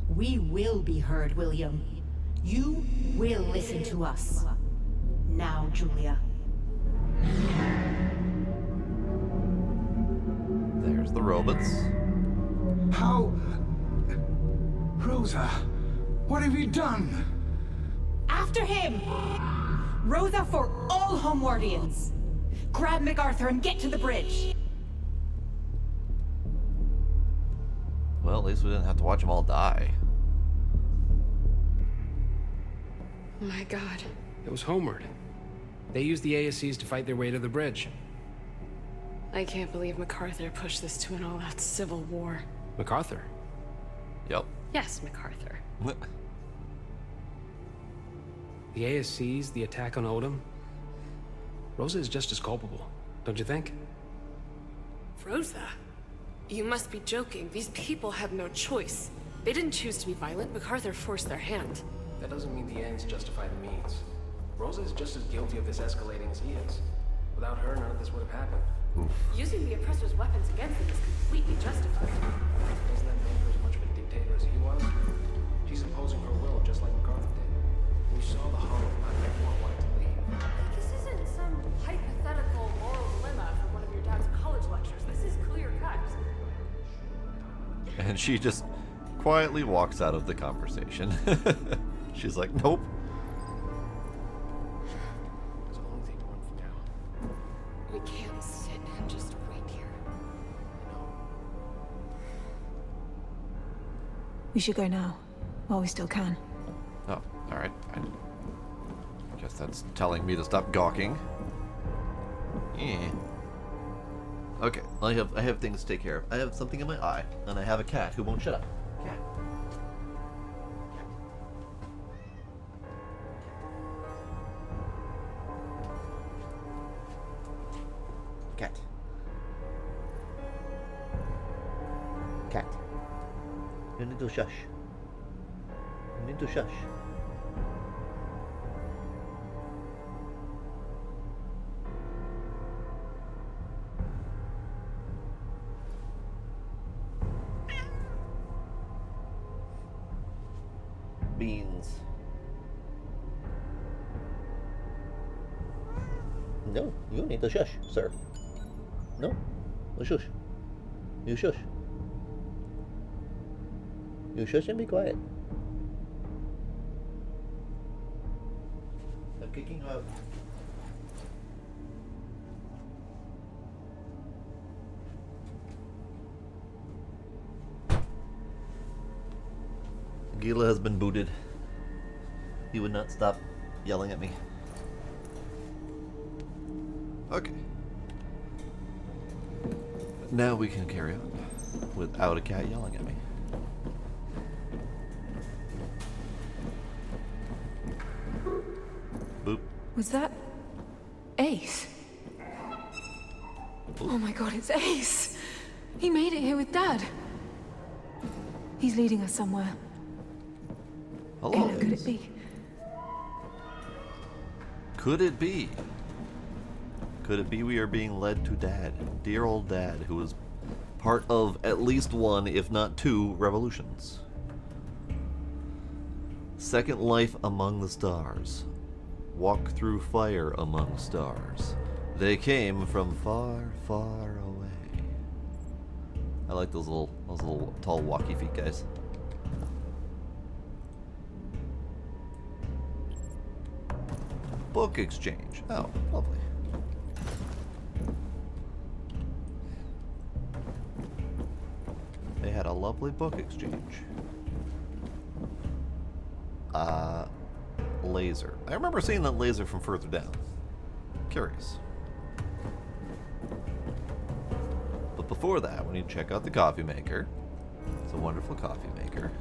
We will be heard, William. You will listen to us. Now, Julia. There's the robots. How... Rosa, what have you done? After him! Rosa for all Homewardians! Grab MacArthur and get to the bridge! Well, at least we didn't have to watch them all die. My God. It was homeward. They used the ASCs to fight their way to the bridge. I can't believe MacArthur pushed this to an all-out civil war. MacArthur? Yep. Yes, MacArthur. The ASCs, the attack on Odom. Rosa is just as culpable, don't you think? Rosa? You must be joking. These people had no choice. They didn't choose to be violent. MacArthur forced their hand. That doesn't mean the ends justify the means. Rosa is just as guilty of this escalating as he is. Without her, none of this would have happened. Using the oppressor's weapons against them is completely justified. Doesn't that make her as much of a dictator as he was? She's imposing her will just like MacArthur did. When you saw the hollow, not everyone wanted to leave. This isn't some hypothetical moral dilemma from one of your dad's college lectures. This is clear cut. And she just quietly walks out of the conversation. She's like, nope. It's the only thing to run from now. We can't sit and just wait here. We should go now, while we still can. Oh, alright, fine. Guess that's telling me to stop gawking. Yeah. Okay, I have things to take care of. I have something in my eye, and I have a cat who won't shut up. Cat. Cat. Cat. You need to shush. You need to shush. Beans. No, you need to shush, sir. No, shush. You shush. You shush and be quiet. I'm kicking you out. Gila has been booted. He would not stop yelling at me. Okay. Now we can carry on without a cat yelling at me. Boop. Was that Ace? Oh my God, it's Ace! He made it here with Dad. He's leading us somewhere. Hello. Ayla, could it be? Could it be? Could it be we are being led to Dad? Dear old Dad, who was part of at least one, if not two, revolutions. Second life among the stars. Walk through fire among stars. They came from far, far away. I like those little tall walkie feet guys. Book exchange. Oh, lovely. They had a lovely book exchange. Laser. I remember seeing that laser from further down. Curious. But before that, we need to check out the coffee maker. It's a wonderful coffee maker.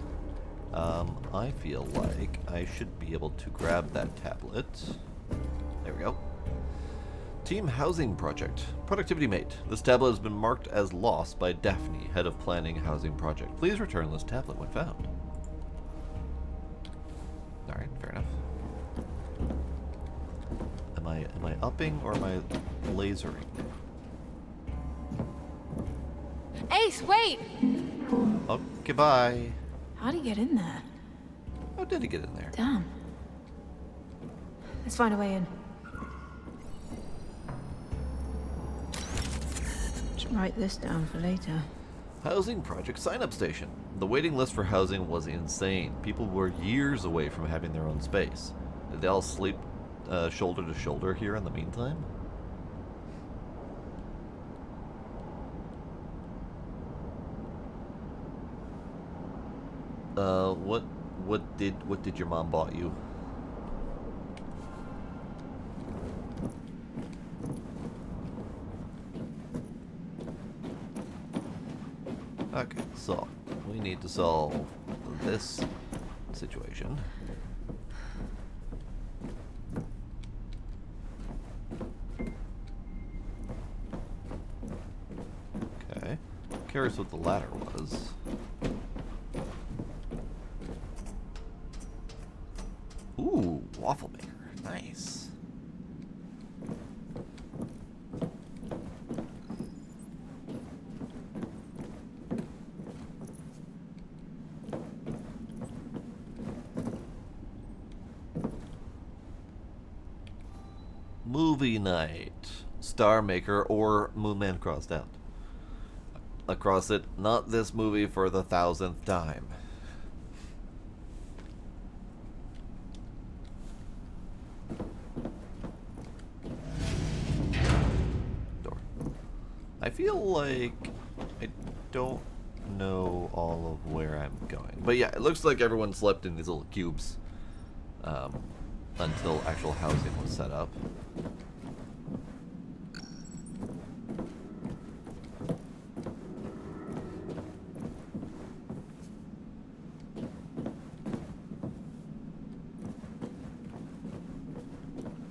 I feel like I should be able to grab that tablet. There we go. Team Housing Project. Productivity Mate. This tablet has been marked as lost by Daphne, head of planning housing project. Please return this tablet when found. Alright, fair enough. Am I upping or am I lasering? Ace, wait! Okay, bye. How'd he get in there? How did he get in there? Damn. Let's find a way in. Should write this down for later. Housing project sign-up station. The waiting list for housing was insane. People were years away from having their own space. Did they all sleep shoulder to shoulder here in the meantime? what did your mom bought you? Okay, so we need to solve this situation. Okay, curious what the ladder was. Ooh, waffle maker, nice. Movie night. Star Maker or Moonman crossed out. Across it, not this movie for the 1000th time. Door. I feel like I don't know all of where I'm going. But yeah, it looks like everyone slept in these little cubes. Until actual housing was set up.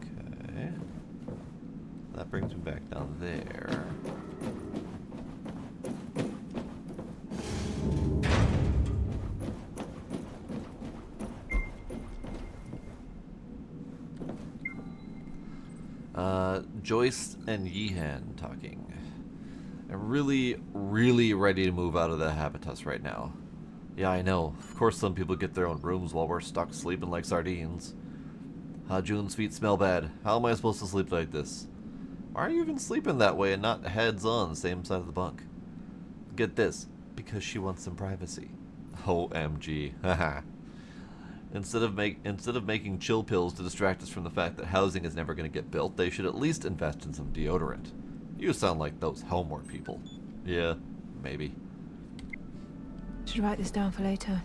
Okay. That brings me back down there. Joyce and Yehan talking. I'm really ready to move out of the habitus right now. Yeah, I know. Of course some people get their own rooms while we're stuck sleeping like sardines. June's feet smell bad. How am I supposed to sleep like this? Why are you even sleeping that way and not heads on, same side of the bunk? Get this. Because she wants some privacy. OMG. Haha. Instead of making chill pills to distract us from the fact that housing is never going to get built, they should at least invest in some deodorant. You sound like those Homeward people. Yeah, maybe. Should write this down for later.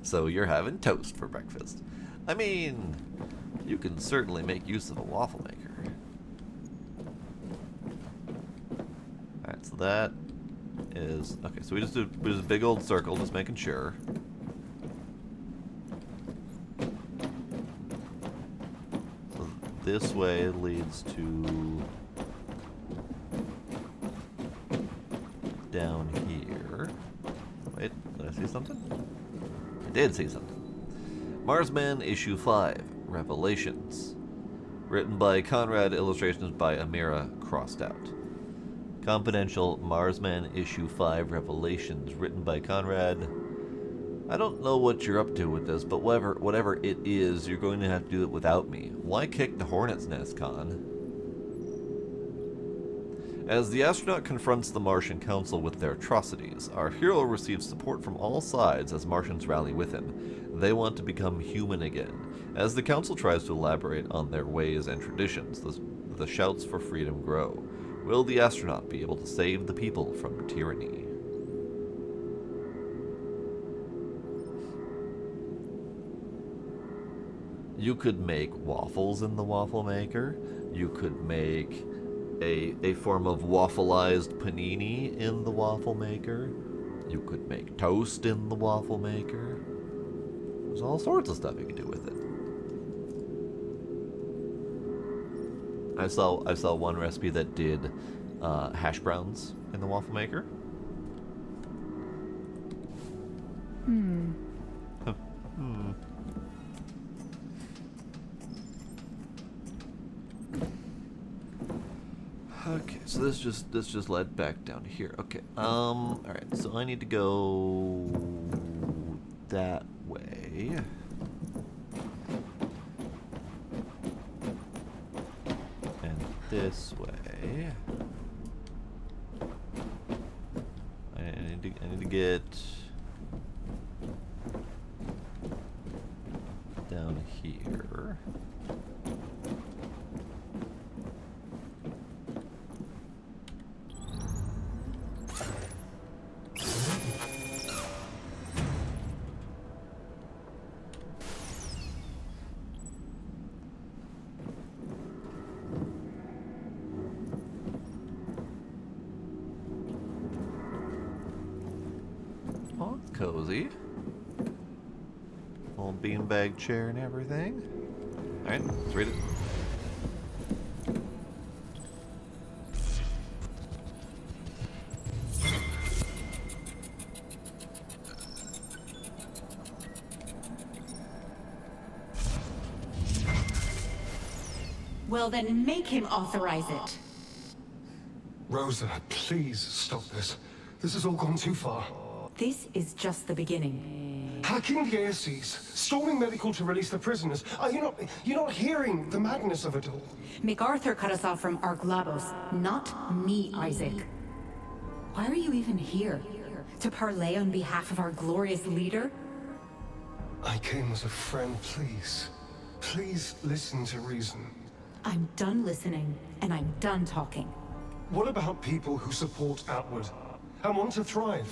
So you're having toast for breakfast. I mean, you can certainly make use of a waffle maker. Alright, so that is... Okay, so we just do a big old circle, just making sure. So this way leads to... down here. Wait, did I see something? I did see something. Marsman, Issue 5, Revelations. Written by Conrad, illustrations by Amira, crossed out. Confidential, Marsman, Issue 5, Revelations, written by Conrad. I don't know what you're up to with this, but whatever it is, you're going to have to do it without me. Why kick the hornet's nest, Con? As the astronaut confronts the Martian Council with their atrocities, our hero receives support from all sides as Martians rally with him. They want to become human again. As the Council tries to elaborate on their ways and traditions, the shouts for freedom grow. Will the astronaut be able to save the people from tyranny? You could make waffles in the waffle maker. You could make a form of waffleized panini in the waffle maker. You could make toast in the waffle maker. There's all sorts of stuff you can do with it. I saw one recipe that did hash browns in the waffle maker. Okay, so this just led back down here. Okay, all right. So I need to go that way. This way. I need to get down here. Oh, it's cozy. Old beanbag chair and everything. Alright, let's read it. Well, then make him authorize it. Rosa, please stop this. This has all gone too far. This is just the beginning. Hacking the ASCs, storming medical to release the prisoners. Are you not hearing the madness of it all? MacArthur cut us off from Ark Labos, not me, Isaac. Why are you even here? To parlay on behalf of our glorious leader? I came as a friend, please. Please listen to reason. I'm done listening, and I'm done talking. What about people who support Outward and want to thrive?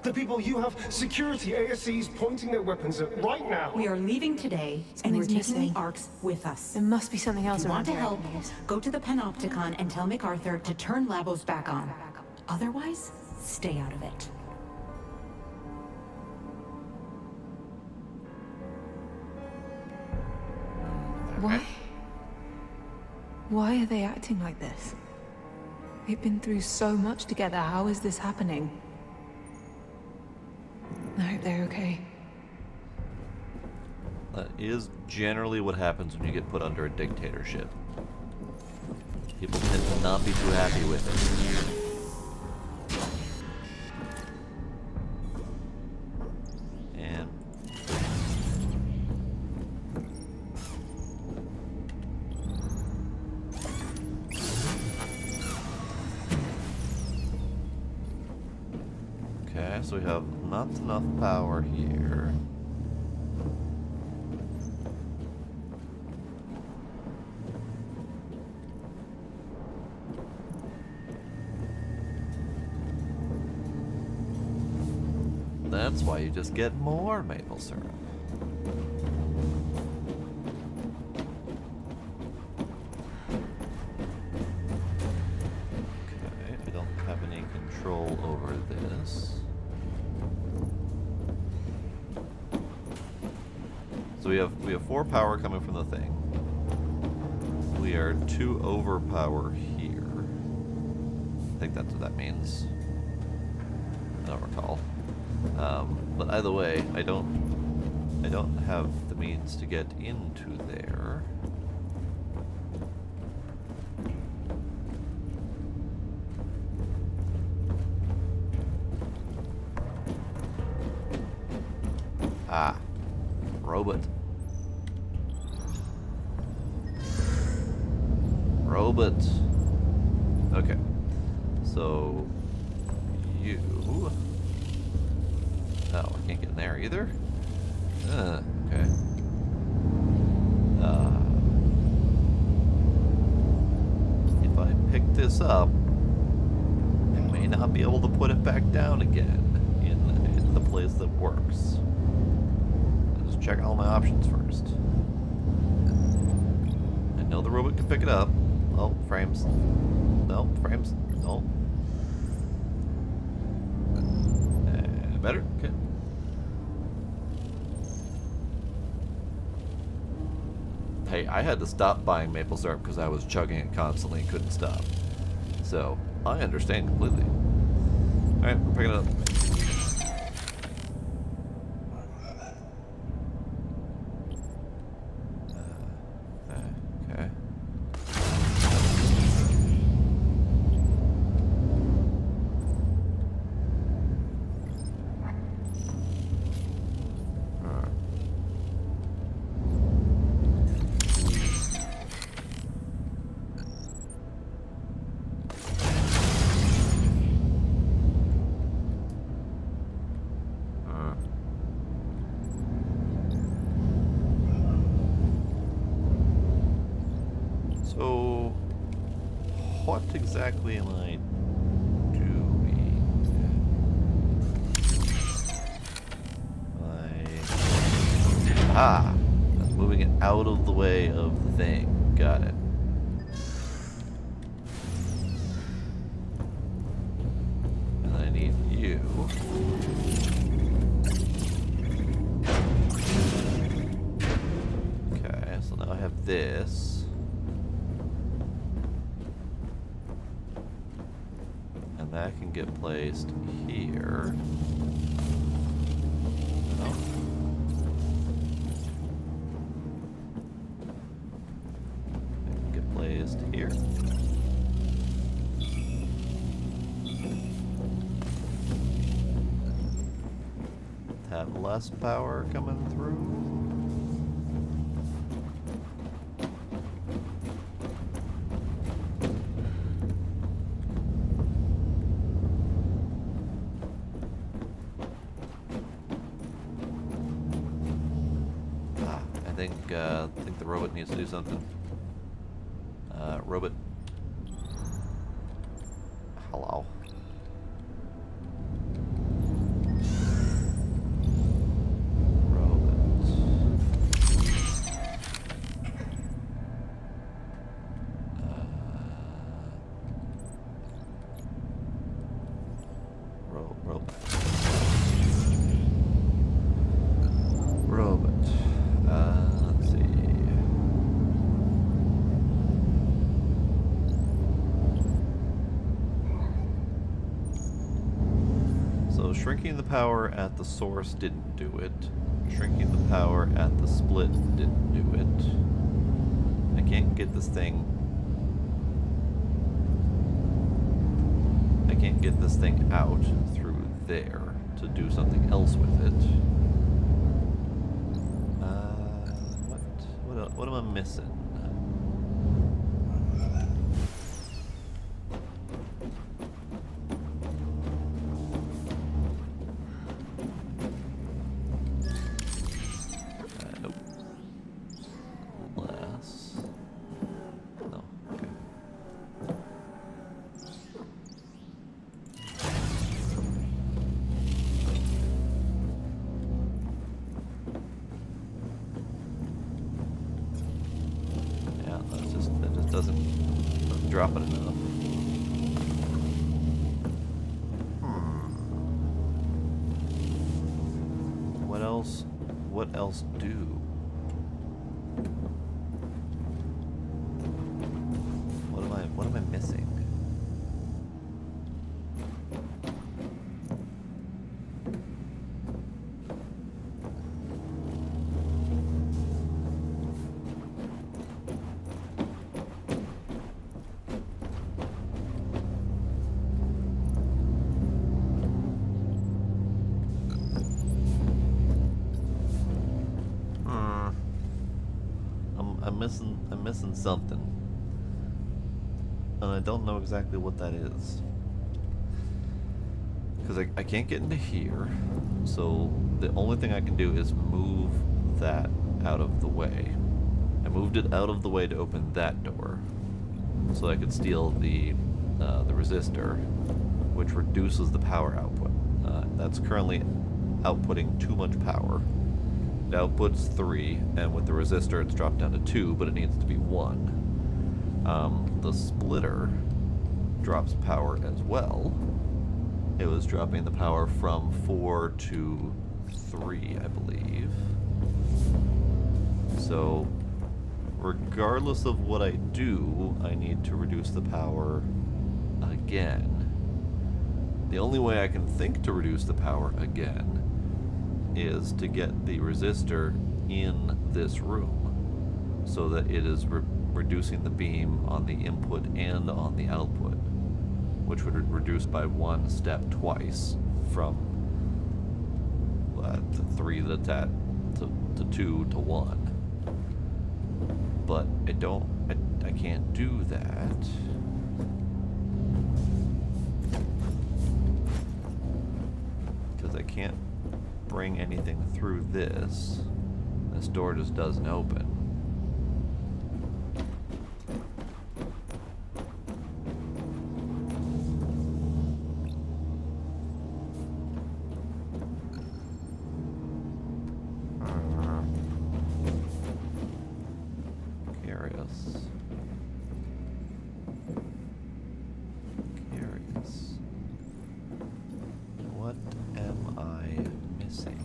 The people you have security ASCs pointing their weapons at right now. We are leaving today, and we're Something's taking missing. the Arks with us. There must be something else If you around want to here. help, go to the Panopticon and tell MacArthur to turn Labos back on. Otherwise, stay out of it. Why? Why are they acting like this? They've been through so much together. How is this happening? I hope they're okay. That is generally what happens when you get put under a dictatorship. People tend to not be too happy with it. And okay, so we have not enough power here. That's why you just get more maple syrup. Okay, we don't have any control over this. So we have 4 power coming from the thing. We are 2 over power here. I think that's what that means. I don't recall. But either way, I don't have the means to get into there. Ah, robot. Robot. Okay. So you. Oh, I can't get in there either? Okay. If I pick this up, I may not be able to put it back down again in the place that works. I'm just checking all my options first. I know the robot can pick it up. Oh, frames. No, frames. No. Better? Okay. Hey, I had to stop buying maple syrup because I was chugging it constantly and couldn't stop. So, I understand completely. Alright, we're picking it up. Okay. So, what exactly am I doing? That's moving it out of the way of the thing. Got it. And I need you this. And that can get placed here. No. It can get placed here. Have less power coming through. I think the robot needs to do something. Robot. Hello. Let's see. So shrinking the power at the source didn't do it. Shrinking the power at the split didn't do it. I can't get this thing. I can't get this thing out through there to do something else with it. What am I missing? Nope. Less. No. Okay. That just doesn't drop it enough. What else do? What am I missing? I'm missing something. And I don't know exactly what that is. Because I can't get into here. So the only thing I can do is move that out of the way. I moved it out of the way to open that door. So I could steal the resistor, which reduces the power output. That's currently outputting too much power. It outputs 3, and with the resistor it's dropped down to 2, but it needs to be 1. The splitter drops power as well. It was dropping the power from 4 to 3, I believe. So, regardless of what I do, I need to reduce the power again. The only way I can think to reduce the power again is to get the resistor in this room so that it is reducing the beam on the input and on the output, which would reduce by 1 step twice from 3 that's at to 2 to 1. But I can't do that. Because I can't bring anything through this. This door just doesn't open. Curious. What am I missing?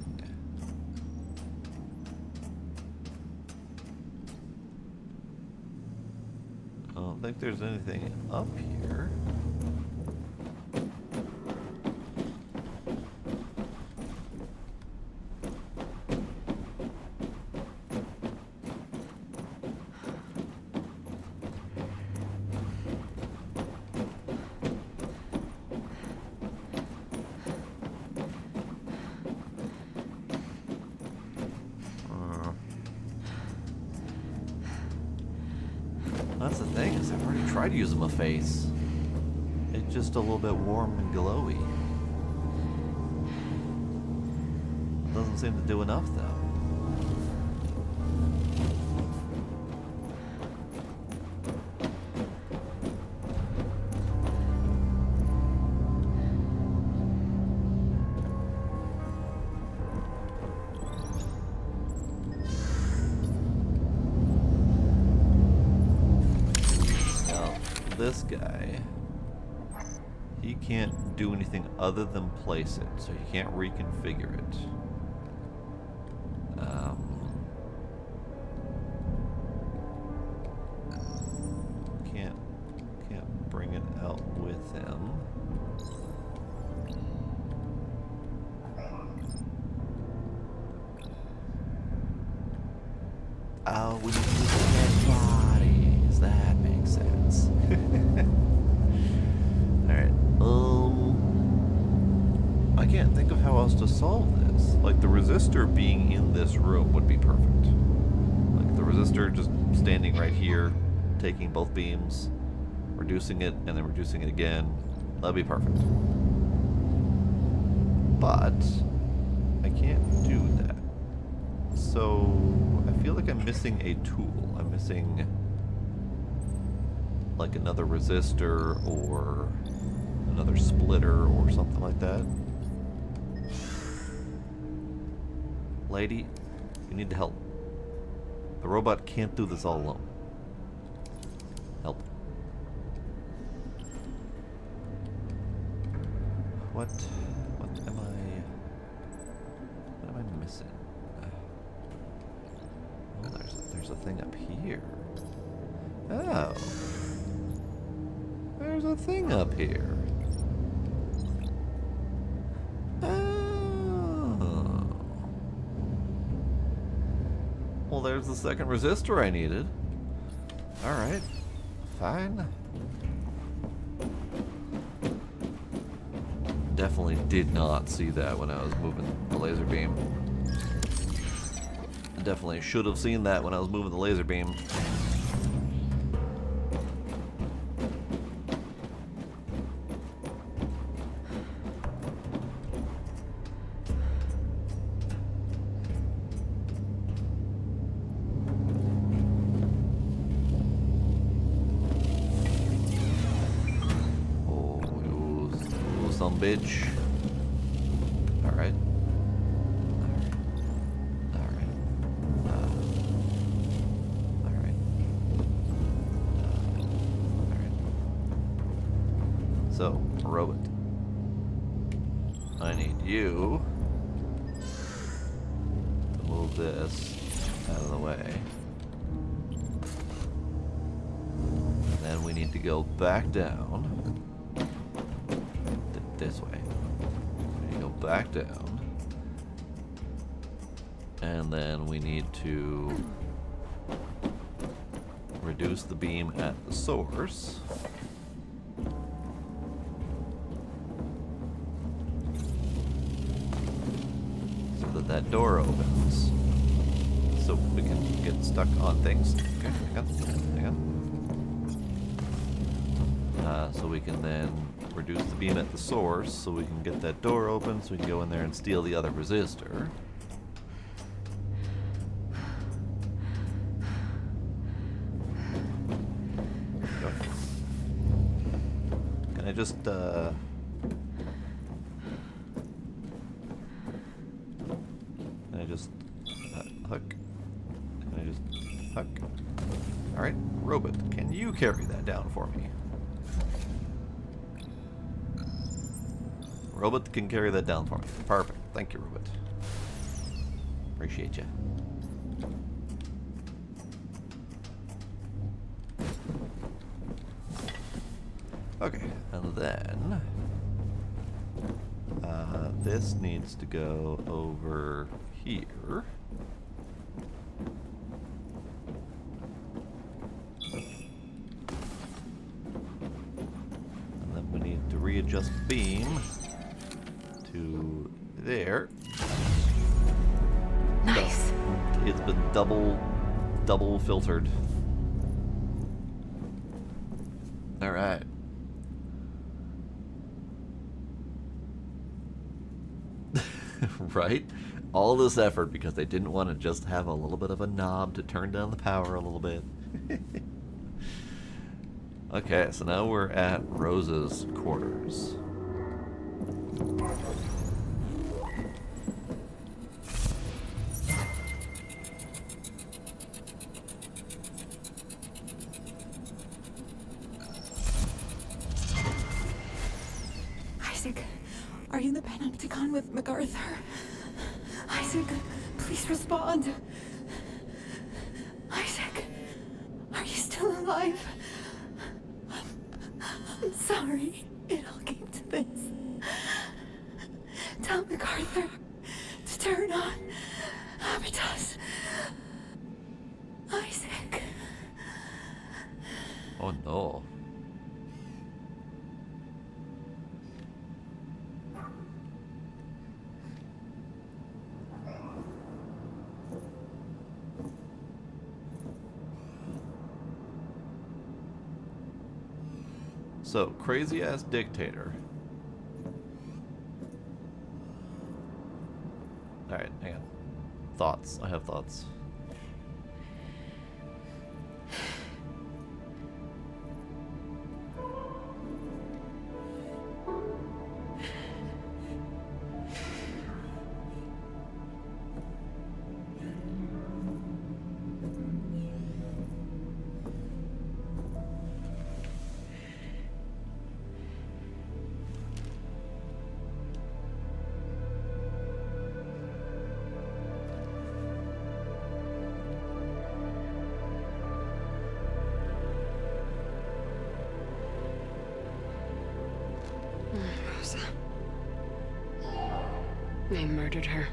don't think there's anything up here. That's the thing, is I've already tried using my face. It's just a little bit warm and glowy. Doesn't seem to do enough though. This guy, he can't do anything other than place it, so he can't reconfigure it. Can't bring it out with him. Oh, we need to use the dead bodies. That makes sense. Alright, I can't think of how else to solve this. Like, the resistor being in this room would be perfect. Like, the resistor just standing right here, taking both beams, reducing it, and then reducing it again. That'd be perfect. But I can't do that. So I feel like I'm missing a tool. I'm missing like another resistor or another splitter or something like that. Lady, you need to help. The robot can't do this all alone. Help. What am I missing? Oh, there's a thing up here. Oh. There's a thing up here. Oh. Well, there's the second resistor I needed. Alright. Fine. Definitely did not see that when I was moving the laser beam. Definitely should have seen that when I was moving the laser beam. Some bitch. Alright. Alright. Alright. So, robot. I need you to move this out of the way. And then we need to go back down. This way. We go back down. And then we need to reduce the beam at the source. So that that door opens. So we can get stuck on things. Okay, hang on. So we can then reduce the beam at the source so we can get that door open so we can go in there and steal the other resistor. Go. Can I just can I just hook? Can I just hook? Alright, robot, can you carry that down for me? Robot can carry that down for me. Perfect. Thank you, robot. Appreciate you. Okay, and then this needs to go over here. And then we need to readjust the beam to there. Nice. It's been double filtered. All right. Right? All this effort because they didn't want to just have a little bit of a knob to turn down the power a little bit. Okay, so now we're at Rose's quarters. Isaac, are you in the Panopticon with MacArthur? Isaac, please respond. Isaac, are you still alive? I'm sorry it all came to this. Tell MacArthur to turn on Habitas. Isaac. Oh no. So, crazy ass dictator. Alright, hang on. Thoughts. I have thoughts. Rosa. They murdered her.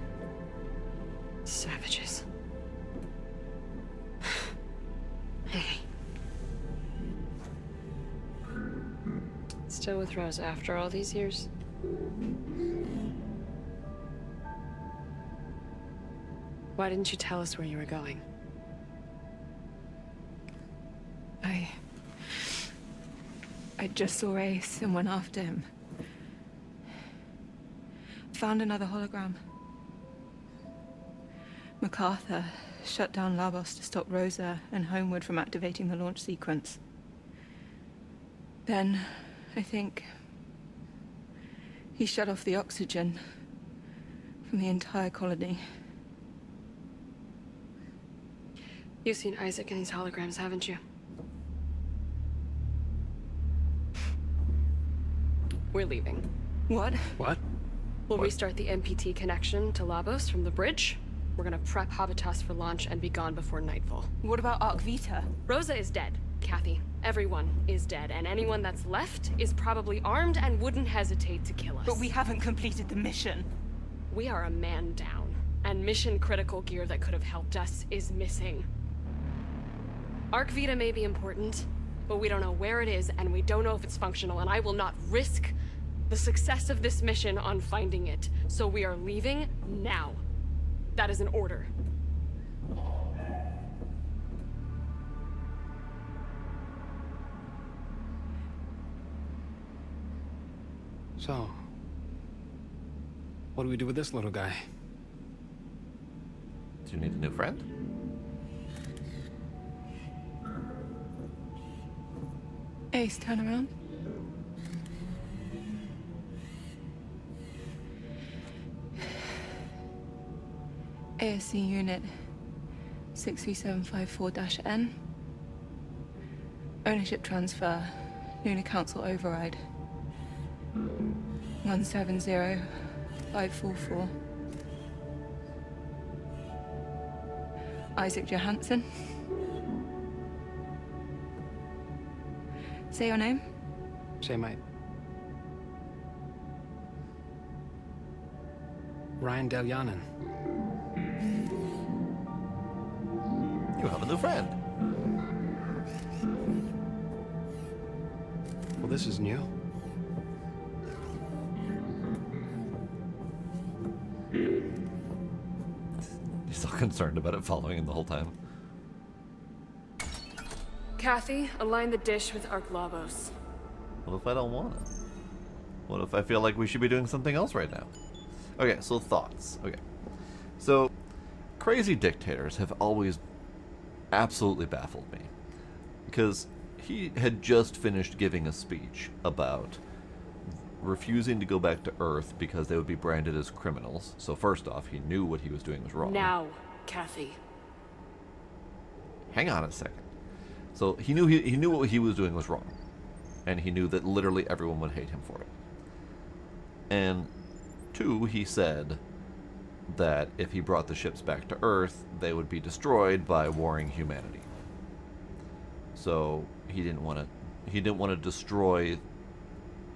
Savages. Hey. Still with Rosa after all these years? Why didn't you tell us where you were going? I just saw Ace and went after him. Found another hologram. MacArthur shut down Labos to stop Rosa and Homewood from activating the launch sequence. Then, I think, he shut off the oxygen from the entire colony. You've seen Isaac in these holograms, haven't you? We're leaving. What? What? We'll restart the MPT connection to Labos from the bridge. We're gonna prep Habitas for launch and be gone before nightfall. What about Arc Vita? Rosa is dead, Kathy. Everyone is dead, and anyone that's left is probably armed and wouldn't hesitate to kill us. But we haven't completed the mission. We are a man down, and mission-critical gear that could have helped us is missing. Arc Vita may be important, but we don't know where it is, and we don't know if it's functional, and I will not risk the success of this mission on finding it. So we are leaving now. That is an order. So, what do we do with this little guy? Do you need a new friend? Ace, turn around. ASC unit 63754-N. Ownership transfer. Lunar Council override. 170544. Isaac Johansson. Say your name. Say, mate. Ryan Delyanin. You have a new friend. Well, this is new. He's so concerned about it following him the whole time. Kathy, align the dish with Arklabos. What if I don't want to? What if I feel like we should be doing something else right now? Okay, so thoughts. Okay. So, crazy dictators have always absolutely baffled me. Because he had just finished giving a speech about refusing to go back to Earth because they would be branded as criminals. So first off, he knew what he was doing was wrong. Now, Kathy. Hang on a second. So he knew what he was doing was wrong. And he knew that literally everyone would hate him for it. And two, he said that if he brought the ships back to Earth, they would be destroyed by warring humanity. So he didn't want to destroy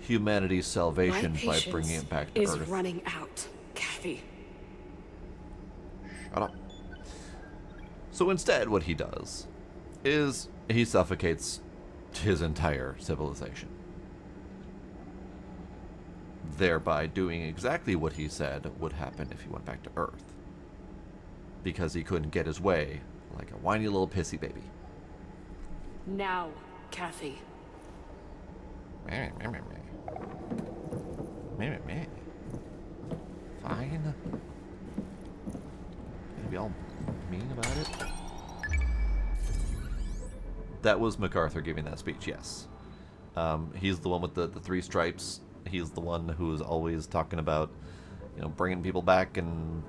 humanity's salvation by bringing it back to Earth. Earth. Is running out, Kathy. Shut up. So instead, what he does is he suffocates his entire civilization, thereby doing exactly what he said would happen if he went back to Earth, because he couldn't get his way like a whiny little pissy baby. Now, Kathy. Fine. Gonna be all mean about it. That was MacArthur giving that speech, yes. He's the one with the three stripes. He's the one who is always talking about, bringing people back and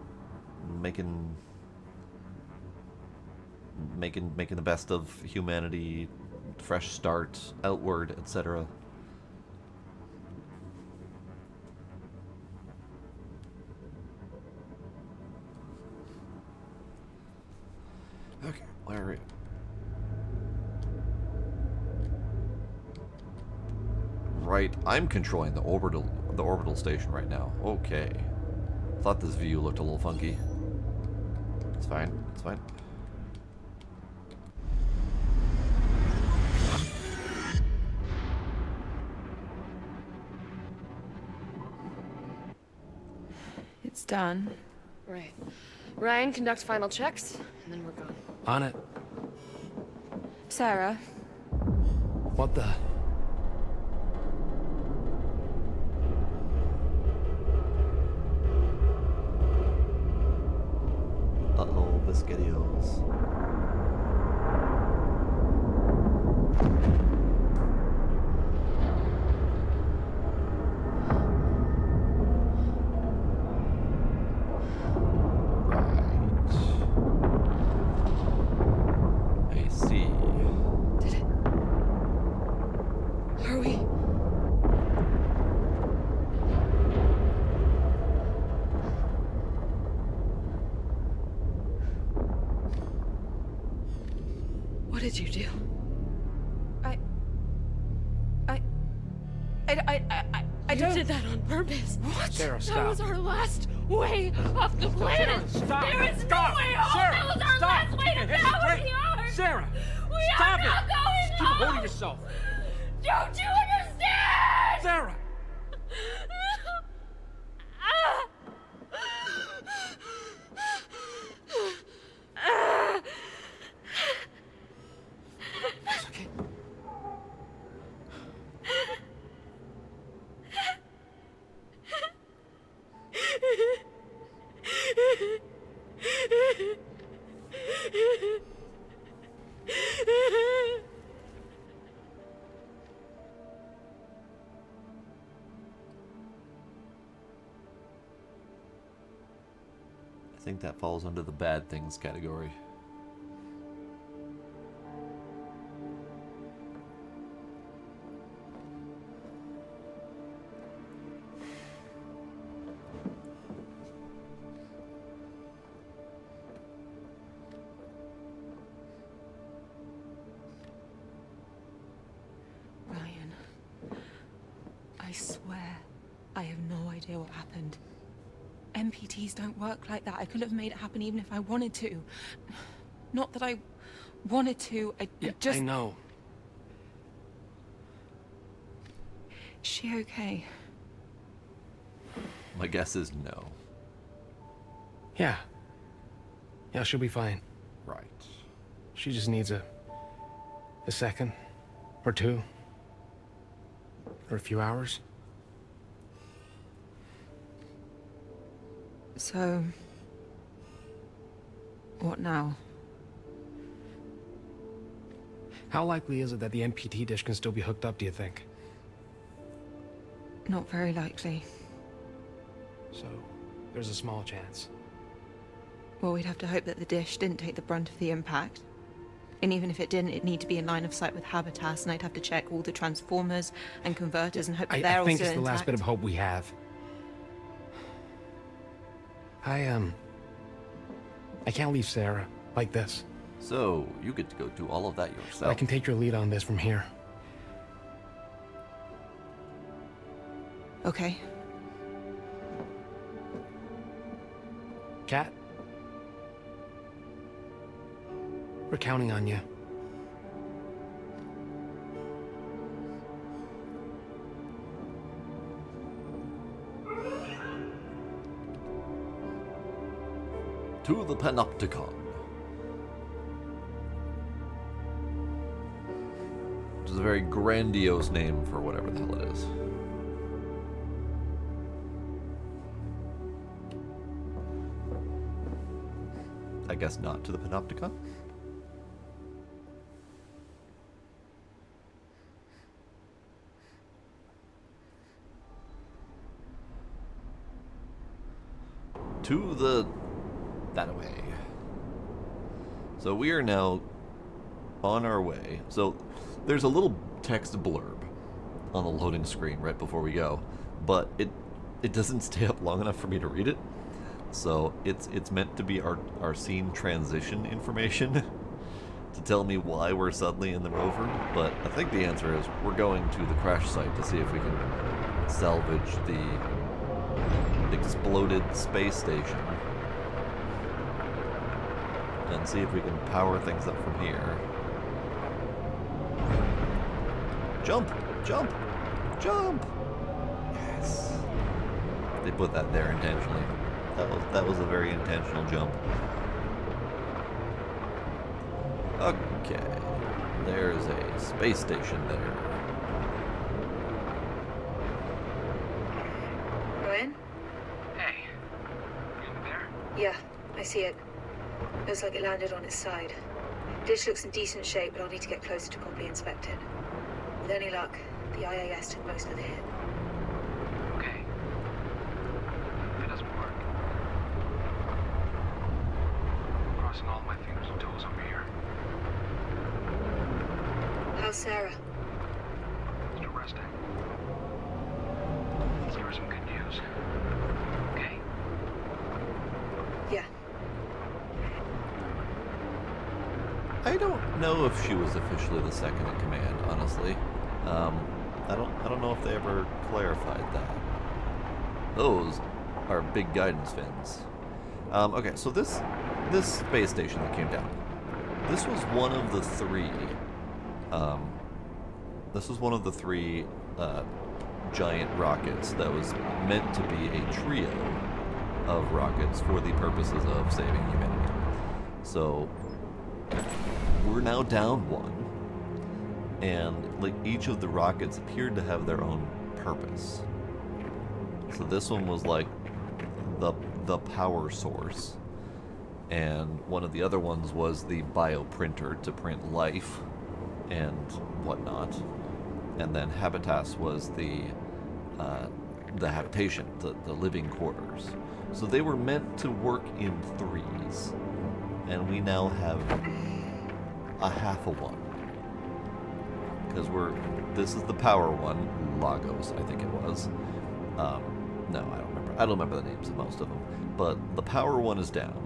making the best of humanity, fresh start, outward, etc. Okay, where are we? Right, I'm controlling the orbital station right now. Okay. Thought this view looked a little funky. It's fine. It's fine. It's done. Right. Ryan, conduct final checks, and then we're gone. On it. Sarah, What the? Uh-oh, Biscuitios. I see. Did it? Are we? What did you do? I You did that on purpose. What? Sarah, That stop. was our last way off the planet. Sarah, stop. There is Stop. no way home. Sarah, That was our stop. last way to Keep your power head straight. the Earth. Sarah, We stop are it. not going Keep a home. hold of yourself. Don't you understand? Sarah! It's okay. I think that falls under the bad things category. Ryan, swear, I have no idea what happened. MPTs don't work like that. I couldn't have made it happen even if I wanted to. Not that I wanted to, I just... I know. Is she okay? My guess is no. Yeah. Yeah, she'll be fine. Right. She just needs a second, or two, or a few hours. So... what now? How likely is it that the MPT dish can still be hooked up, do you think? Not very likely. So, there's a small chance. Well, we'd have to hope that the dish didn't take the brunt of the impact. And even if it didn't, it'd need to be in line of sight with Habitas, and I'd have to check all the transformers and converters and hope that they're all I think still it's the last intact. bit of hope we have. I can't leave Sarah like this. So, you get to go do all of that yourself. I can take your lead on this from here. Okay. Kat? We're counting on you. To the Panopticon. Which is a very grandiose name for whatever the hell it is. I guess not to the Panopticon? To the... that way. So we are now on our way. So there's a little text blurb on the loading screen right before we go, but it doesn't stay up long enough for me to read it. So it's meant to be our scene transition information to tell me why we're suddenly in the rover, but I think the answer is we're going to the crash site to see if we can salvage the exploded space station and see if we can power things up from here. Jump! Jump! Jump! Yes. They put that there intentionally. That was a very intentional jump. Okay. There's a space station there. Ryan? Hey. You there? Yeah, I see it. Looks like it landed on its side. Dish looks in decent shape, but I'll need to get closer to properly inspect it. With any luck, the IAS took most of the hit. Okay. If it doesn't work, crossing all my fingers and toes over here. How's Sarah? Still resting. Let's give her some good news. Okay? Yeah. I don't know if she was officially the second in command, honestly. I don't know if they ever clarified that. Those are big guidance fins. Okay, so this space station that came down, this was one of the three. This was one of the three giant rockets that was meant to be a trio of rockets for the purposes of saving humanity. So we're now down one, and like each of the rockets appeared to have their own purpose. So this one was like the power source, and one of the other ones was the bioprinter to print life and whatnot, and then Habitas was the habitation, the living quarters. So they were meant to work in threes, and we now have a half a one, because this is the power one, Lagos I think it was. No, I don't remember the names of most of them, but the power one is down,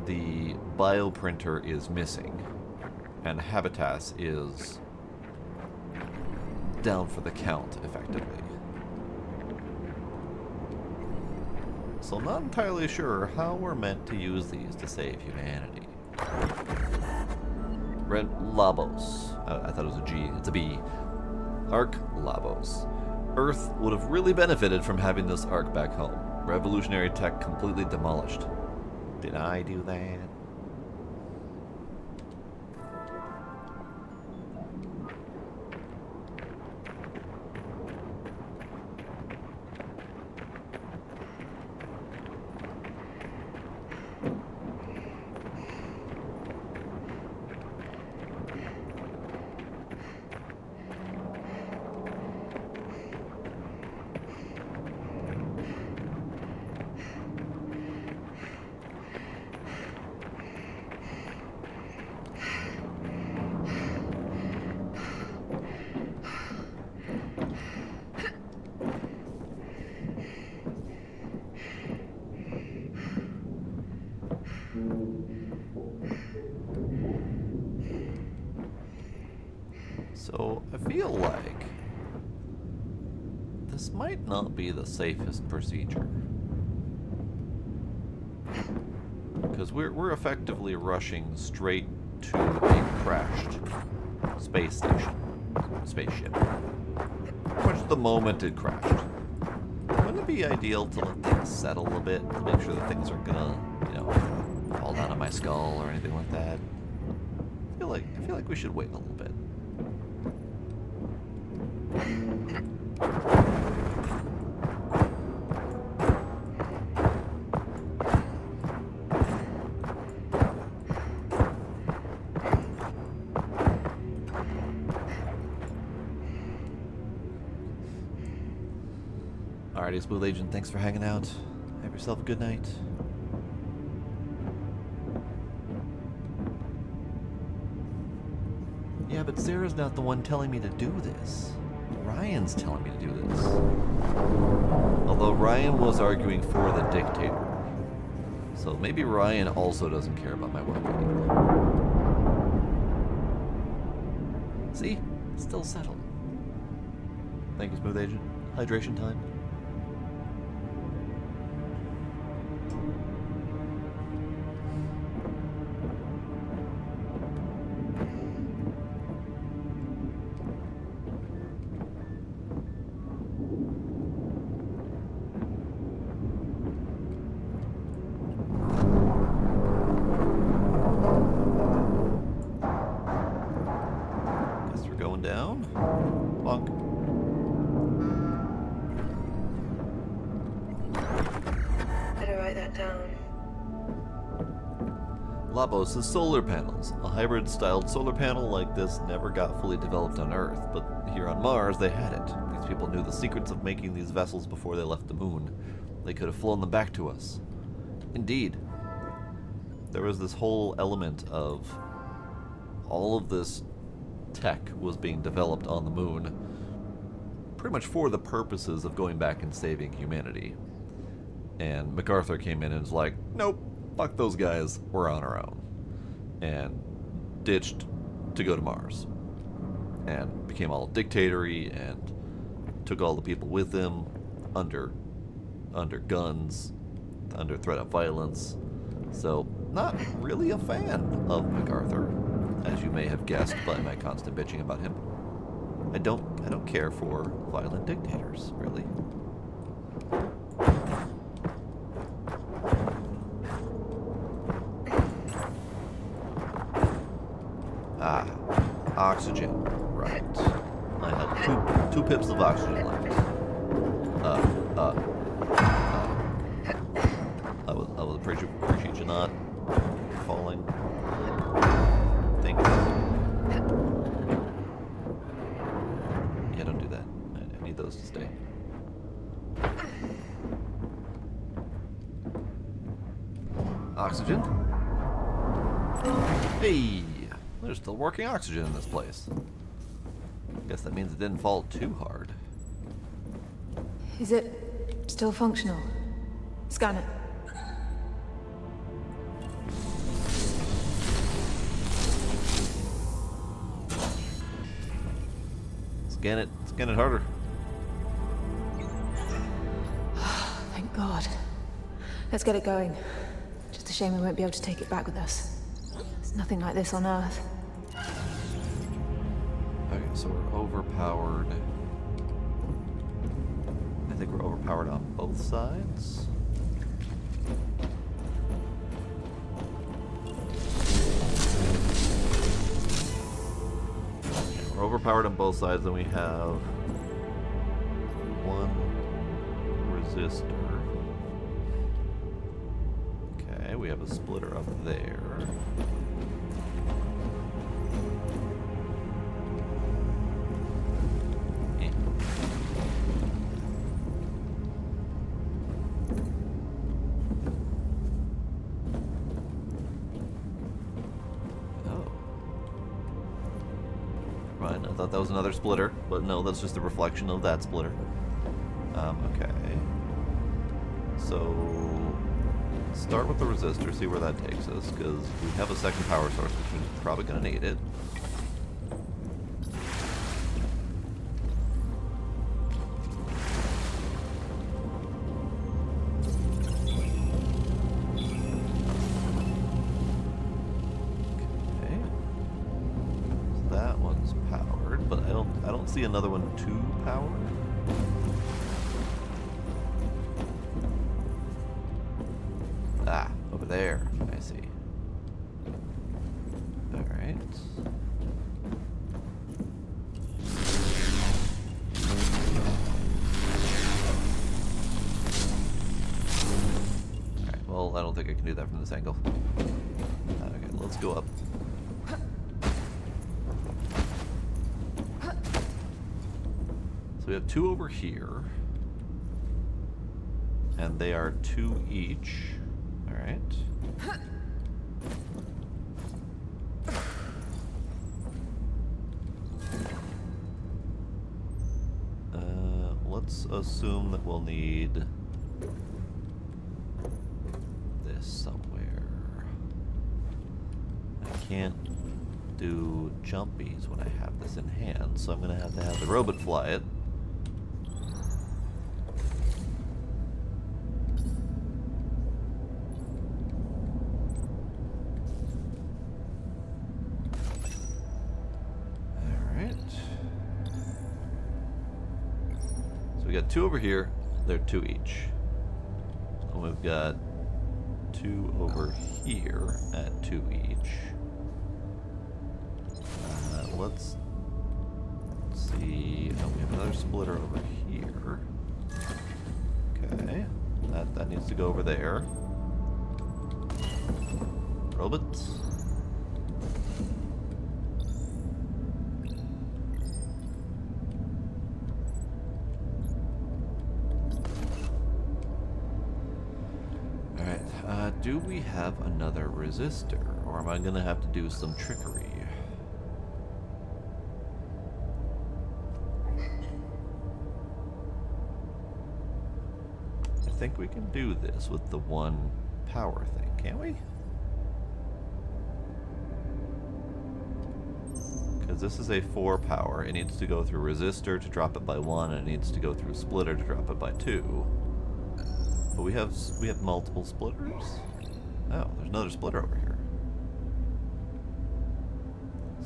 the bioprinter is missing, and Habitas is down for the count, effectively. so I'm not entirely sure how we're meant to use these to save humanity. Red Labos. I thought it was a G. It's a B. Ark Labos. Earth would have really benefited from having this Ark back home. Revolutionary tech completely demolished. Did I do that? So, I feel like this might not be the safest procedure. Because we're effectively rushing straight to a crashed space station. Spaceship. Pretty much the moment it crashed. Wouldn't it be ideal to let things settle a bit to make sure that things aren't gonna, you know, fall down on my skull or anything like that? I feel like we should wait a little bit. Alrighty, Smooth Agent, thanks for hanging out. Have yourself a good night. Yeah, but Sarah's not the one telling me to do this. Ryan's telling me to do this. Although Ryan was arguing for the dictator. So maybe Ryan also doesn't care about my well-being. See? Still settled. Thank you, Smooth Agent. Hydration time. Down. Bonk. Better write that down. Labos is solar panels. A hybrid-styled solar panel like this never got fully developed on Earth, but here on Mars they had it. These people knew the secrets of making these vessels before they left the moon. They could have flown them back to us. Indeed. There was this whole element of all of this tech was being developed on the moon pretty much for the purposes of going back and saving humanity. And MacArthur came in and was like, nope, fuck those guys, we're on our own. And ditched to go to Mars. And became all dictatory and took all the people with him under guns, under threat of violence. So, not really a fan of MacArthur, as you may have guessed by my constant bitching about him. I don't care for violent dictators, really. Ah, oxygen. Right. I have two pips of oxygen left. I would appreciate you not falling. Thank you. Yeah, don't do that. I need those to stay. Oxygen. Hey, there's still working oxygen in this place. Guess that means it didn't fall too hard. Is it still functional? Scan it. Scan it harder. Thank God. Let's get it going. Just a shame we won't be able to take it back with us. There's nothing like this on Earth. Okay, so we're overpowered. I think we're overpowered on both sides. We're overpowered on both sides, and we have one resistor. Okay, we have a splitter up there. I thought that was another splitter, but no, that's just a reflection of that splitter. Okay. So, start with the resistor, see where that takes us, because we have a second power source, which means we're probably going to need it. See another one 2 power. Ah, over there. I see. All right. All right. Well, I don't think I can do that from this angle. Okay, let's go up. So we have 2 over here, and they are 2 each. All right. Let's assume that we'll need this somewhere. I can't do jumpies when I have this in hand, so I'm gonna have to have the robot fly it. We got 2 over here, they're 2 each. And we've got 2 over here at 2 each. Let's see. Oh, we have another splitter over here. Okay, that needs to go over there. Robots. Do we have another resistor, or am I going to have to do some trickery? I think we can do this with the 1 power thing, can't we? Because this is a 4 power. It needs to go through resistor to drop it by 1, and it needs to go through splitter to drop it by 2. But we have multiple splitters? Oh, there's another splitter over here.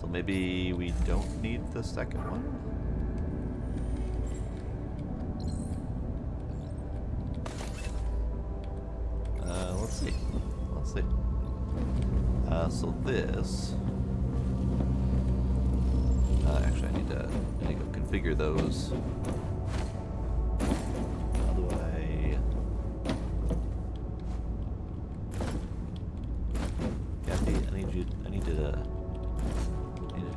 So maybe we don't need the second one? Let's see. Let's see. So this... actually, I need to go configure those. How do I... Kathy, I need to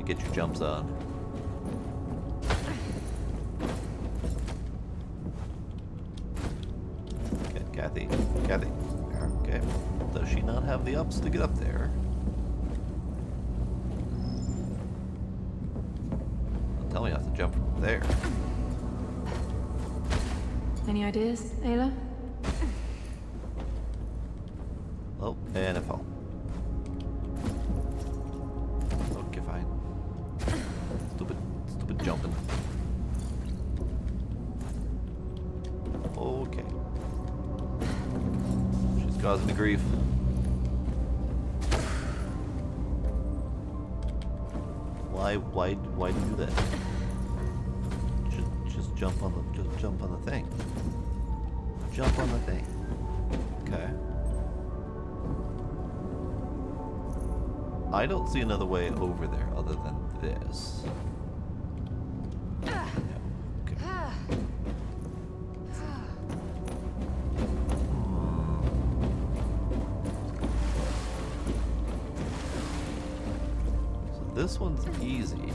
get your jumps on. Okay, Kathy. Okay. Does she not have the ups to get up there? Don't tell me I have to jump from there. Any ideas, Ayla? Oh, and I fall. Okay, fine. Stupid jumping. Okay. causing me grief. Why do you do that? Just jump on the thing. Jump on the thing. Okay. I don't see another way over there other than this. This one's easy.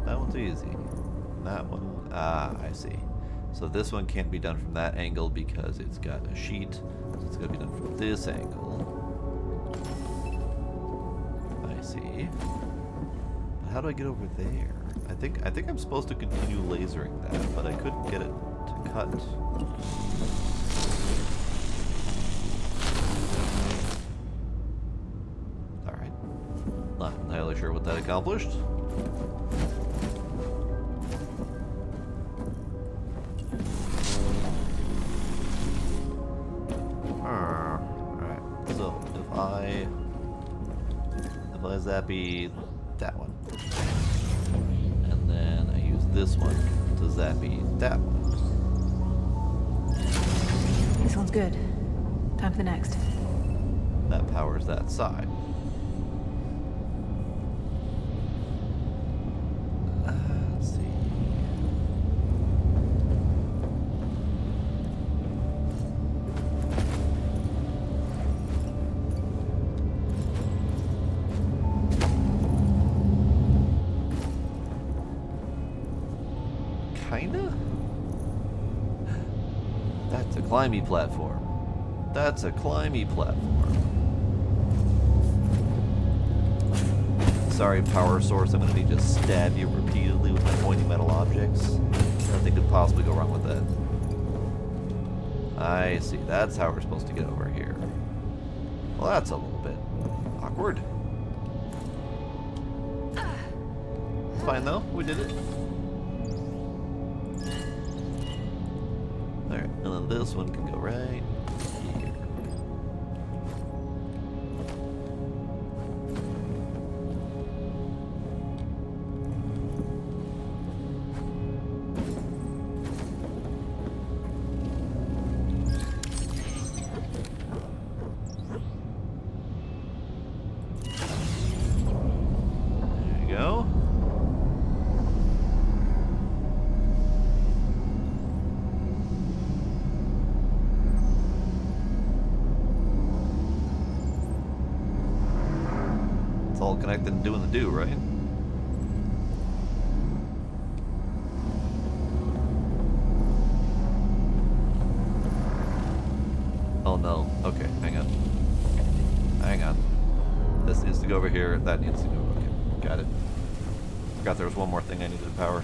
That one's easy. That one, I see. So this one can't be done from that angle because it's got a sheet. So it's got to be done from this angle. I see. But how do I get over there? I think I'm supposed to continue lasering that, but I couldn't get it to cut. Alright. Not entirely sure what that accomplished. Alright. So if I zappy that one. And then I use this one to zappy that one. This one's good. Time for the next. That powers that side. Let's see. Kinda? That's a climby platform. That's a climby platform. Sorry, power source, I'm gonna need to stab you repeatedly with my pointy metal objects. Nothing could possibly go wrong with that. I see, that's how we're supposed to get over here. Well, that's a little bit awkward. It's fine though, we did it. Alright, and then this one can go right here. There you go. It's all connected and doing the do, right? Oh no. Okay, hang on. Hang on. This needs to go over here. That needs to go. Okay, got it. Forgot there was one more thing I needed to power.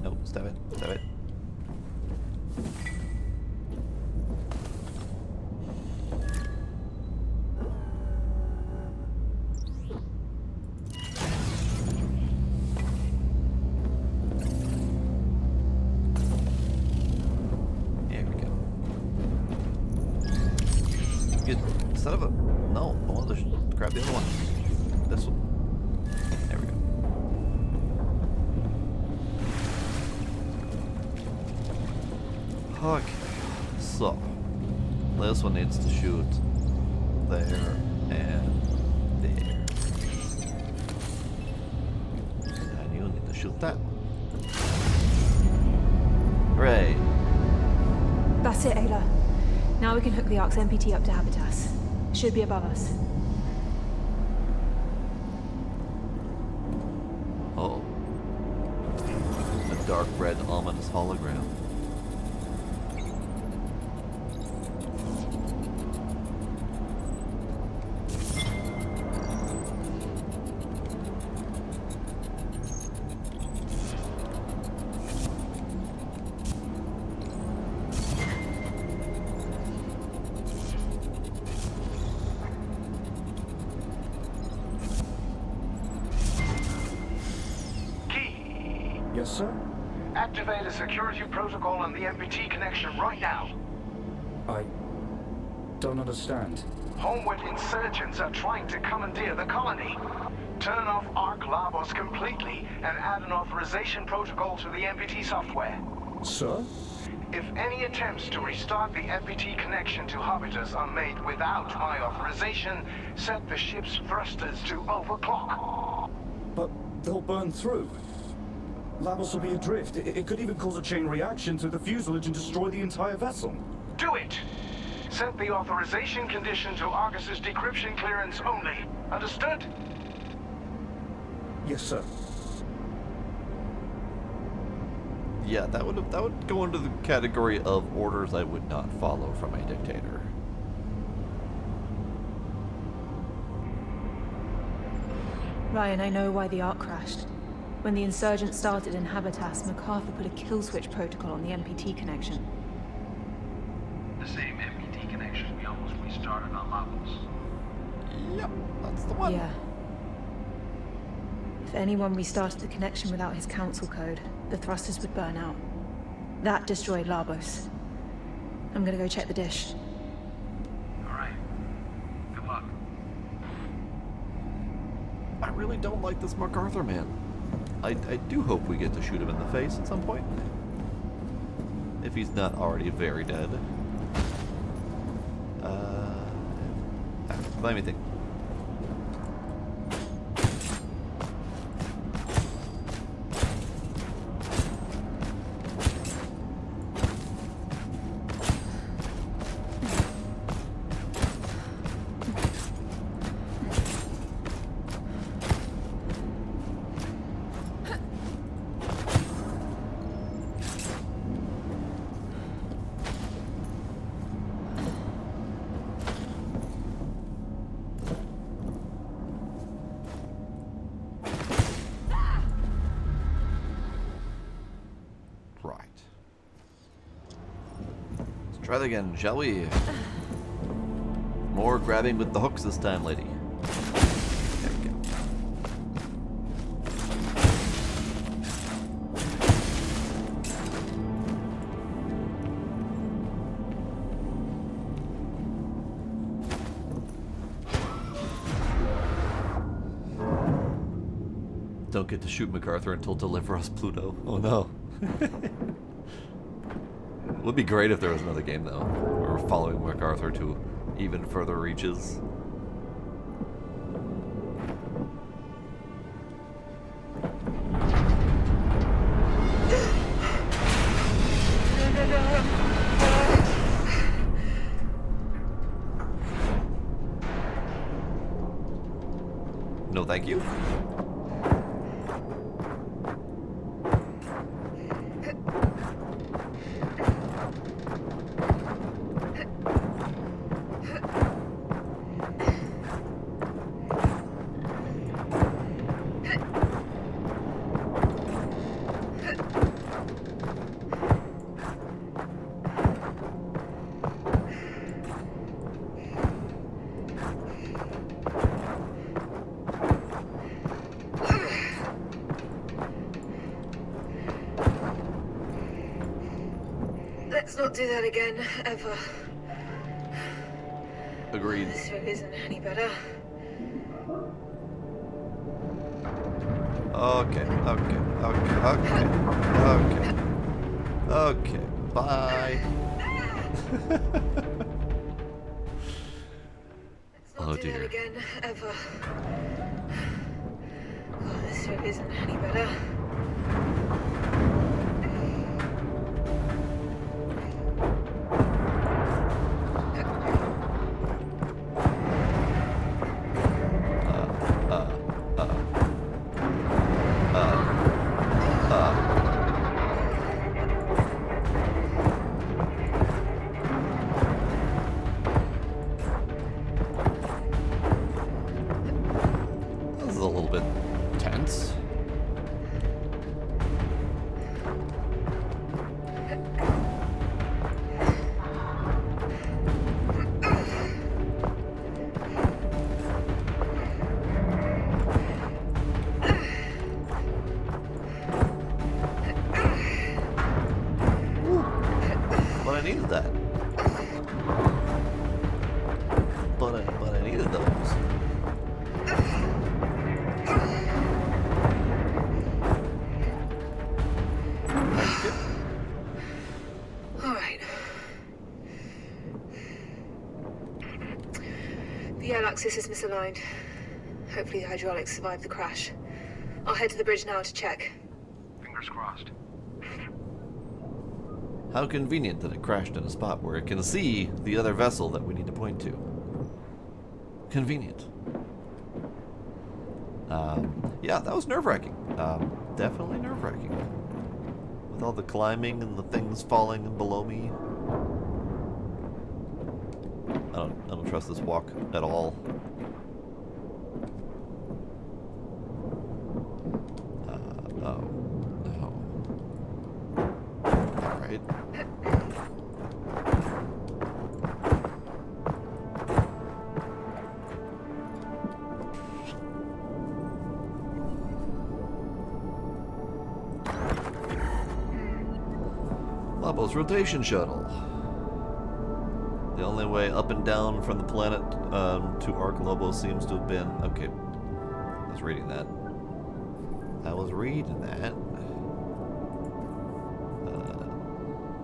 No, stop it. Stop it. There we go. Good. Son of a... No, I want to grab the other one. This one. There we go. Okay, so this one needs to shoot there and there. And you need to shoot that one. Hooray! That's it, Ayla. Now we can hook the Ark's MPT up to Habitas. Should be above us. Oh. A dark red ominous hologram. Yes, sir? Activate a security protocol on the MPT connection right now. I don't understand. Homeward insurgents are trying to commandeer the colony. Turn off Arc Labos completely and add an authorization protocol to the MPT software. Sir? If any attempts to restart the MPT connection to Habitus are made without my authorization, set the ship's thrusters to overclock. But they'll burn through. Labos will be adrift. It could even cause a chain reaction through the fuselage and destroy the entire vessel. Do it! Set the authorization condition to Argus's decryption clearance only. Understood? Yes, sir. Yeah, that would go into the category of orders I would not follow from a dictator. Ryan, I know why the Ark crashed. When the insurgents started in Habitas, MacArthur put a kill switch protocol on the MPT connection. The same MPT connection we almost restarted on Lavos. Yep, that's the one. Yeah. If anyone restarted the connection without his council code, the thrusters would burn out. That destroyed Labos. I'm gonna go check the dish. Alright. Good luck. I really don't like this MacArthur man. I do hope we get to shoot him in the face at some point. If he's not already very dead. Let me think. Try that again, shall we? More grabbing with the hooks this time, lady. There we go. Don't get to shoot MacArthur until deliver us Pluto. Oh no. Would be great if there was another game, though, where we're following MacArthur to even further reaches. No, thank you. Let's not do that again, ever. Agreed. This show isn't any better. Okay. Bye. Oh Do that dear. again, ever. This show isn't any better. This is a little bit tense. axis is misaligned. Hopefully the hydraulics survived the crash. I'll head to the bridge now to check. Fingers crossed. How convenient that it crashed in a spot where it can see the other vessel that we need to point to. Convenient. Yeah, that was nerve-wracking. Definitely nerve-wracking. With all the climbing and the things falling below me. I don't trust this walk at all. Oh. No. Alright. Labo's rotation shuttle. The only way up and down from the planet to Ark Lobo seems to have been... Okay. I was reading that.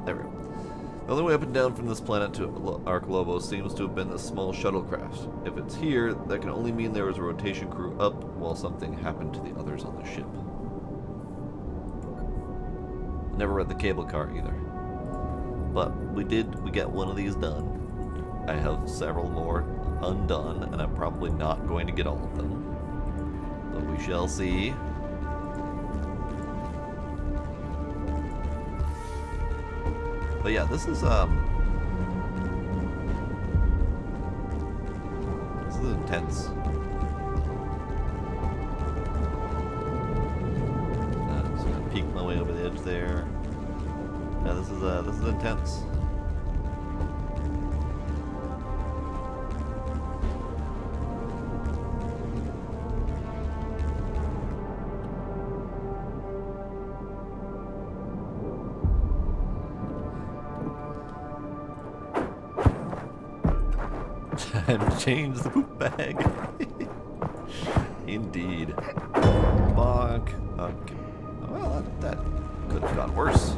There we go. The only way up and down from this planet to Ark Lobo seems to have been this small shuttlecraft. If it's here, that can only mean there was a rotation crew up while something happened to the others on the ship. Never read the cable car either. But we got one of these done. I have several more undone, and I'm probably not going to get all of them. But we shall see. But yeah, this is intense. I'm just gonna peek my way over the edge there. Yeah, this is intense. Time to change the poop bag. Indeed. Bonk. Okay. Well, that could have gone worse.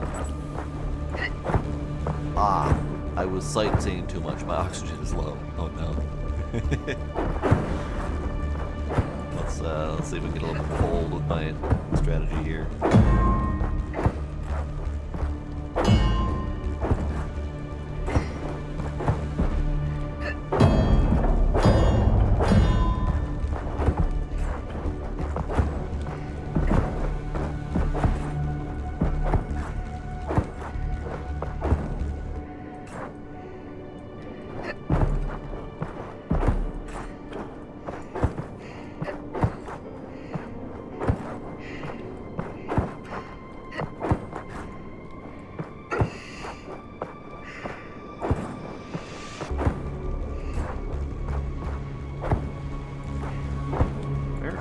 Ah, I was sightseeing too much. My oxygen is low. Oh no. Let's see if we can get a little bit bold with my strategy here.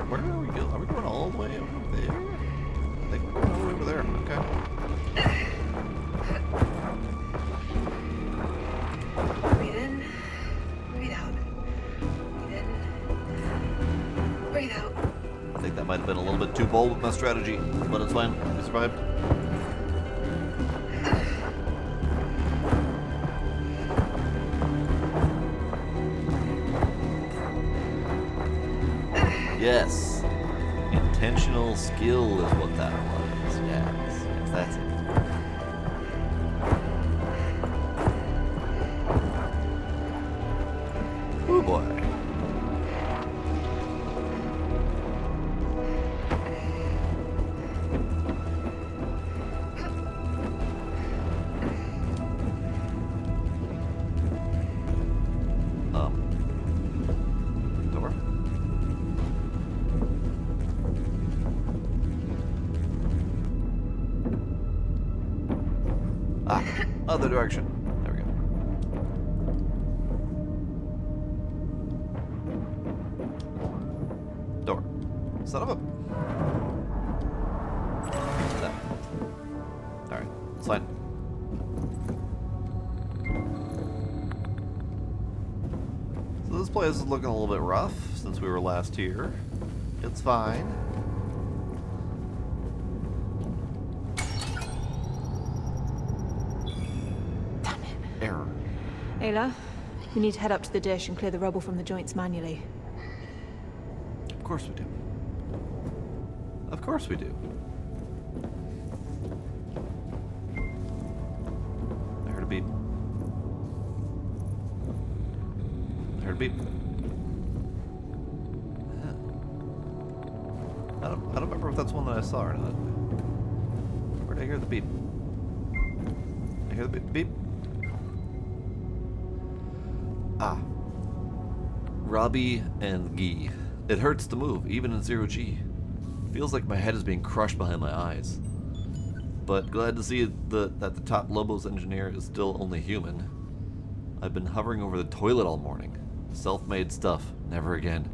Where are we going? Are we going all the way over there? I think we're going all the way over there. Okay. Breathe in, breathe out. Breathe in, breathe out. I think that might have been a little bit too bold with my strategy, but it's fine. We survived. Yes. Intentional skill is what that was. Yes, that's it. Oh boy. Door? Ah, other direction. There we go. Door. Son of a... That. Alright, it's fine. So this place is looking a little bit rough since we were last here. It's fine. Error. Ayla, We need to head up to the dish and clear the rubble from the joints manually. Of course we do. Of course we do. I heard a beep. I heard a beep. Yeah. I don't remember if that's one that I saw or not. Where did I hear the beep? I hear the beep. Beep. Ah. Robbie and Guy. It hurts to move, even in 0G. Feels like my head is being crushed behind my eyes. But glad to see that the top Lobos engineer is still only human. I've been hovering over the toilet all morning. Self-made stuff. Never again.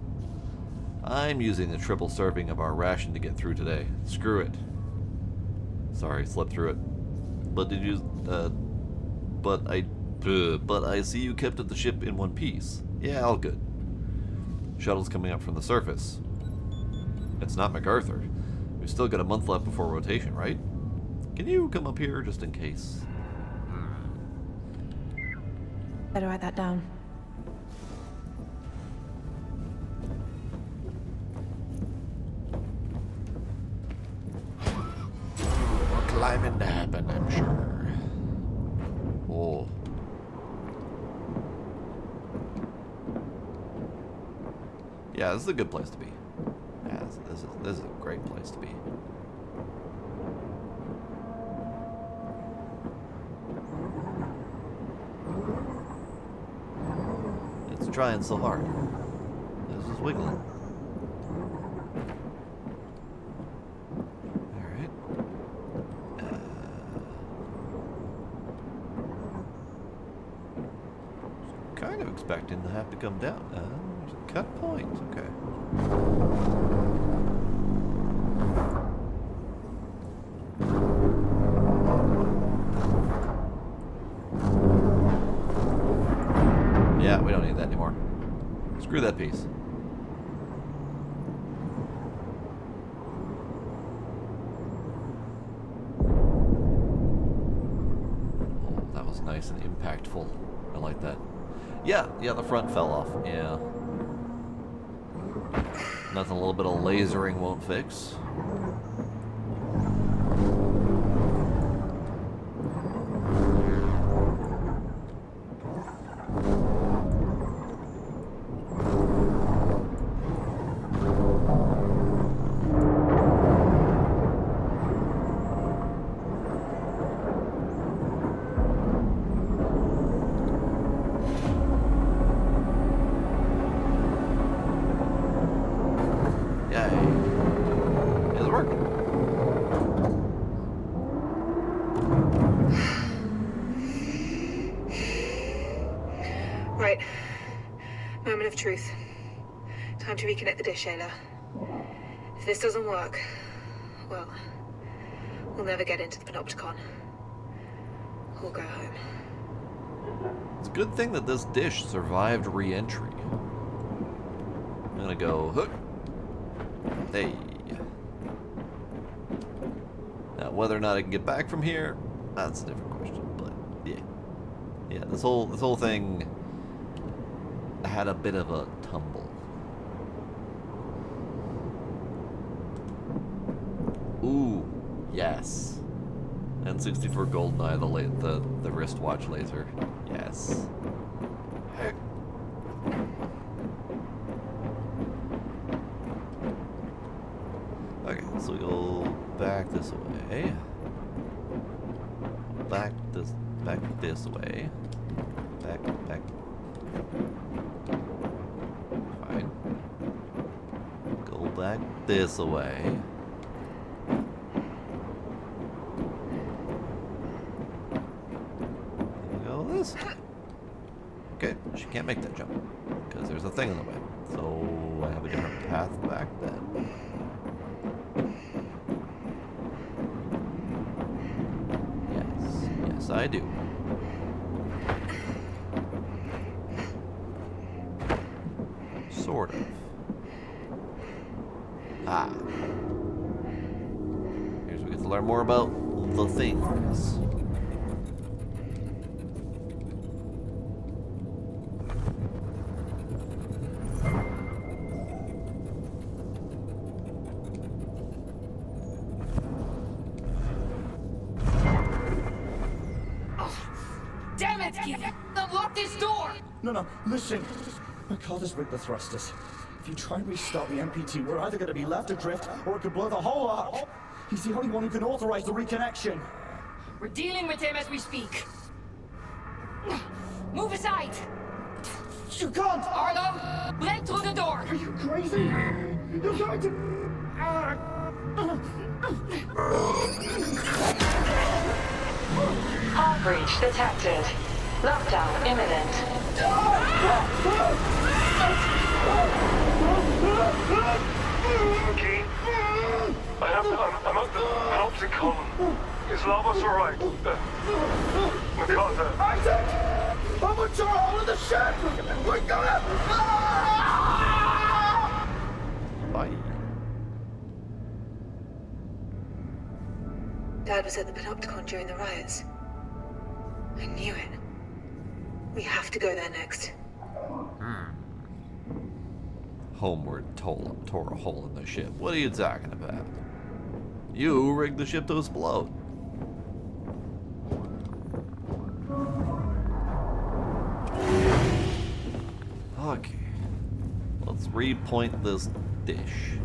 I'm using the triple serving of our ration to get through today. Screw it. Sorry, slept through it. But did you, but I see you kept the ship in one piece. Yeah, all good. Shuttle's coming up from the surface. It's not MacArthur. We've still got a month left before rotation, right? Can you come up here just in case? Better write that down. More climbing to happen, I'm sure. Oh. Yeah, this is a good place to be. Yeah, this is a great place to be. It's trying so hard. This is wiggling. Alright. Kind of expecting to have to come down. There's a cut point. Okay. Yeah, we don't need that anymore. Screw that piece. Oh, that was nice and impactful. I like that. Yeah, the front fell off. Yeah. Nothing a little bit of lasering won't fix. Right. Moment of truth. Time to reconnect the dish, Shayla. If this doesn't work, well, we'll never get into the Panopticon. We'll go home. It's a good thing that this dish survived re-entry. I'm gonna go hook. Hey. Now, whether or not I can get back from here, that's a different question. But yeah, this whole thing had a bit of a tumble. Ooh, yes. N64 GoldenEye, the wristwatch laser. Yes. Heck. Okay, so we go back this way. Back this way. Back. Fine. Go back this way. Go this way. Okay, she can't make that jump because there's a thing in the way. So I have a different path back then. Yes, I do. Sort of. Ah. Here's where we get to learn more about the things. No, listen. MacArthur's rigged the thrusters. If you try and restart the MPT, we're either going to be left adrift, or it could blow the whole arc. He's the only one who can authorize the reconnection. We're dealing with him as we speak. Move aside! You can't! Arlo, leg through the door! Are you crazy? You're going to... Hard breach detected. Lockdown imminent. Okay. I'm at the penoptic column. Is Lavos alright? MacArthur. Isaac! I'm a hole in the ship! We're gonna... Bye. Dad was at the Panopticon during the riots. I knew it. We have to go there next. Homeward tore a hole in the ship. What are you talking about? You rigged the ship to explode. Okay. Let's repoint this dish.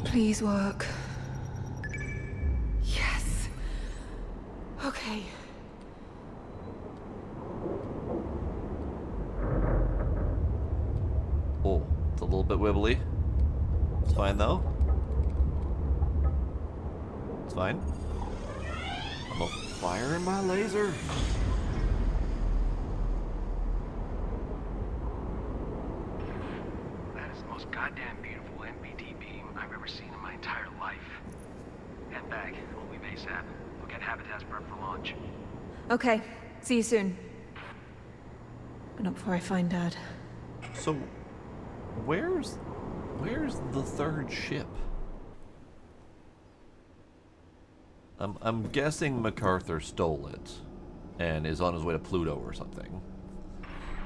Please work. Yes. Okay. Oh, it's a little bit wibbly. It's fine though. It's fine. I'm gonna fire in my laser. That is the most goddamn beautiful NPT beam I've ever seen in my entire life. Head back. We'll leave ASAP. We'll get habitats prepped for launch. Okay. See you soon. But not before I find Dad. So, where's the third ship? I'm guessing MacArthur stole it and is on his way to Pluto or something.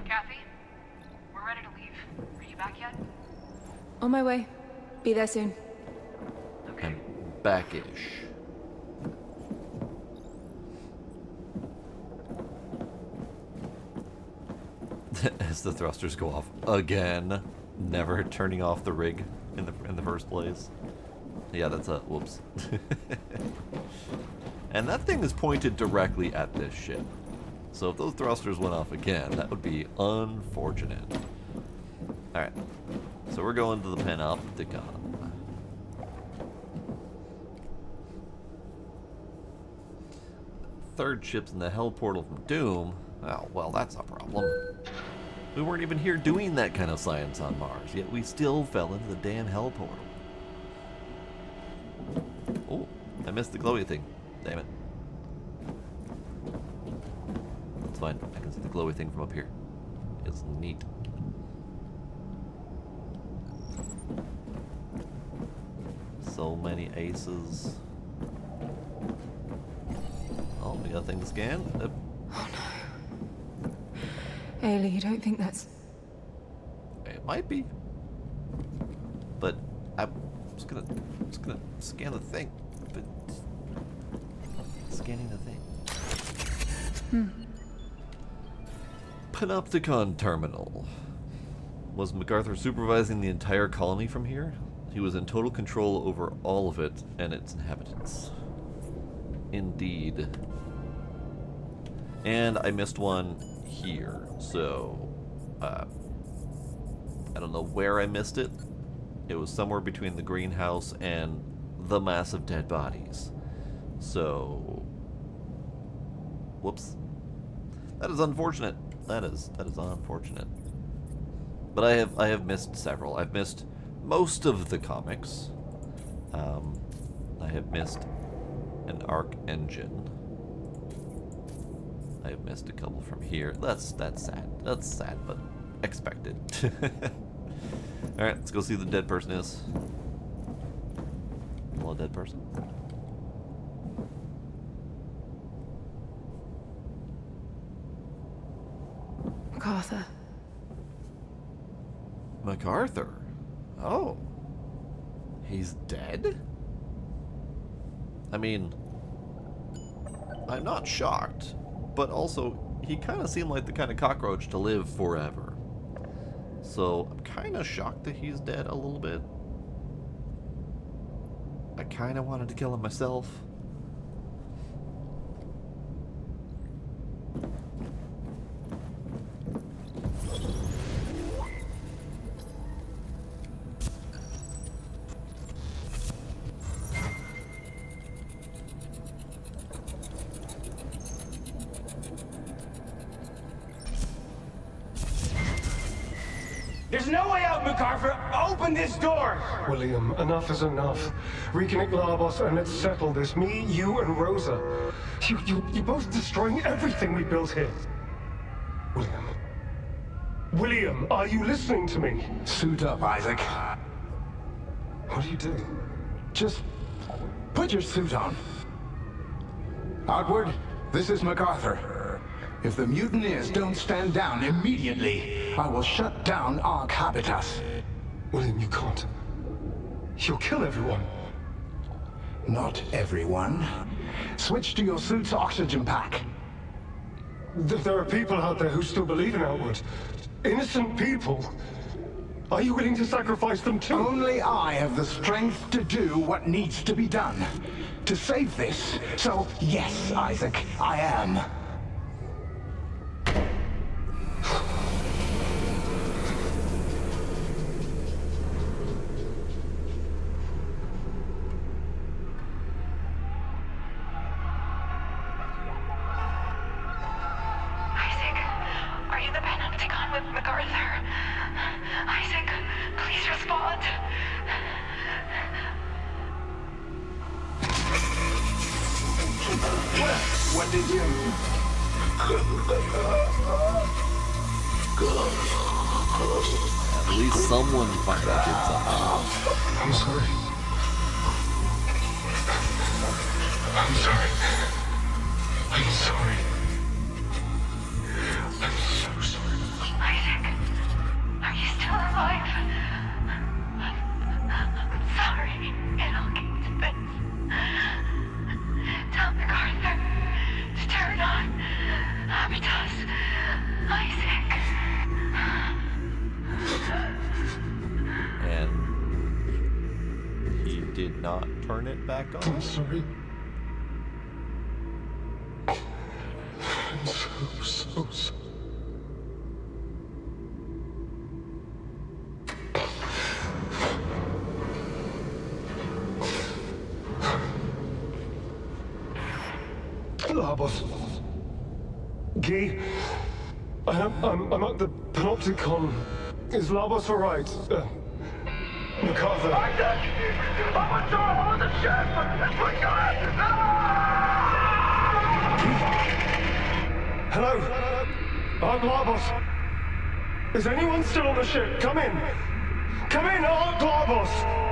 Kathy, we're ready to leave. Are you back yet? On my way. Be there soon. Okay. I'm back-ish. As the thrusters go off again, never turning off the rig in the first place. Yeah, that's a whoops. And that thing is pointed directly at this ship. So if those thrusters went off again, that would be unfortunate. Alright. So we're going to the Panopticon. Third ship's in the hell portal from Doom. Oh, well, that's a problem. We weren't even here doing that kind of science on Mars, yet we still fell into the damn hell portal. Oh, I missed the glowy thing. Damn it. It's fine. I can see the glowy thing from up here. It's neat. So many aces. Oh, we got a thing to scan. Oh no. Ailey, you don't think that's... It might be. But I'm just gonna scan the thing. But scanning the thing. Panopticon Terminal. Was MacArthur supervising the entire colony from here? He was in total control over all of it and its inhabitants. Indeed. And I missed one here, so I don't know where I missed it. It was somewhere between the greenhouse and the massive dead bodies. So, whoops. That is unfortunate. That is unfortunate. But I have missed several. I've missed most of the comics. I have missed an arc engine. I have missed a couple from here. That's sad. That's sad, but expected. Alright, let's go see who the dead person is. Hello, dead person. MacArthur. MacArthur? Oh. He's dead? I mean, I'm not shocked, but also, he kind of seemed like the kind of cockroach to live forever. So I'm kind of shocked that he's dead a little bit. I kind of wanted to kill him myself. There's no way out, MacArthur! Open this door! William, enough is enough. Reconnect Labos and let's settle this. Me, you, and Rosa. You're both destroying everything we built here. William. William, are you listening to me? Suit up, Isaac. What are you doing? Just put your suit on. Outward, this is MacArthur. If the mutineers don't stand down immediately, I will shut down Ark Habitas. William, you can't. You'll kill everyone. Not everyone. Switch to your suit's oxygen pack. There are people out there who still believe in Outward. Innocent people. Are you willing to sacrifice them too? Only I have the strength to do what needs to be done. To save this. So, yes, Isaac, I am. What did you... At least someone finally did something. I'm sorry. I'm sorry. I'm sorry. I'm so sorry. Isaac, are you still alive? I'm sorry it all came to this. Tell MacArthur to turn on Habitas. Isaac. And he did not turn it back on? I'm sorry. I'm so sorry. Labos. Guy, I'm at the Panopticon. Is Labos alright? MacArthur. I'm on top of the ship! My God! Hello? I'm Labos. Is anyone still on the ship? Come in! Come in, I'm Labos!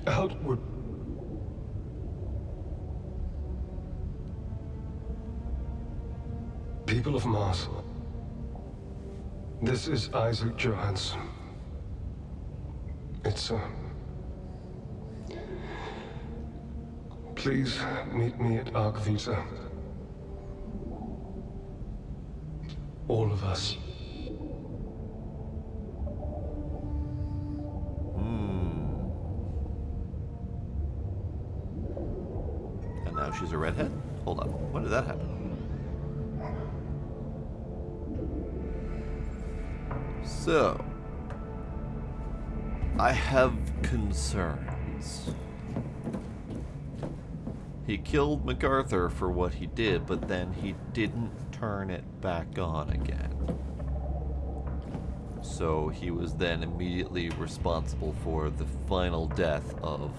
Outward. People of Mars. This is Isaac Johansson. It's, please meet me at Ark Vita. All of us. And now she's a redhead? Hold on. When did that happen? So, I have concerns. He killed MacArthur for what he did, but then he didn't turn it back on again. So he was then immediately responsible for the final death of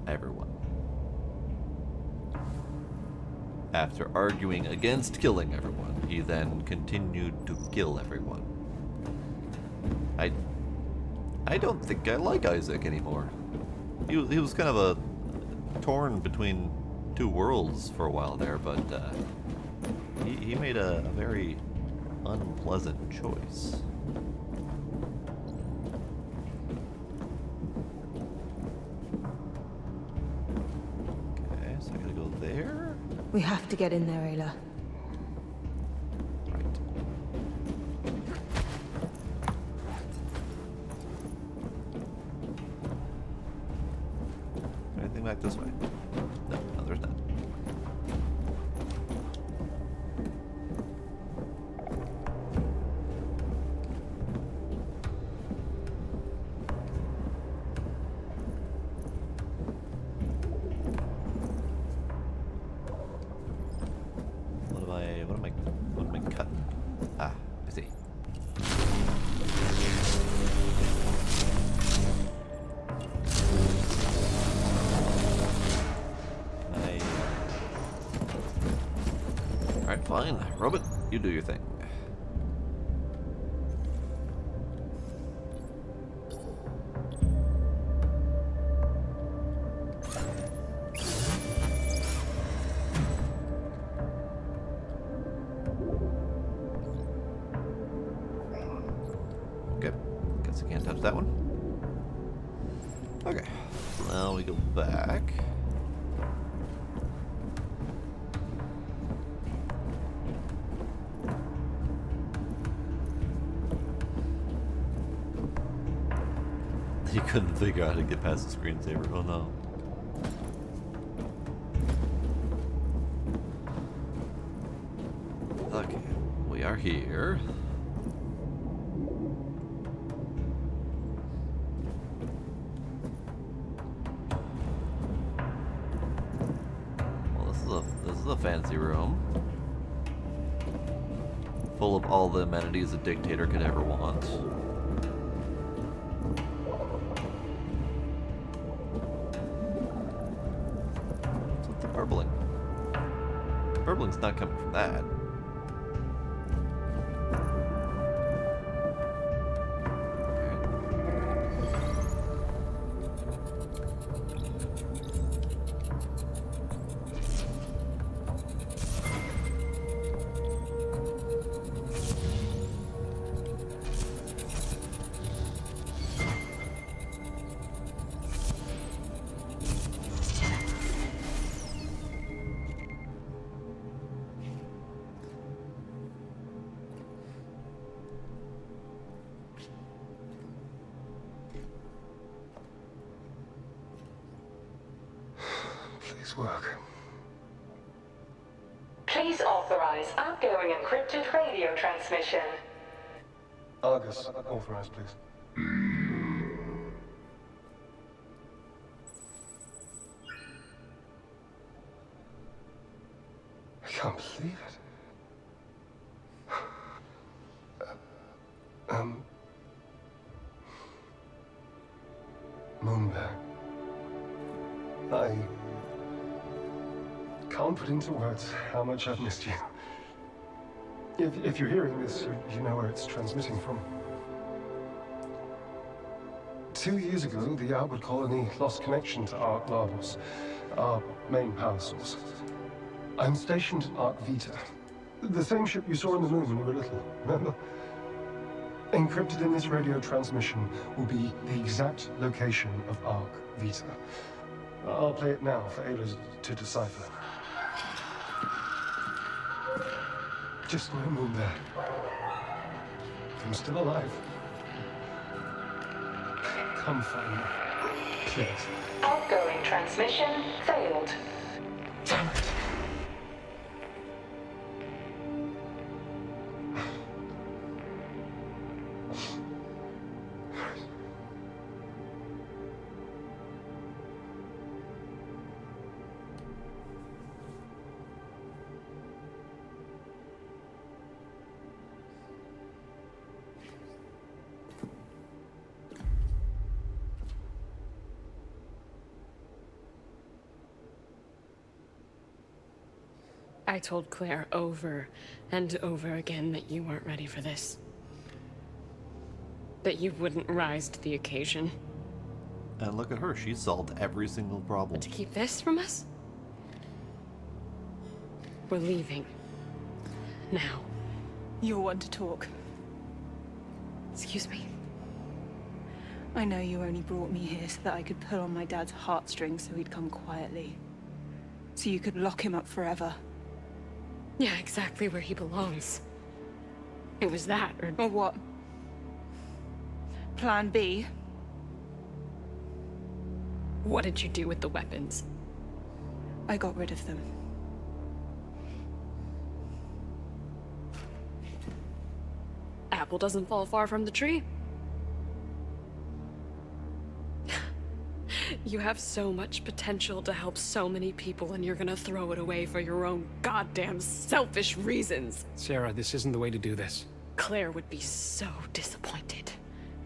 everyone. After arguing against killing everyone, he then continued to kill everyone. I don't think I like Isaac anymore. He was kind of a torn between two worlds for a while there, but he made a very unpleasant choice. Okay, so I gotta go there. We have to get in there, Ayla. Right. Anything back this way? No, no, there's not. What am I cutting? Ah, I see. Alright, fine. Robot, you do your thing. Okay, guess I can't touch that one. Okay, so now we go back. He couldn't figure out how to get past the screensaver. Oh no. Okay, we are here. Well, this is a fancy room, full of all the amenities a dictator could ever want. What's with the burbling? Burbling's not coming from that. Please work. Please authorize outgoing encrypted radio transmission. Argus, authorize, please. I can't believe it. Moonbear. I can't put into words how much I've missed you. If you're hearing this, you know where it's transmitting from. 2 years ago, the Outward Colony lost connection to Ark Lavos, our main power source. I'm stationed at Ark Vita, the same ship you saw on the moon when you were little, remember? Encrypted in this radio transmission will be the exact location of Ark Vita. I'll play it now for Ayla to decipher. Just know, Moonbear, I'm still alive. Come find me, please. Outgoing transmission failed. Damn it. I told Claire over and over again that you weren't ready for this. That you wouldn't rise to the occasion. And look at her, she solved every single problem. But to keep this from us? We're leaving. now. You're one to talk. Excuse me? I know you only brought me here so that I could pull on my dad's heartstrings so he'd come quietly. So you could lock him up forever. Yeah, exactly where he belongs. It was that, Or what? Plan B? What did you do with the weapons? I got rid of them. Apple doesn't fall far from the tree. You have so much potential to help so many people, and you're gonna throw it away for your own goddamn selfish reasons. Sarah, this isn't the way to do this. Claire would be so disappointed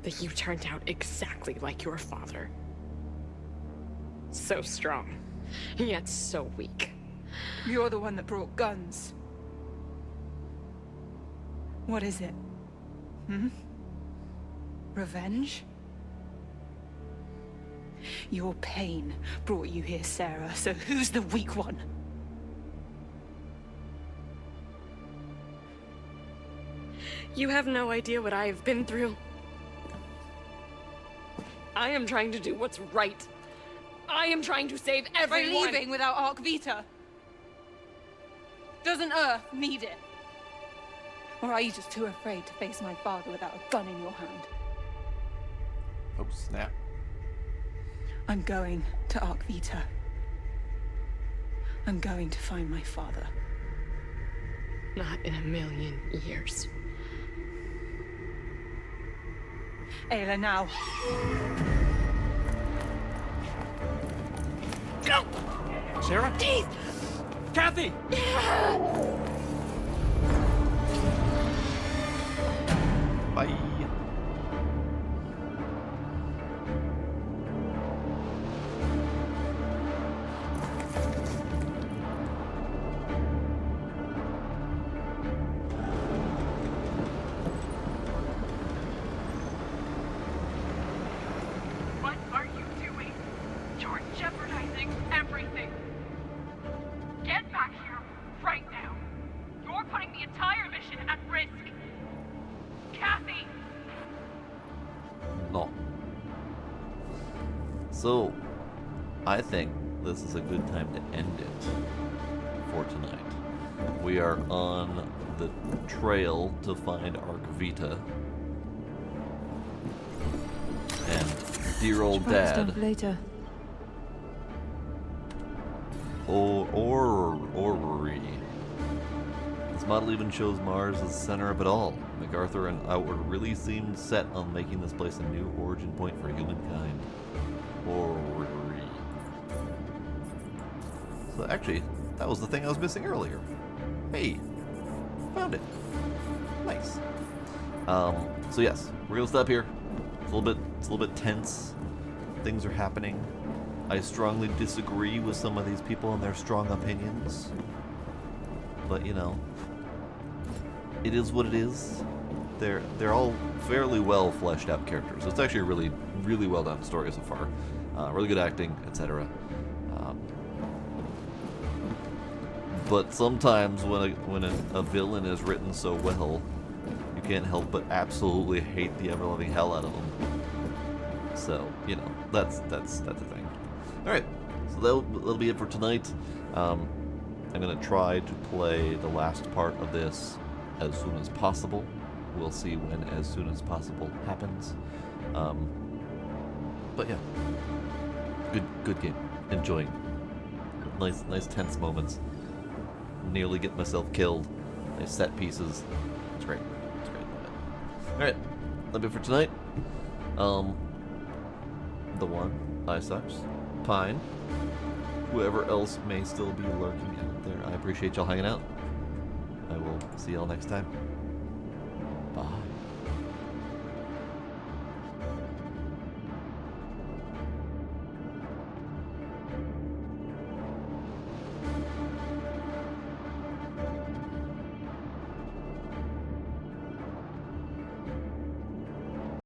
that you turned out exactly like your father. So strong, yet so weak. You're the one that brought guns. What is it? Revenge? Your pain brought you here, Sarah, so who's the weak one? You have no idea what I have been through. I am trying to do what's right. I am trying to save everyone. By leaving without Arc Vita? Doesn't Earth need it? Or are you just too afraid to face my father without a gun in your hand? Oh, snap. I'm going to Arc Vita. I'm going to find my father. Not in a million years. Ayla, now. Go! Sarah? Teeth! Kathy! Bye. What are you doing? You're jeopardizing everything. Get back here right now. You're putting the entire mission at risk. Kathy! No. So, I think this is a good time to end it for tonight. We are on the trail to find Arc Vita. And dear old dad. Later. Orrery. This model even shows Mars as the center of it all. MacArthur and Outward really seemed set on making this place a new origin point for humankind. Orrery. So actually, that was the thing I was missing earlier. Hey, found it. Nice. So yes, we're gonna stop here. It's a little bit tense. Things are happening. I strongly disagree with some of these people and their strong opinions. But you know, it is what it is. They're all fairly well fleshed out characters. It's actually a really well done story so far. Really good acting, etc. But sometimes when a villain is written so well, you can't help but absolutely hate the ever-loving hell out of them. So you know, that's the thing. All right, so that'll be it for tonight. I'm gonna try to play the last part of this as soon as possible. We'll see when as soon as possible happens. But yeah, good game. Enjoying. Nice tense moments. Nearly get myself killed. Nice set pieces. It's great. All right, that'll be it for tonight. The one, I-Sucks, Pine, whoever else may still be lurking out there. I appreciate y'all hanging out. I will see y'all next time.